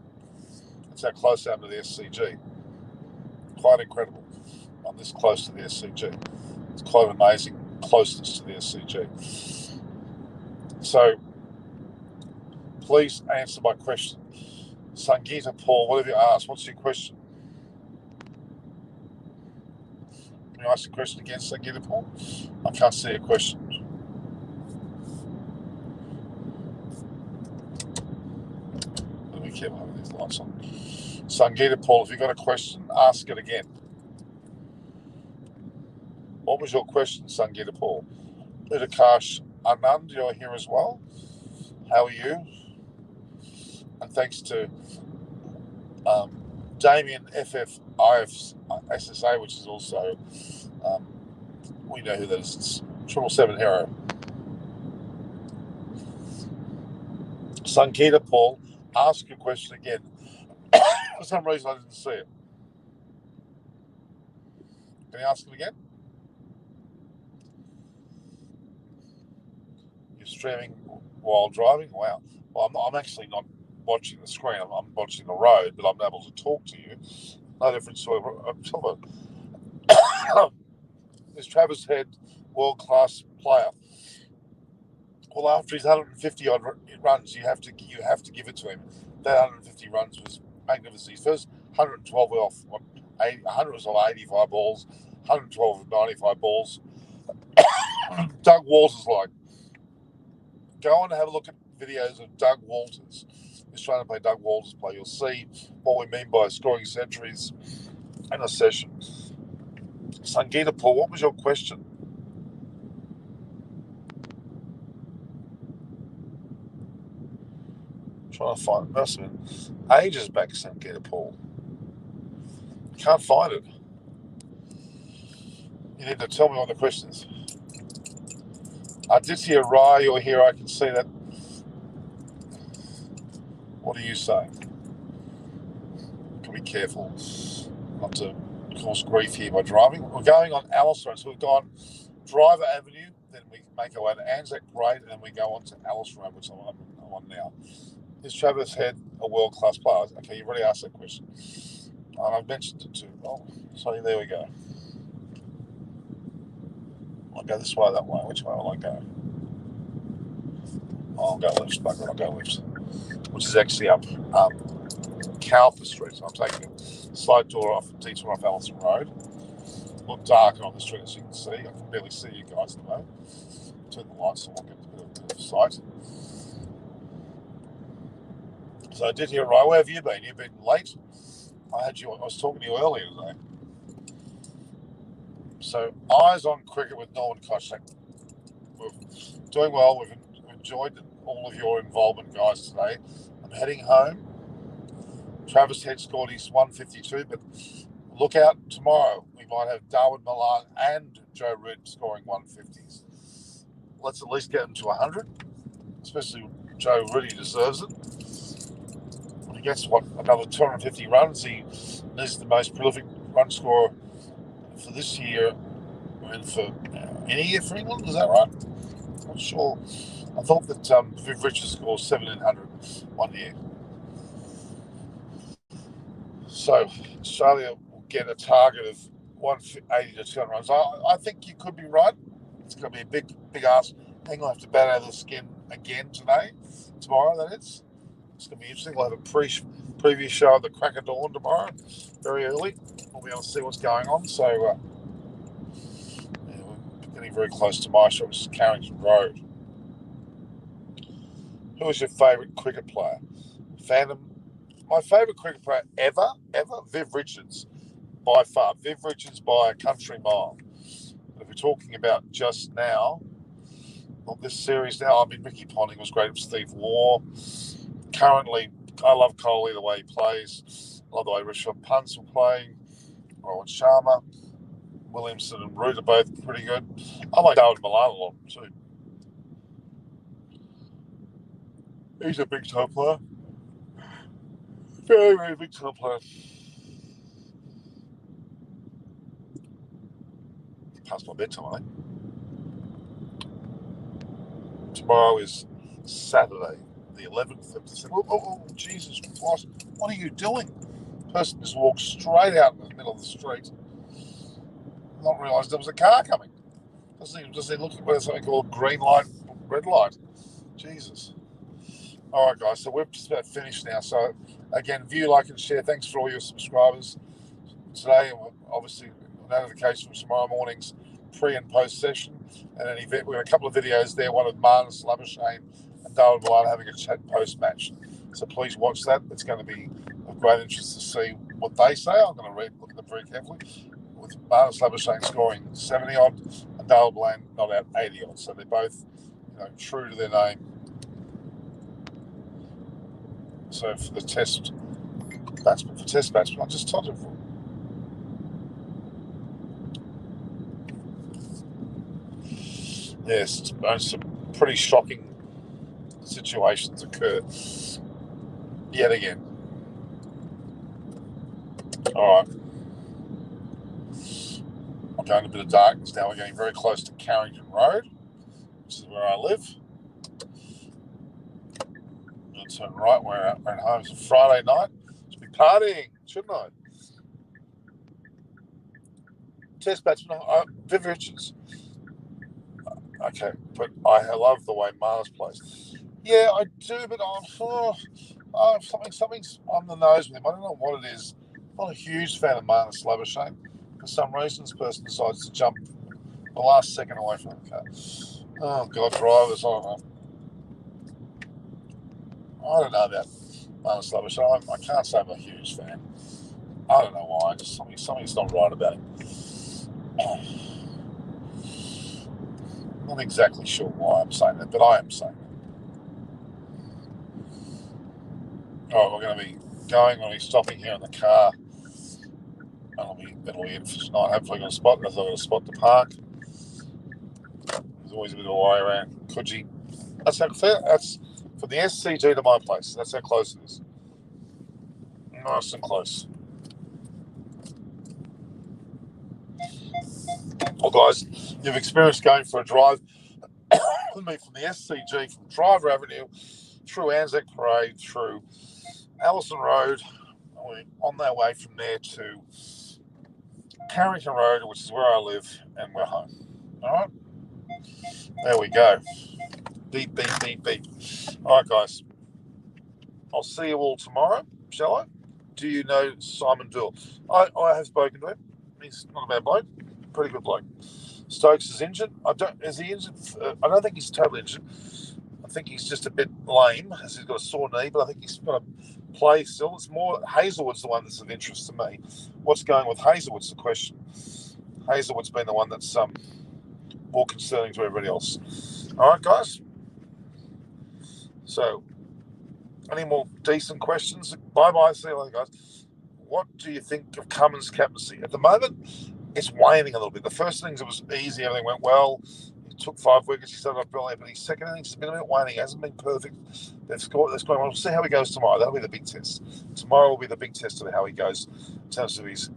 That's how close I am to the SCG. Quite incredible. I'm this close to the SCG. It's quite an amazing closeness to the SCG. So please answer my question. Sangeeta Paul, what have you asked? What's your question? Can you ask the question again, Sangeeta Paul? I can't see a question. Let me keep having these lights on. Sangeeta Paul, if you've got a question, ask it again. What was your question, Sangeeta Paul? Udakash Anand, you're here as well. How are you? And thanks to Damien FFISSA, which is also, we know who that is. It's 777 Hero. Sangeeta Paul, ask your question again. For some reason, I didn't see it. Can you ask it again? You're streaming while driving? Wow. Well, I'm actually not watching the screen. I'm watching the road, but I'm able to talk to you. no difference to is Travis Head, world-class player. Well, after his 150 odd runs, you have to give it to him. That 150 runs was magnificent. His first 112 were off 100 was on 85 balls, 112 of 95 balls. Doug Walters, like, go on and have a look at videos of Doug Walters. He's trying to play Doug Walters play. You'll see what we mean by scoring centuries in a session. Sangeeta Paul, what was your question? Trying to find it. Must have been ages back, Sangeeta Paul. Can't find it. You need to tell me what the question is. I did see a Rye, you're here, I can see that. What do you say? Can be careful not to cause grief here by driving. We're going on Alice Road, so we've gone Driver Avenue, then we make our way to Anzac Grade, and then we go on to Alice Road, which I'm on now. Is Travis Head a world-class player? Okay, you've already asked that question. And I've mentioned it too. Oh, so there we go. I'll go this way or that way. Which way will I go? I'll go left, bugger, I'll go left. Which is actually up Cowper Street. So I'm taking a slight detour off Allison Road. A lot darker on the street, as you can see. I can barely see you guys at the moment. Turn the lights on, I'll get a bit of sight. So I did hear, right, where have you been? You've been late. I was talking to you earlier today. So, eyes on cricket with Norman Kochak. We're doing well. We've enjoyed all of your involvement, guys, today. I'm heading home. Travis Head scored his 152, but look out tomorrow. We might have Darwin Malan and Joe Root scoring 150s. Let's at least get them to 100, especially Joe Root. He deserves it. When he gets, another 250 runs, he is the most prolific run scorer for this year and for any year for England. Is that right? I'm not sure. I thought that Viv Richards scored 1,700 one year. So Australia will get a target of 180 to 200 runs. I think you could be right. It's going to be a big ask. England will have to bat out of the skin again tomorrow, that is. It's going to be interesting. We'll have a preview show at the crack of dawn tomorrow, very early. We'll be able to see what's going on. So we're getting very close to my shot, which is Carrington Road. Who is your favourite cricket player? Phantom. My favourite cricket player ever, Viv Richards, by far. Viv Richards by a country mile. If we're talking about just now, well, this series now, I mean, Ricky Ponting was great with Steve Waugh. Currently, I love Kohli, the way he plays. I love the way Rishabh Pant's were playing. Rohit Sharma, Williamson and Root are both pretty good. I like Darwin Malan a lot too. He's a big time player. Very, very big time player. Past my bedtime, I think. Tomorrow is Saturday, the 11th of December. Oh, Jesus Christ. What are you doing? The person just walked straight out in the middle of the street. Not realised there was a car coming. Doesn't even look at whether something called green light, red light. Jesus. All right, guys, so we're just about finished now. So, again, view, like, and share. Thanks for all your subscribers today. And obviously, notification from tomorrow morning's pre- and post-session. And an event. We've got a couple of videos there, one of Martin Slabbershane and Darwin Malan having a chat post-match. So please watch that. It's going to be of great interest to see what they say. I'm going to look at them very carefully. With Martin Slabbershane scoring 70-odd and Darwin Malan not out 80-odd. So they're both, true to their name. So for the test batsman, I just told you. Yes, some pretty shocking situations occur yet again. All right. I'm going a bit of darkness now. We're getting very close to Carrington Road, which is where I live. I'm going to turn right where I'm at home. It's a Friday night. Should be partying, shouldn't I? Test batsman, Viv Richards. Okay, but I love the way Marnus plays. Yeah, I do, but something's on the nose with him. I don't know what it is. I'm not a huge fan of Marnus Labuschagne. For some reason, this person decides to jump the last second away from the car. Oh, God, drivers, I don't know about Marnus Labuschagne. I can't say I'm a huge fan. I don't know why. Just something's not right about him. Not exactly sure why I'm saying that, but I am saying that. All right, we're going to be going. We'll be stopping here in the car. It'll be in for tonight. Hopefully, I'm going to spot. Because I'm going to spot the park. There's always a bit of a way around Coogee. That's how fair. That's from the SCG to my place. That's how close it is. Nice and close. Well, guys, you've experienced going for a drive with me from the SCG from Driver Avenue through Anzac Parade through Allison Road. We're on our way from there to Carrington Road, which is where I live, and we're home. All right, there we go. Beep, beep, beep, beep. All right, guys, I'll see you all tomorrow, shall I? Do you know Simon Dill? I have spoken to him. He's not a bad bloke, pretty good bloke. Stokes is injured. Is he injured? I don't think he's totally injured. I think he's just a bit lame, as he's got a sore knee, but I think he's going to play still. It's more Hazelwood's the one that's of interest to me. What's going with Hazelwood's the question. Hazelwood's been the one that's more concerning to everybody else. All right, guys. So, any more decent questions? Bye-bye. See you later, guys. What do you think of Cummins' captaincy? At the moment, it's waning a little bit. The first innings, it was easy. Everything went well. He took 5 wickets. He started off brilliant. But his second innings has been a bit waning. It hasn't been perfect. They've scored. We'll see how he goes tomorrow. That'll be the big test. Tomorrow will be the big test of how he goes in terms of his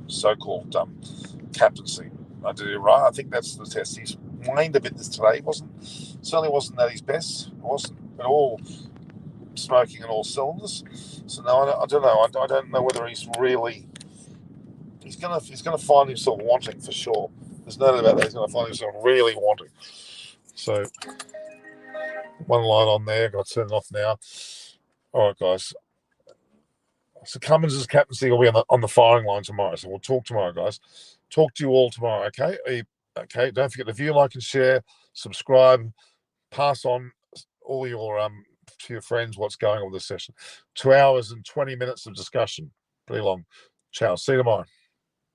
so-called captaincy. I do it right. I think that's the test. He's waned a bit today. Certainly wasn't at his best. It wasn't at all smoking on all cylinders. So no, I don't know. I don't know whether he's really. He's gonna find himself wanting for sure. There's no doubt about that. He's gonna find himself really wanting. So one line on there. I've got to turn it off now. All right, guys. So Cummins' captaincy will be on the firing line tomorrow. So we'll talk tomorrow, guys. Talk to you all tomorrow. Okay. Okay. Don't forget to view, like, and share. Subscribe. Pass on all your to your friends what's going on with this session. 2 hours and 20 minutes of discussion. Pretty long. Ciao. See you tomorrow.